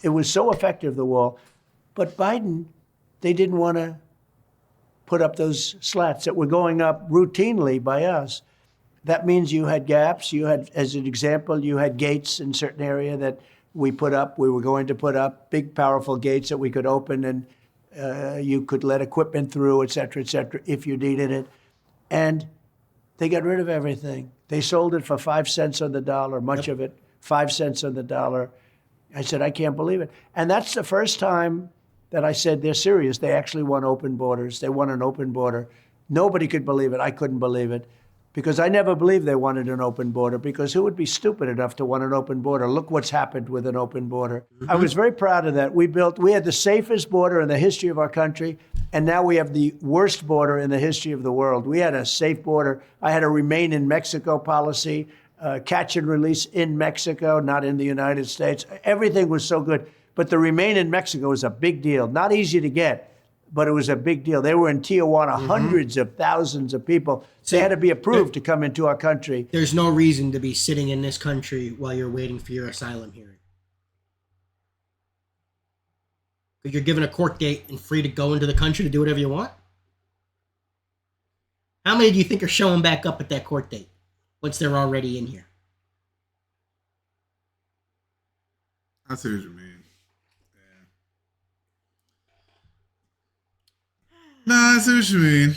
it was so effective, the wall. But Biden, they didn't want to put up those slats that were going up routinely by us. That means you had gaps. You had, as an example, you had gates in certain area that we put up. We were going to put up big, powerful gates that we could open, and you could let equipment through, et cetera, if you needed it. And they got rid of everything. They sold it for 5 cents on the dollar, much of it, 5 cents on the dollar. I said, I can't believe it. And that's the first time that I said they're serious. They actually want open borders. They want an open border. Nobody could believe it. I couldn't believe it. Because I never believed they wanted an open border, because who would be stupid enough to want an open border? Look what's happened with an open border. I was very proud of that. We had the safest border in the history of our country, and now we have the worst border in the history of the world. We had a safe border. I had a remain in Mexico policy, catch and release in Mexico, not in the United States. Everything was so good. But the remain in Mexico was a big deal, not easy to get. but it was a big deal. They were in Tijuana, hundreds of thousands of people. They had to be approved to come into our country. There's no reason to be sitting in this country while you're waiting for your asylum hearing. Because you're given a court date and free to go into the country to do whatever you want. How many do you think are showing back up at that court date once they're already in here? I see what you mean. No, I see what you mean.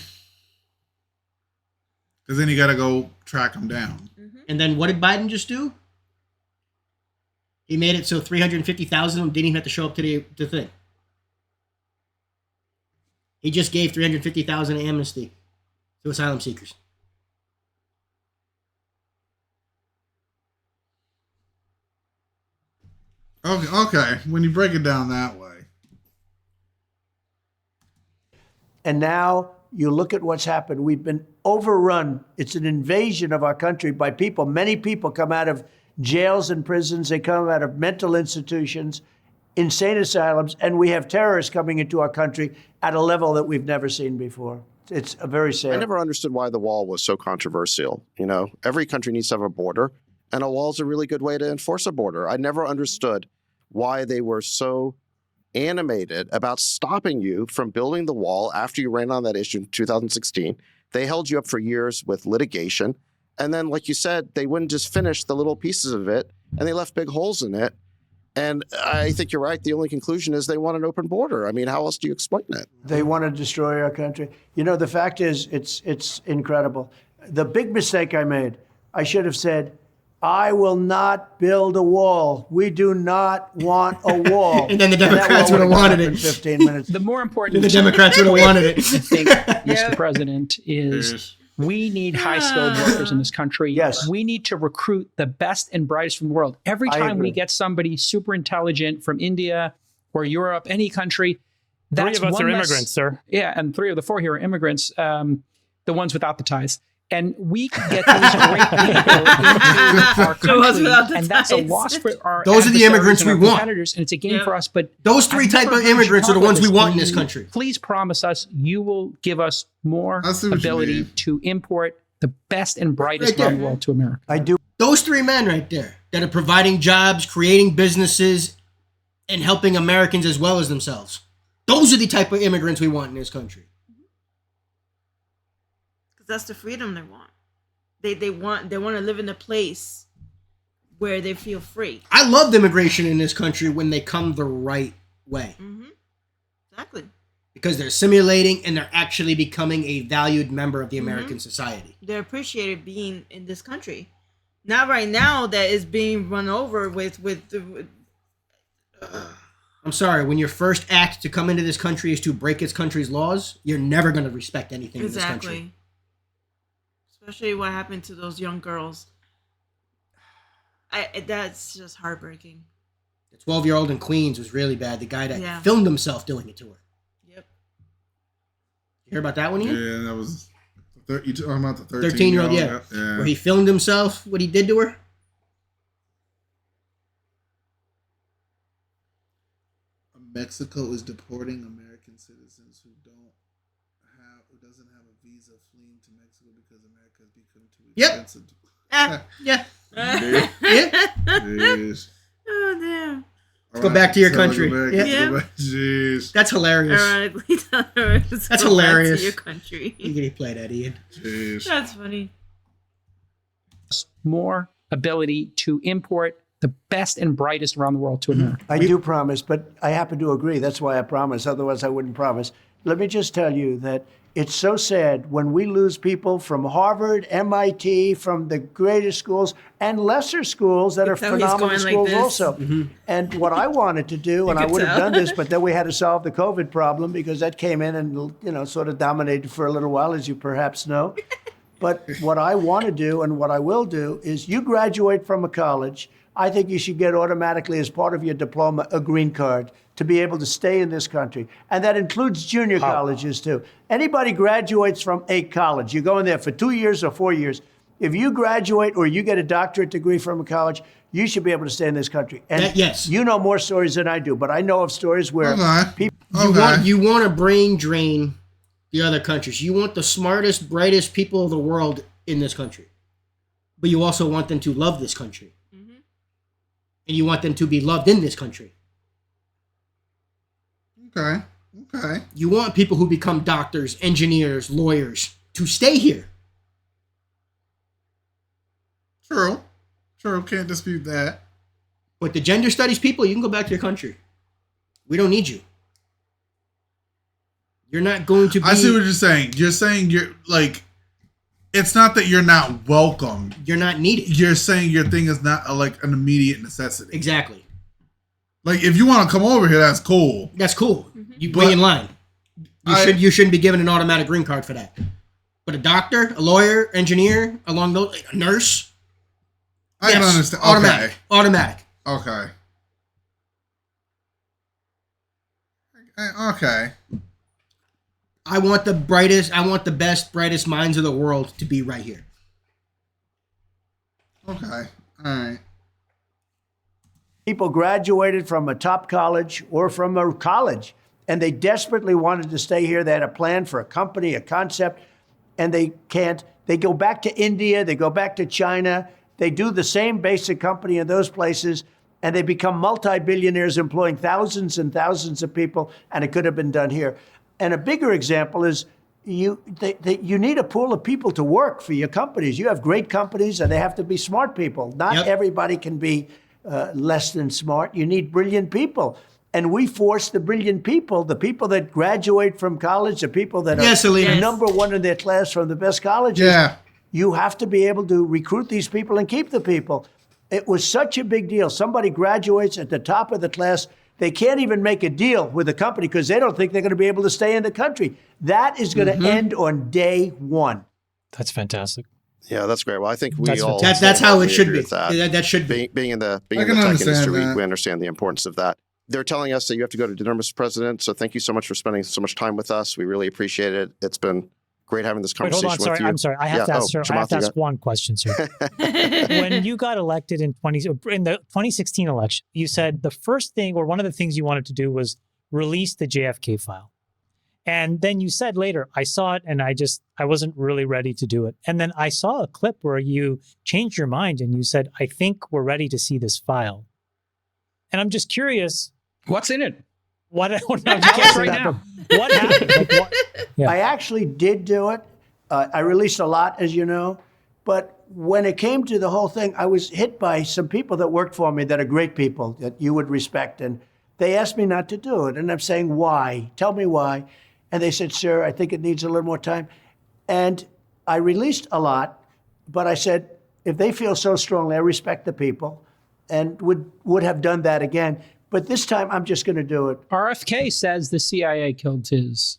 Because then you got to go track them down. And then what did Biden just do? He made it so 350,000 of them didn't even have to show up to the thing. He just gave 350,000 amnesty to asylum seekers. Okay. When you break it down that way. And now you look at what's happened. We've been overrun. It's an invasion of our country by people. Many people come out of jails and prisons. They come out of mental institutions, insane asylums, and we have terrorists coming into our country at a level that we've never seen before. It's a very sad. I never understood why the wall was so controversial. You know, every country needs to have a border, and a wall is a really good way to enforce a border. I never understood why they were so animated about stopping you from building the wall after you ran on that issue in 2016. They held you up for years with litigation. And then, like you said, they wouldn't just finish the little pieces of it, and they left big holes in it. And I think you're right. The only conclusion is they want an open border. I mean, how else do you explain it? They want to destroy our country. You know, the fact is, it's incredible. The big mistake I made, I should have said, I will not build a wall. We do not want a wall. And then the Democrats would have wanted it. In 15 minutes. The more important The Democrats would have wanted it. I think, Mr. President, is we need high-skilled workers in this country. Yes. We need to recruit the best and brightest from the world. Every time we get somebody super intelligent from India or Europe, any country, that's Three of us one are less, immigrants, sir. Yeah, and 3 of the 4 here are immigrants, the ones without the ties. And we can get these great people into our country, and that's a loss for our Those are the immigrants we want. competitors, and it's a gain for us. But those 3 type of immigrants are the ones we want in this country. Please promise us you will give us more I see what you ability mean. to import the best and brightest Right around the there. world to America. I do. Those 3 men right there that are providing jobs, creating businesses, and helping Americans as well as themselves. Those are the type of immigrants we want in this country. Because that's the freedom they want. They want to live in a place where they feel free. I love immigration in this country when they come the right way. Exactly. Because they're simulating and they're actually becoming a valued member of the American society. They're appreciated being in this country. Not right now that is being run over with I'm sorry, when your first act to come into this country is to break its country's laws, you're never going to respect anything in this country. Especially what happened to those young girls. That's just heartbreaking. The 12-year-old in Queens was really bad. The guy that filmed himself doing it to her. Yep. You hear about that one, Ian? Yeah, that was. You talking about the 13-year-old, yeah. Where he filmed himself, what he did to her. Mexico is deporting American citizens who doesn't have a visa fleeing to Mexico because America has become too expensive. Yeah. Jeez. Oh, damn. Let's go back to your country. Yeah. Jeez. That's hilarious. Ironically, That's hilarious. Back to your country. You can play that, Ian. Jeez. That's funny. More ability to import the best and brightest around the world to America. I do promise, but I happen to agree. That's why I promise. Otherwise, I wouldn't promise. Let me just tell you that it's so sad when we lose people from Harvard, MIT, from the greatest schools and lesser schools that are phenomenal schools also. And what I wanted to do, and I would have done this, but then we had to solve the COVID problem because that came in and sort of dominated for a little while, as you perhaps know. But what I want to do and what I will do is you graduate from a college, I think you should get automatically as part of your diploma a green card to be able to stay in this country. And that includes junior colleges too. Anybody graduates from a college, you go in there for 2 years or 4 years. If you graduate or you get a doctorate degree from a college, you should be able to stay in this country. And yes. You know more stories than I do, but I know of stories where people You want to brain drain the other countries. You want the smartest, brightest people of the world in this country. But you also want them to love this country. Mm-hmm. And you want them to be loved in this country. Okay. You want people who become doctors, engineers, lawyers to stay here. True. Can't dispute that. But the gender studies people, you can go back to your country. We don't need you. You're not going to be... I see what you're saying. You're saying you're like... It's not that you're not welcome. You're not needed. You're saying your thing is not like an immediate necessity. Exactly. Like, if you want to come over here, that's cool. That's cool. Mm-hmm. You wait in line. You shouldn't be given an automatic green card for that. But a doctor, a lawyer, engineer, a nurse... I can understand. Okay. Automatic. Okay. Okay. I want the best, brightest minds of the world to be right here. Okay. All right. People graduated from a top college or from a college, and they desperately wanted to stay here. They had a plan for a company, a concept, and they can't. They go back to India. They go back to China. They do the same basic company in those places, and they become multi-billionaires employing thousands and thousands of people, and it could have been done here. And a bigger example is you need a pool of people to work for your companies. You have great companies, and they have to be smart people. Not everybody can be less than smart. You need brilliant people. And we force the brilliant people, the people that graduate from college, the people that are number one in their class from the best colleges. Yeah. You have to be able to recruit these people and keep the people. It was such a big deal. Somebody graduates at the top of the class. They can't even make a deal with the company because they don't think they're going to be able to stay in the country. That is going to end on day one. That's fantastic. Yeah, that's great. Well, I think that's how it should be. That should be. Being in the tech industry, we understand the importance of that. They're telling us that you have to go to dinner, Mr. President. So thank you so much for spending so much time with us. We really appreciate it. It's been great having this conversation with you. I'm sorry. I have to ask one question, sir. When you got elected in the 2016 election, you said the first thing or one of the things you wanted to do was release the JFK file. And then you said later, I saw it and I wasn't really ready to do it. And then I saw a clip where you changed your mind and you said, I think we're ready to see this file. And I'm just curious. What's in it? What? You can't say that, but what happened? I actually did do it. I released a lot, as you know. But when it came to the whole thing, I was hit by some people that worked for me that are great people that you would respect. And they asked me not to do it. And I'm saying, why? Tell me why. And they said, sir, I think it needs a little more time. And I released a lot. But I said, if they feel so strongly, I respect the people and would have done that again. But this time, I'm just going to do it. RFK says the CIA killed his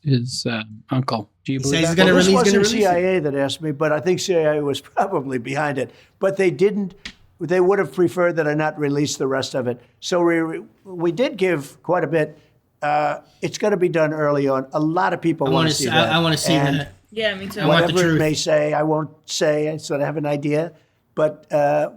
uncle. Do you believe that? This wasn't CIA that asked me, but I think CIA was probably behind it. But they didn't. They would have preferred that I not release the rest of it. So we did give quite a bit. It's going to be done early on. A lot of people want to see that. I want to see that. Yeah, me too. Whatever it may say, I won't say. I sort of have an idea. But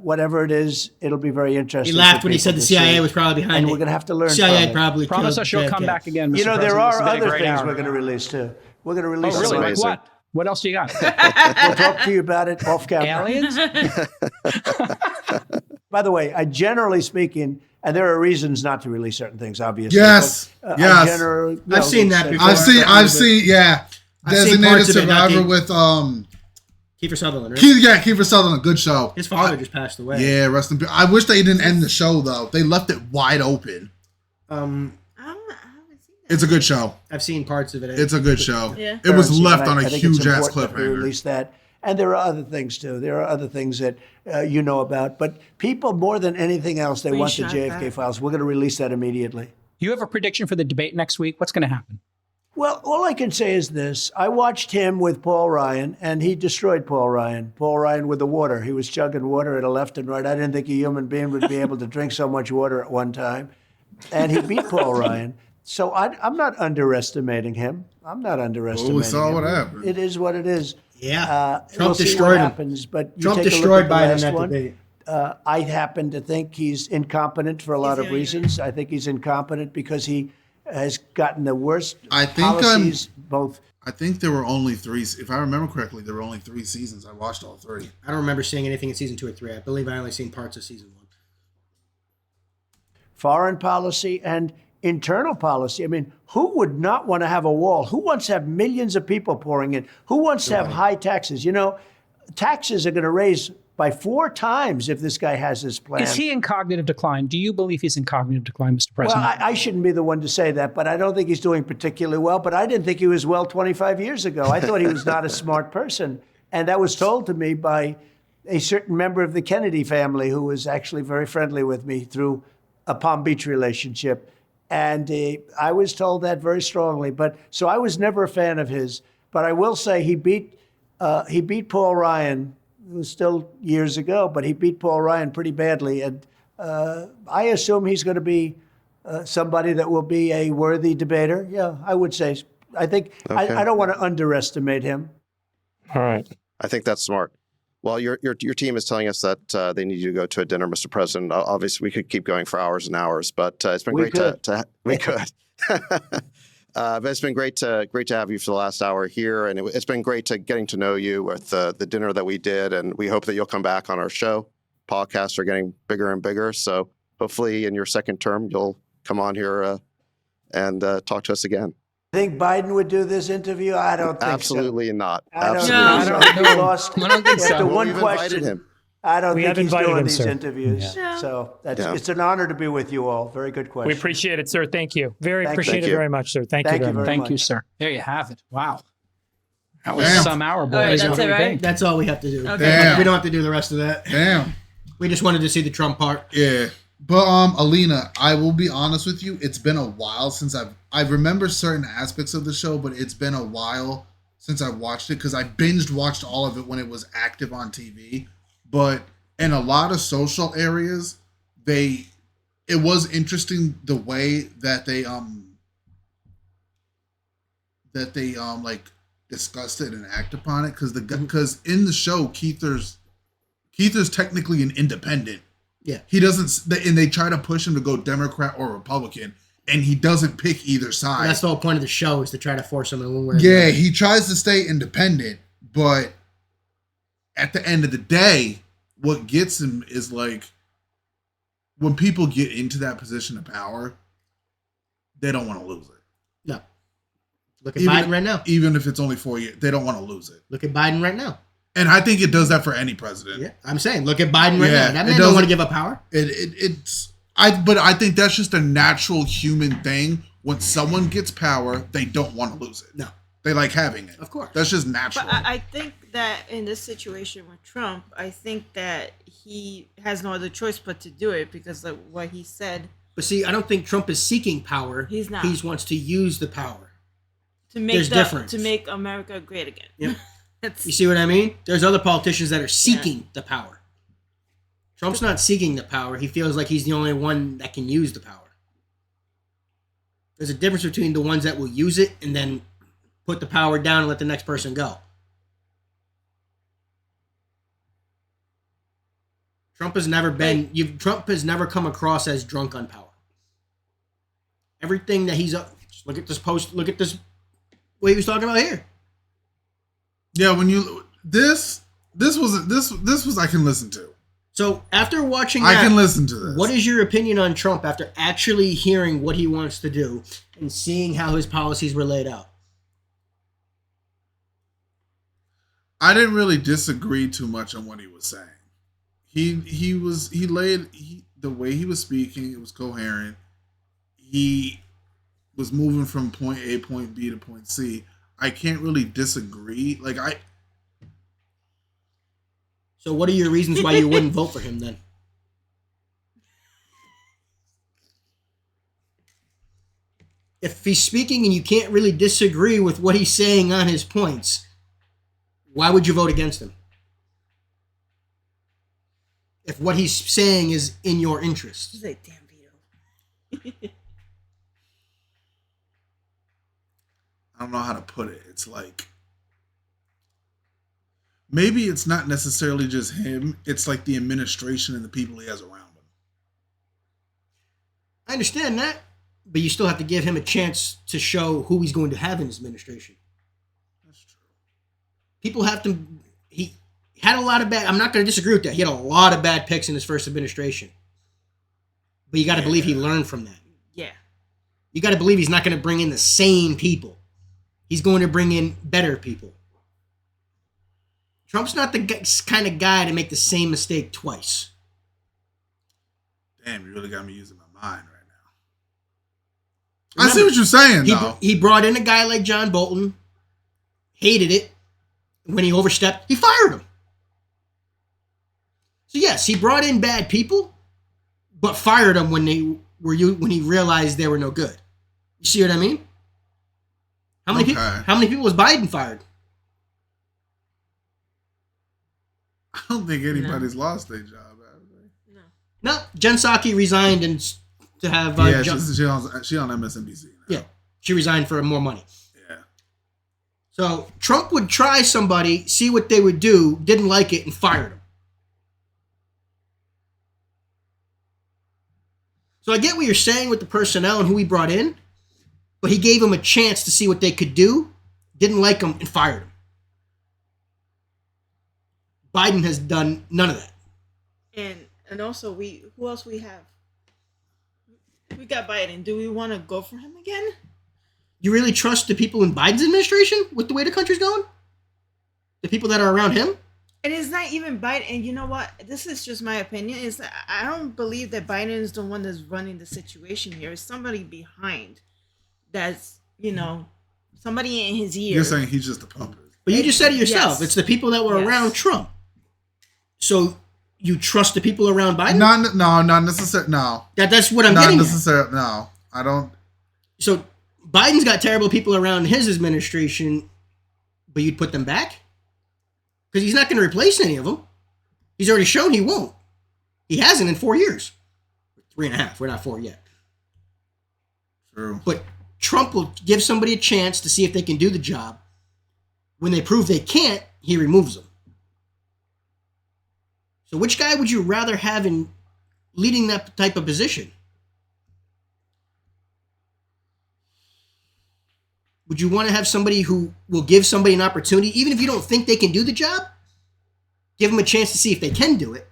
whatever it is, it'll be very interesting. He laughed when he said the CIA was probably behind it. And we're going to have to learn CIA probably promise us you'll come back again, Mr. You know, there President. are other things we're going to release, too. We're going to release really? Like what? What else do you got? We'll talk to you about it off camera. Aliens? By the way, generally speaking, and there are reasons not to release certain things, obviously. Yes, but, yes. I've seen that before. I've seen, Designated Survivor with Kiefer Sutherland, right? Kiefer Sutherland, good show. His father just passed away. Yeah, rest in peace. I wish they didn't end the show though. They left it wide open. I haven't seen that. It's a good show. I've seen parts of it. It's a good show. Yeah. It was left on a huge ass cliffhanger. Release that, and there are other things too. There are other things that you know about, but people more than anything else, they want the JFK files. We're going to release that immediately. You have a prediction for the debate next week? What's going to happen? Well, all I can say is this. I watched him with Paul Ryan, and he destroyed Paul Ryan. Paul Ryan with the water. He was chugging water at a left and right. I didn't think a human being would be able to drink so much water at one time. And he beat Paul Ryan. So I'm not underestimating him. I'm not underestimating we saw him. What happened. It is what it is. Yeah. Trump destroyed him. But Trump destroyed Biden in that debate. I happen to think he's incompetent for a lot of reasons. I think he's incompetent because he has gotten the worst I think policies, both. I think there were only 3. If I remember correctly, there were only 3 seasons. I watched all 3. I don't remember seeing anything in season 2 or 3. I believe I only seen parts of season 1. Foreign policy and internal policy. I mean, who would not want to have a wall? Who wants to have millions of people pouring in? Who wants to have high taxes? You know, taxes are going to raise by 4 times if this guy has his plan. Is he in cognitive decline? Do you believe he's in cognitive decline, Mr. President? Well, I shouldn't be the one to say that, but I don't think he's doing particularly well. But I didn't think he was well 25 years ago. I thought he was not a smart person. And that was told to me by a certain member of the Kennedy family who was actually very friendly with me through a Palm Beach relationship. And I was told that very strongly. But so I was never a fan of his. But I will say he beat Paul Ryan. It was still years ago, but he beat Paul Ryan pretty badly. And I assume he's going to be somebody that will be a worthy debater. Yeah, I would say. I think Okay. I don't want to underestimate him. All right. I think that's smart. Well, your team is telling us that they need you to go to a dinner, Mr. President. Obviously, we could keep going for hours and hours, but it's been We great could. to we could. But it's been great to have you for the last hour here, and it's been great to getting to know you with the dinner that we did, and we hope that you'll come back on our show. Podcasts are getting bigger and bigger, so hopefully in your second term you'll come on here and talk to us again. Think Biden would do this interview? I don't think Absolutely not. so. I don't Absolutely think not. so. He lost I don't think so. after Well, one we've invited question. him. I don't We think have he's invited doing him, these sir. interviews. Yeah. So Yeah. it's an honor to be with you all. Very good question. We appreciate it, sir. Thank you. Very Thank appreciated you. very much, sir. Thank you Thank very you much. very Thank you, much. sir. There you have it. Wow. That was Damn. some hour, All right, boys. that's What do it, you right? think? That's all we have to do. Okay. Damn. We don't have to do the rest of that. Damn. We just wanted to see the Trump part. Yeah. But Alina, I will be honest with you, it's been a while since I remember certain aspects of the show, but it's been a while since I watched it because I binged watched all of it when it was active on TV. But in a lot of social areas, it was interesting the way that they like discussed it and act upon it because in the show Keither's technically an independent. Yeah. He doesn't, and they try to push him to go Democrat or Republican, and he doesn't pick either side. And that's the whole point of the show, is to try to force him in one way or the Yeah, other. he tries to stay independent, but at the end of the day, what gets him is like when people get into that position of power, they don't want to lose it. No. Look at Biden right now. Even if it's only 4 years, they don't want to lose it. Look at Biden right now. And I think it does that for any president. Yeah, I'm saying, look at Biden right Yeah, now. That it man don't doesn't- want to give up power. But I think that's just a natural human thing. When someone gets power, they don't want to lose it. No. They like having it. Of course. That's just natural. But I think that in this situation with Trump, I think that he has no other choice but to do it because of what he said But see, I don't think Trump is seeking power. He's not. He wants to use the power. to make There's difference. to make America great again. Yep. That's You see what I mean? There's other politicians that are seeking the power. Trump's not seeking the power. He feels like he's the only one that can use the power. There's a difference between the ones that will use it and then put the power down and let the next person go. Trump has never been. Trump has never come across as drunk on power. Everything that he's up. Look at this post. Look at this. What he was talking about here. Yeah, when you this was I can listen to. So after watching I that, can listen to this. what is your opinion on Trump after actually hearing what he wants to do and seeing how his policies were laid out? I didn't really disagree too much on what he was saying. The way he was speaking, it was coherent. He was moving from point A, point B to point C. I can't really disagree. So what are your reasons why you wouldn't vote for him then? If he's speaking and you can't really disagree with what he's saying on his points, why would you vote against him? If what he's saying is in your interest. he's like, damn Vito. I don't know how to put it. It's like maybe it's not necessarily just him. It's like the administration and the people he has around him. I understand that. but you still have to give him a chance to show who he's going to have in his administration. That's true. People have to. He had a lot of bad. I'm not going to disagree with that. He had a lot of bad picks in his first administration, but you got to believe he learned from that. Yeah. You got to believe he's not going to bring in the same people. He's going to bring in better people. Trump's not the kind of guy to make the same mistake twice. Damn, you really got me using my mind right now. Remember, I see what you're saying, though. He brought in a guy like John Bolton, hated it. When he overstepped, he fired him. So yes, he brought in bad people, but fired them when he realized they were no good. You see what I mean? How many people was Biden fired? I don't think anybody's lost their job, have they? No, Jen Psaki resigned and to have she on MSNBC now. Yeah, she resigned for more money. Yeah. So Trump would try somebody, see what they would do, didn't like it, and fired them. So I get what you're saying with the personnel and who he brought in, but he gave them a chance to see what they could do, didn't like them, and fired them. Biden has done none of that. And also who else we have? We got Biden. Do we want to go for him again? You really trust the people in Biden's administration with the way the country's going? The people that are around him? And it's not even Biden. And you know what? This is just my opinion. Is that I don't believe that Biden is the one that's running the situation here. It's somebody behind that's, somebody in his ear. You're saying he's just a puppet. But you just said it yourself. Yes. It's the people that were around Trump. So you trust the people around Biden? No, not necessarily. No. That's what I'm not getting necessarily. No, I don't. So Biden's got terrible people around his administration, but you'd put them back? Because he's not going to replace any of them. He's already shown he won't. He hasn't in 4 years. 3.5. We're not 4 yet. True. But Trump will give somebody a chance to see if they can do the job. When they prove they can't, he removes them. So which guy would you rather have in leading that type of position? Would you want to have somebody who will give somebody an opportunity, even if you don't think they can do the job? Give them a chance to see if they can do it.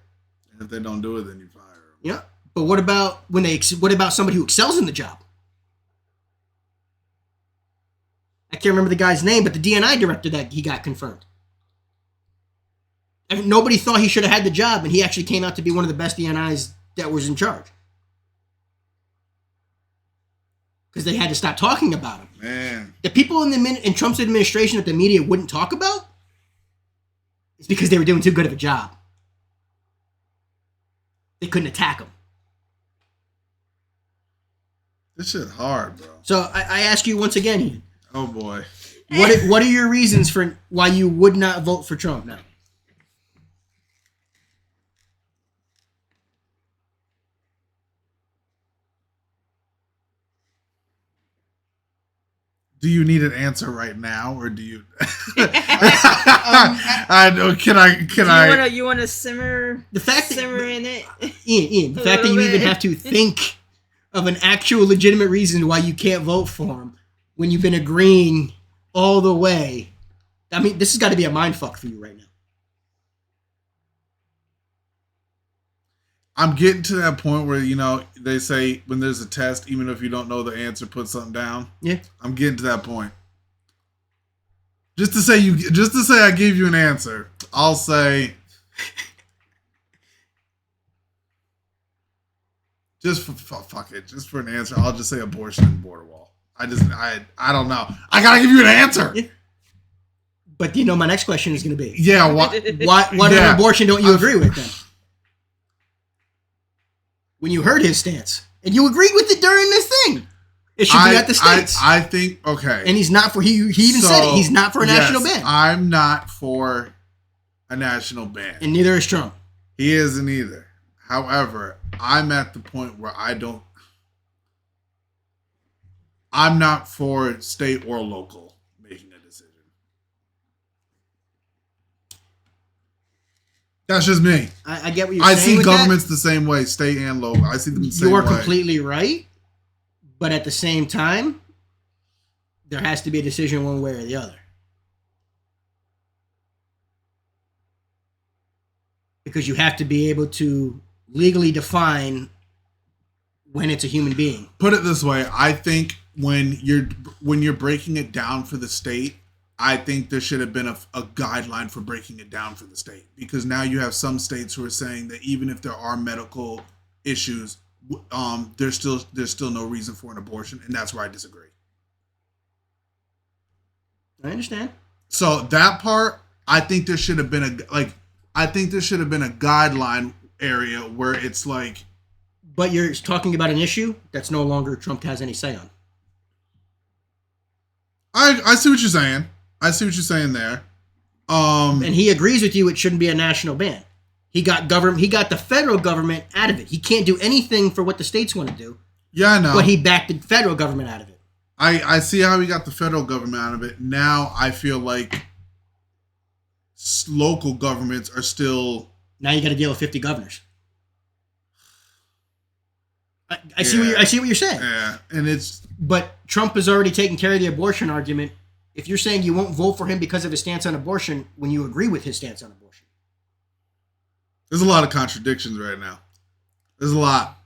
And if they don't do it, then you fire them. Yeah. But what about what about somebody who excels in the job? I can't remember the guy's name, but the DNI director that he got confirmed. I mean, nobody thought he should have had the job, and he actually came out to be one of the best DNIs that was in charge. Because they had to stop talking about him. Man. The people in Trump's administration that the media wouldn't talk about, it's because they were doing too good of a job. They couldn't attack him. This shit hard, bro. So I ask you once again, Ian. Oh boy. What are your reasons for why you would not vote for Trump now? Do you need an answer right now, or do you? I know. Can I? You want to simmer? The fact simmer in it. Ian, the fact that you even have to think of an actual legitimate reason why you can't vote for him when you've been agreeing all the way. I mean, this has got to be a mind fuck for you right now. I'm getting to that point where, they say when there's a test, even if you don't know the answer, put something down. Yeah. I'm getting to that point. Just to say I gave you an answer, I'll say just for fuck it, just for an answer, I'll just say abortion and border wall. I don't know. I gotta give you an answer. Yeah. But my next question is going to be, why an abortion don't you agree with then? When you heard his stance, and you agreed with it during this thing, it should be at the states. I think okay, and he's not for. He even said it. He's not for a national ban. I'm not for a national ban, and neither is Trump. He isn't either. However, I'm at the point where I'm not for state or local making a decision. That's just me. I get what you're saying. I see governments the same way, state and local. I see them the same way. You are completely right, But at the same time, there has to be a decision one way or the other. Because you have to be able to legally define when it's a human being. Put it this way, I think when you're breaking it down for the state, I think there should have been a guideline for breaking it down for the state, because now you have some states who are saying that even if there are medical issues, there's still no reason for an abortion, and that's where I disagree. I understand. So that part, I think there should have been a guideline area where it's like. But you're talking about an issue that's no longer Trump has any say on. I see what you're saying. I see what you're saying there. And he agrees with you. It shouldn't be a national ban. He got the federal government out of it. He can't do anything for what the states want to do. Yeah, I know. But he backed the federal government out of it. I see how he got the federal government out of it. Now I feel like local governments are still. Now you got to deal with 50 governors. I see what you're saying. Yeah, and it's. But Trump has already taken care of the abortion argument. If you're saying you won't vote for him because of his stance on abortion, when you agree with his stance on abortion, there's a lot of contradictions right now. There's a lot.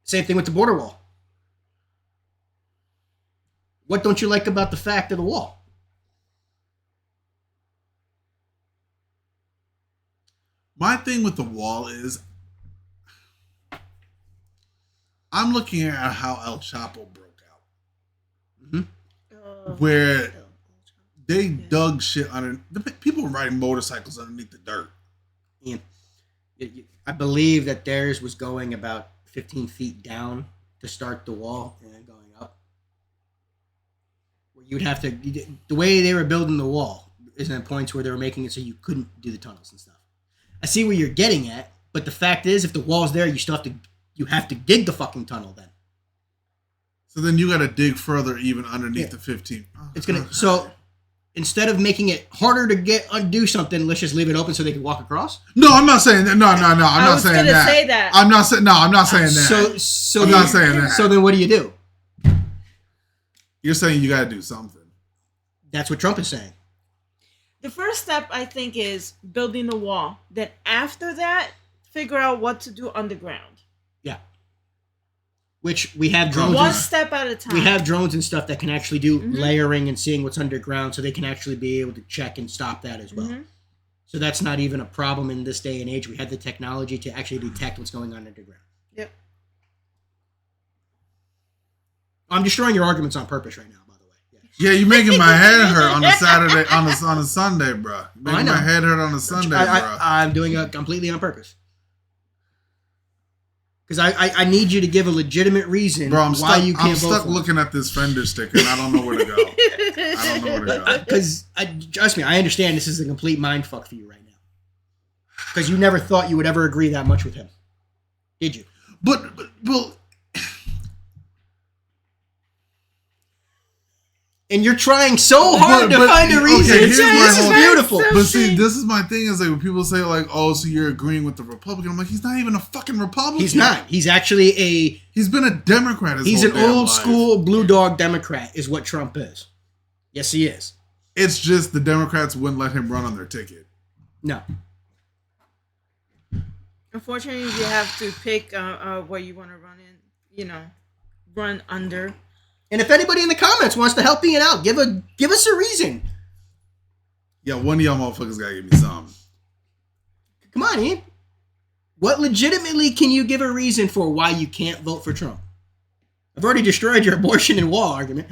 Same thing with the border wall. What don't you like about the fact of the wall? My thing with the wall is I'm looking at how El Chapo broke out. Mm-hmm. Where they dug shit under. The people were riding motorcycles underneath the dirt. Yeah. I believe that theirs was going about 15 feet down to start the wall and then going up. Where you'd have to, the way they were building the wall is at points where they were making it so you couldn't do the tunnels and stuff. I see where you're getting at, but the fact is, if the wall's there, you have to dig the fucking tunnel then. So then you got to dig further even underneath the 15. So instead of making it harder to undo something, let's just leave it open so they can walk across. No, I'm not saying that. No, I'm not saying that. Say that. I'm not saying. No, I'm not saying that. So I'm not saying that. So then, what do? You're saying you got to do something. That's what Trump is saying. The first step, I think, is building the wall. Then after that, figure out what to do underground. Yeah. Which we have drones. One step at a time. We have drones and stuff that can actually do layering and seeing what's underground, so they can actually be able to check and stop that as well. Mm-hmm. So that's not even a problem in this day and age. We have the technology to actually detect what's going on underground. Yep. I'm destroying your arguments on purpose right now, by the way. Yeah, you're making my head hurt on a Saturday, on a Sunday, bro. Making my head hurt on a Sunday, bro. I'm doing it completely on purpose. Because I need you to give a legitimate reason why you can't vote for him. I'm stuck looking at this Fender sticker and I don't know where to go. Because, trust me, I understand this is a complete mindfuck for you right now. Because you never thought you would ever agree that much with him. Did you? But and you're trying so hard to find a reason. Okay, this is beautiful. But see, this is my thing is like when people say like, oh, so you're agreeing with the Republican. I'm like, he's not even a fucking Republican. He's not. He's actually he's been a Democrat. He's an old school blue dog Democrat is what Trump is. Yes, he is. It's just the Democrats wouldn't let him run on their ticket. No. Unfortunately, you have to pick what you want to run in, run under. And if anybody in the comments wants to help Ian out, give us a reason. Yeah, one of y'all motherfuckers gotta give me something. Come on, Ian. What legitimately can you give a reason for why you can't vote for Trump? I've already destroyed your abortion and wall argument.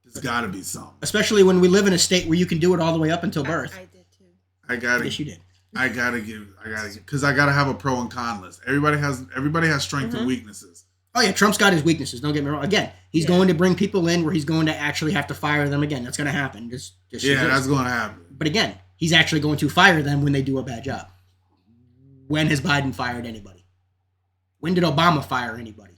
There's gotta be something. Especially when we live in a state where you can do it all the way up until birth. I did too. Yes, you did. I gotta because I gotta have a pro and con list. Everybody has strengths and weaknesses. Oh yeah, Trump's got his weaknesses. Don't get me wrong. Again, he's going to bring people in where he's going to actually have to fire them again. That's going to happen. That's going to happen. But again, he's actually going to fire them when they do a bad job. When has Biden fired anybody? When did Obama fire anybody?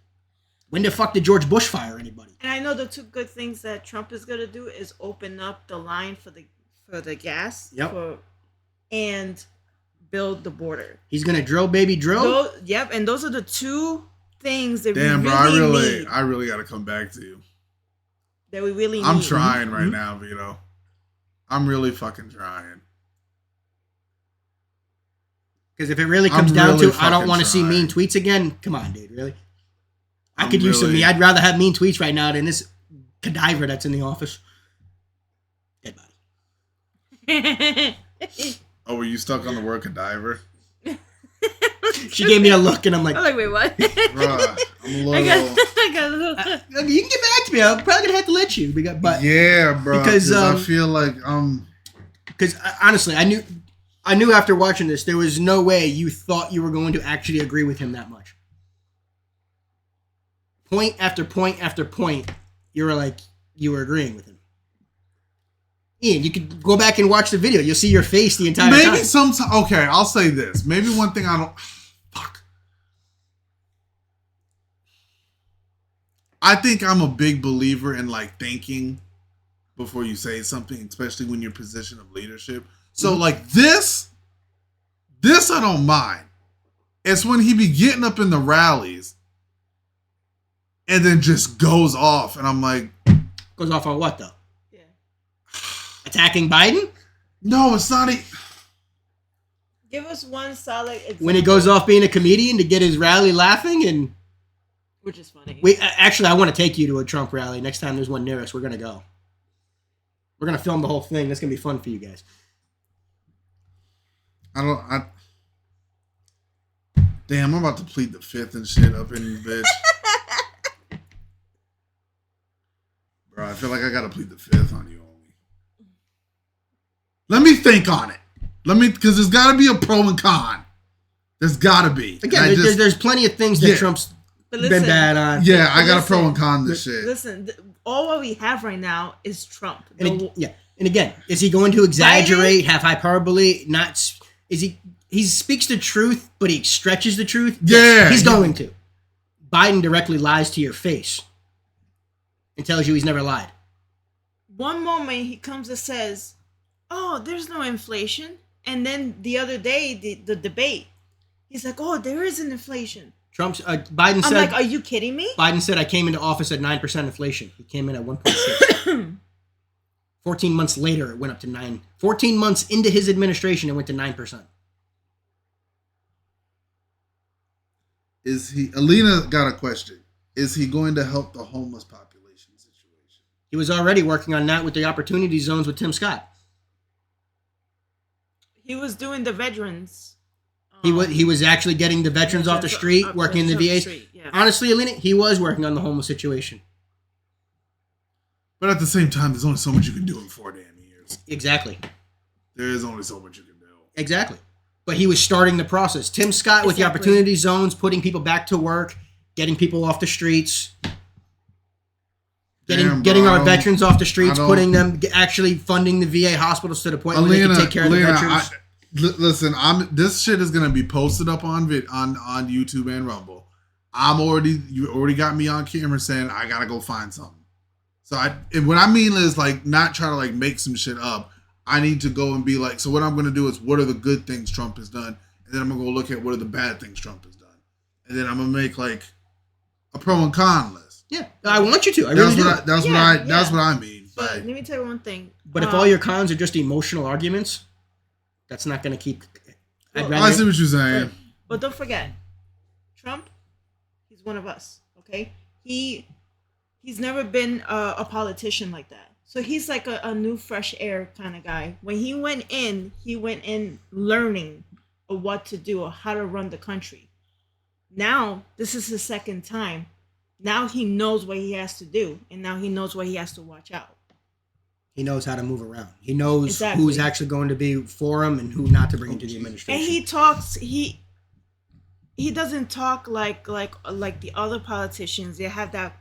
When the fuck did George Bush fire anybody? And I know the two good things that Trump is going to do is open up the line for the gas. Yep. And build the border. He's gonna drill, baby, drill. Yep, and those are the two things that Damn, we bro, really need. I really got to come back to you. That we really need. I'm trying right now, Vito. I'm really fucking trying. Because if it really comes down to, I don't want to see mean tweets again. Come on, dude, really? I could use some me. I'd rather have mean tweets right now than this cadaver that's in the office. Dead body. Oh, were you stuck on the word cadaver? She gave me a look, and I'm like, wait, what? Bruh, I'm a little. I got a little. You can get back to me. I'm probably gonna have to let you. But Yeah, bro. Because I feel like Because honestly, I knew after watching this, there was no way you thought you were going to actually agree with him that much. Point after point after point, you were agreeing with him. Ian, you could go back and watch the video. You'll see your face the entire time. Maybe sometimes. Okay, I'll say this. Maybe one thing I don't. Fuck. I think I'm a big believer in like thinking before you say something, especially when you're in a position of leadership. So like this I don't mind. It's when he be getting up in the rallies and then just goes off, and I'm like, goes off on what though? Yeah. Attacking Biden? No, it's not. Give us one solid example. When he goes off being a comedian to get his rally laughing, and which is funny. Actually, I want to take you to a Trump rally next time there's one near us. We're gonna go. We're gonna film the whole thing. That's gonna be fun for you guys. Damn, I'm about to plead the fifth and shit up in this bitch. Bro, I feel like I gotta plead the fifth on you, homie. Let me think on it. Because there's gotta be a pro and con. There's gotta be. Again, there's plenty of things that Trump's been bad on. Yeah, I got a pro and con this shit. Listen, all what we have right now is Trump. And again, is he going to exaggerate, have hyperbole? He speaks the truth, but he stretches the truth? Yeah. Yes, he's going to. Biden directly lies to your face and tells you he's never lied. One moment he comes and says, oh, there's no inflation. And then the other day, the debate, he's like, oh, there is an inflation. Biden said, I'm like, are you kidding me? Biden said, I came into office at 9% inflation. He came in at 1.6. 14 months later, it went up to 9. 14 months into his administration, it went to 9%. Alina got a question. Is he going to help the homeless population situation? He was already working on that with the opportunity zones with Tim Scott. He was doing the veterans. He was actually getting the veterans off the street, working in the VAs. Yeah. Honestly, Alina, he was working on the homeless situation. But at the same time, there's only so much you can do in 4 damn years. Exactly. There is only so much you can do. Exactly. But he was starting the process. Tim Scott with the opportunity zones, putting people back to work, getting people off the streets, getting our veterans off the streets, putting them, actually funding the VA hospitals to the point where they can take care of the veterans. Listen, this shit is gonna be posted up on YouTube and Rumble. You already got me on camera saying I gotta go find something. So what I mean is like not trying to like make some shit up. I need to go and be like, so what I'm going to do is what are the good things Trump has done? And then I'm going to go look at what are the bad things Trump has done. And then I'm going to make like a pro and con list. Yeah, I want you to. I really do. That's what I mean. But let me tell you one thing. But if all your cons are just emotional arguments, that's not going to keep. I see what you're saying. But don't forget, Trump, he's one of us, okay? He's never been a politician like that. So he's like a new fresh air kind of guy. When he went in learning what to do or how to run the country. Now, this is his second time. Now he knows what he has to do. And now he knows what he has to watch out. He knows how to move around. He knows who's actually going to be for him and who not to bring into the administration. And he talks, he doesn't talk like the other politicians. They have that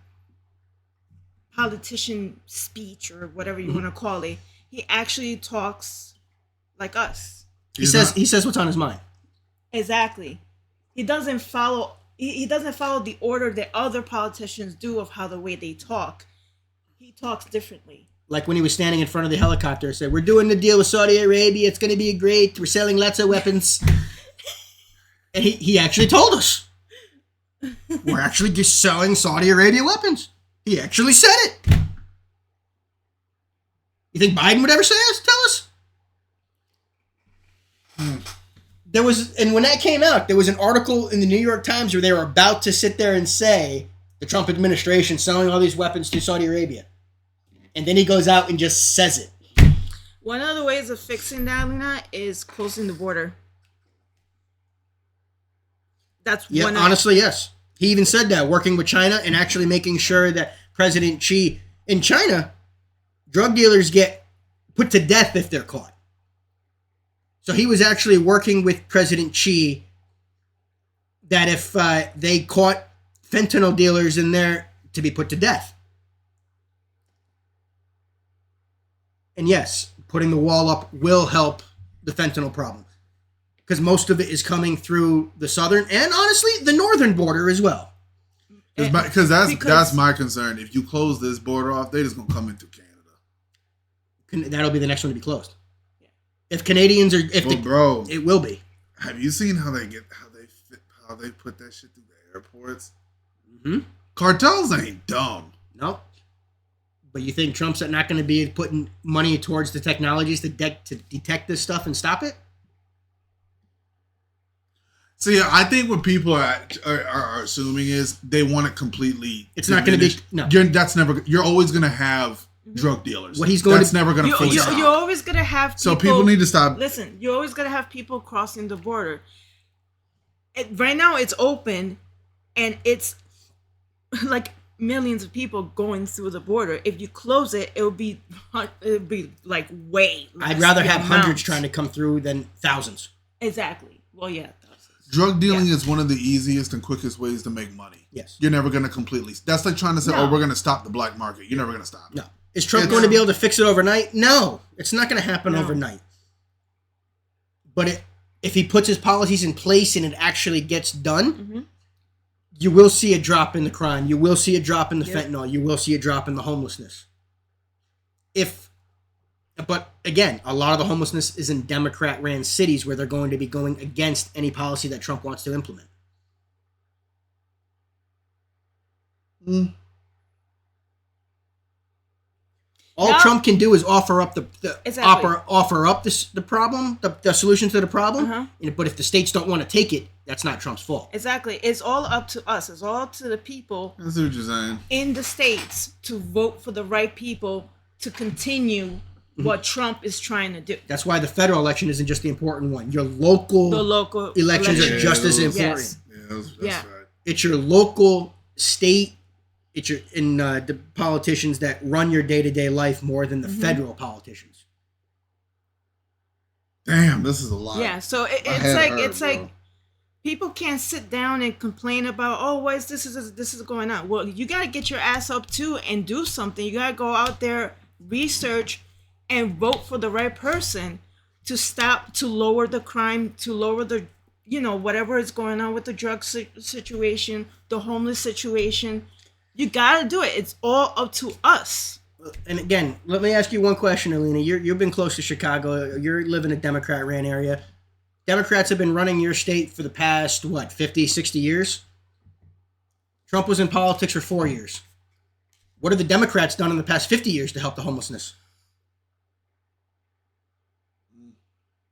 politician speech or whatever you want to call it. He actually talks like us. He says what's on his mind. Exactly. He doesn't follow the order that other politicians do of how the way they talk. He talks differently. Like when he was standing in front of the helicopter, said, "We're doing the deal with Saudi Arabia. It's going to be great. We're selling lots of weapons." And he actually told us. We're actually just selling Saudi Arabia weapons. He actually said it. You think Biden would ever say us? Tell us. There was, and when that came out, there was an article in the New York Times where they were about to sit there and say the Trump administration selling all these weapons to Saudi Arabia. And then he goes out and just says it. One of the ways of fixing that, Lena, is closing the border. That's one. Honestly, yes. He even said that, working with China and actually making sure that President Xi in China, drug dealers get put to death if they're caught. So he was actually working with President Xi that if they caught fentanyl dealers in there, to be put to death. And yes, putting the wall up will help the fentanyl problem, because most of it is coming through the southern and honestly the northern border as well. Because that's my concern. If you close this border off, they're just gonna come into Canada. That'll be the next one to be closed. If Canadians are, it will be. Have you seen how they put that shit through the airports? Mm-hmm. Cartels ain't dumb. No. But you think Trump's not going to be putting money towards the technologies to detect this stuff and stop it? See, I think what people are assuming is they want it completely. It's not going to be. No. You're always going to have drug dealers. What he's going that's never going to fully stop. You're always going to have people. So people need to stop. Listen, you're always going to have people crossing the border. Right now, it's open, and it's like millions of people going through the border. If you close it, it would be like way less. I'd rather have hundreds trying to come through than thousands. Exactly. Well, yeah. Drug dealing is one of the easiest and quickest ways to make money. Yes. You're never going to completely. That's like trying to say, we're going to stop the black market. You're never going to stop. No. Is Trump going to be able to fix it overnight? No. It's not going to happen overnight. But if he puts his policies in place and it actually gets done, you will see a drop in the crime. You will see a drop in the fentanyl. You will see a drop in the homelessness. But again, a lot of the homelessness is in Democrat-ran cities where they're going to be going against any policy that Trump wants to implement. All Trump can do is offer up the problem, the solution to the problem. But if the states don't want to take it, that's not Trump's fault. Exactly. It's all up to us. It's all up to the people That's what you're saying. in the states to vote for the right people to continue what Trump is trying to do. That's why the federal election isn't just the important one. Your local elections are just as important. Yes. That's right. It's your local state. It's the politicians that run your day-to-day life more than the federal politicians. Damn, this is a lot. Yeah, so it's like people can't sit down and complain about, why is this is going on. Well, you got to get your ass up too and do something. You got to go out there, research, and vote for the right person to lower the crime, to lower the whatever is going on with the drug situation, the homeless situation. You gotta do it. It's all up to us. And again, let me ask you one question, Alina. You've been close to Chicago. You live in a Democrat-ran area. Democrats have been running your state for the past, 50, 60 years? Trump was in politics for 4 years. What have the Democrats done in the past 50 years to help the homelessness?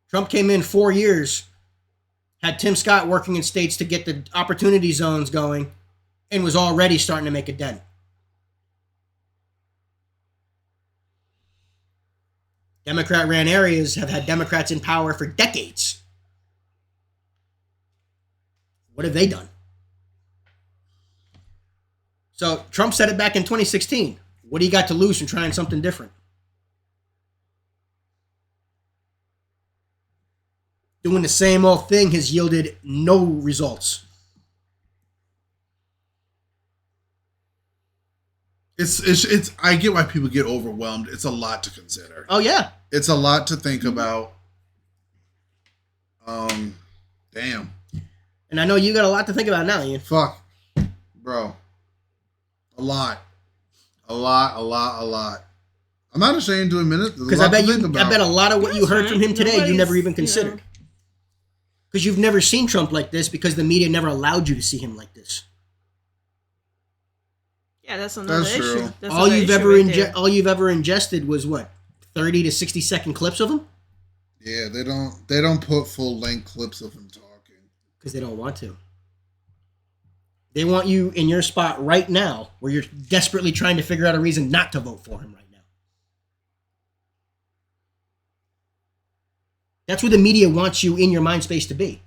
Trump came in 4 years, had Tim Scott working in states to get the opportunity zones going, and was already starting to make a dent. Democrat-ran areas have had Democrats in power for decades. What have they done? So Trump said it back in 2016. What do you got to lose from trying something different? Doing the same old thing has yielded no results. It's I get why people get overwhelmed. It's a lot to consider. Oh yeah. It's a lot to think about. Damn. And I know you got a lot to think about now, Ian. Fuck. Bro. A lot. I'm not ashamed to admit it. Because I bet a lot of what you heard from him today, you never even Nobody's, considered. Because you've never seen Trump like this because the media never allowed you to see him like this. Yeah, that's another issue. True. That's All another you've issue ever all you've ever ingested was what, 30 to 60 second clips of him? Yeah, they don't put full length clips of him talking because they don't want to. They want you in your spot right now, where you're desperately trying to figure out a reason not to vote for him right now. That's where the media wants you in your mind space to be.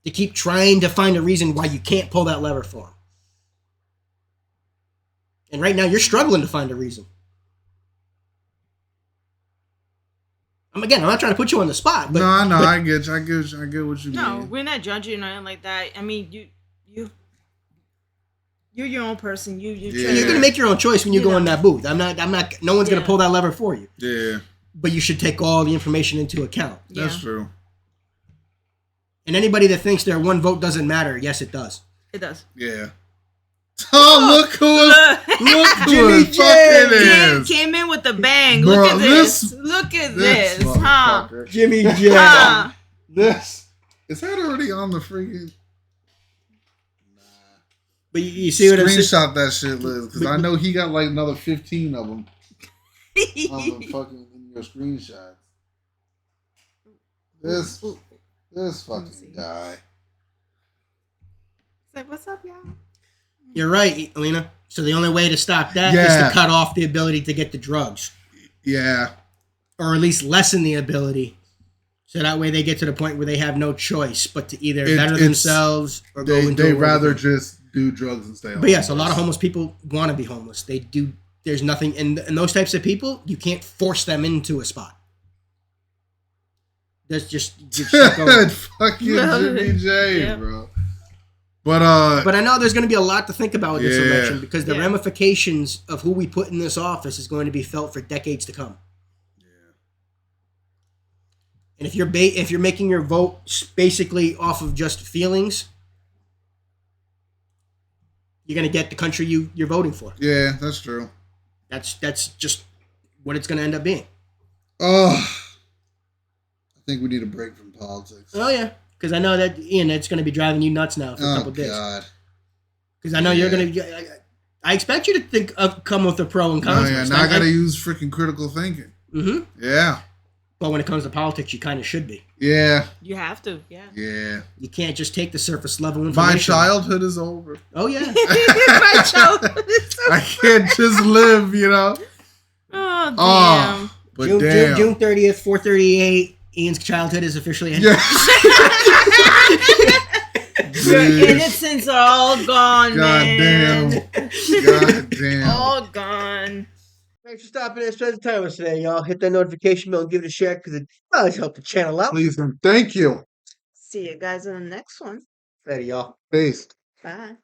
To keep trying to find a reason why you can't pull that lever for him. And right now, you're struggling to find a reason. I'm not trying to put you on the spot. But, I get what you mean. No, we're not judging or nothing like that. I mean, you're your own person. You're gonna make your own choice when you go in that booth. I'm not. No one's gonna pull that lever for you. Yeah. But you should take all the information into account. That's true. And anybody that thinks their one vote doesn't matter, yes, it does. It does. Yeah. Oh, look who it fucking is. Came in with a bang. Bro, look at this. Look at this. Huh? Jimmy J. This. Is that already on the freaking... But you see what I'm saying? Screenshot that shit, Liz, because I know he got like another 15 of them on the fucking in your screenshots. This fucking guy. Say, what's up, y'all? You're right, Alina. So the only way to stop that is to cut off the ability to get the drugs. Yeah. Or at least lessen the ability. So that way they get to the point where they have no choice but to either better themselves or go into They rather just do drugs and stay homeless. But yes, a lot of homeless people want to be homeless. They do. There's nothing, and those types of people, you can't force them into a spot. That's just fucking Jimmy J, bro. But I know there's going to be a lot to think about with this election because the ramifications of who we put in this office is going to be felt for decades to come. Yeah. And if you're making your vote basically off of just feelings, you're going to get the country you're voting for. Yeah, that's true. That's just what it's going to end up being. Oh, I think we need a break from politics. Oh yeah. Because I know that, Ian, it's going to be driving you nuts now for a couple days. God. Because I know you're going to... I expect you to come with a pro and cons. Oh, yeah. Now I got to use freaking critical thinking. Mm-hmm. Yeah. But when it comes to politics, you kind of should be. Yeah. You have to, yeah. Yeah. You can't just take the surface level information. My childhood is over. Oh, yeah. My childhood is over. I can't just live, you know? Oh, damn. Oh, but damn. June 30th, 4:38. Ian's childhood is officially ended. Your innocents are all gone, man. God damn. All gone. Thanks for stopping and spending time with us today, y'all. Hit that notification bell and give it a share because it does help the channel out. Please and thank you. See you guys in the next one. Ready, y'all. Peace. Bye.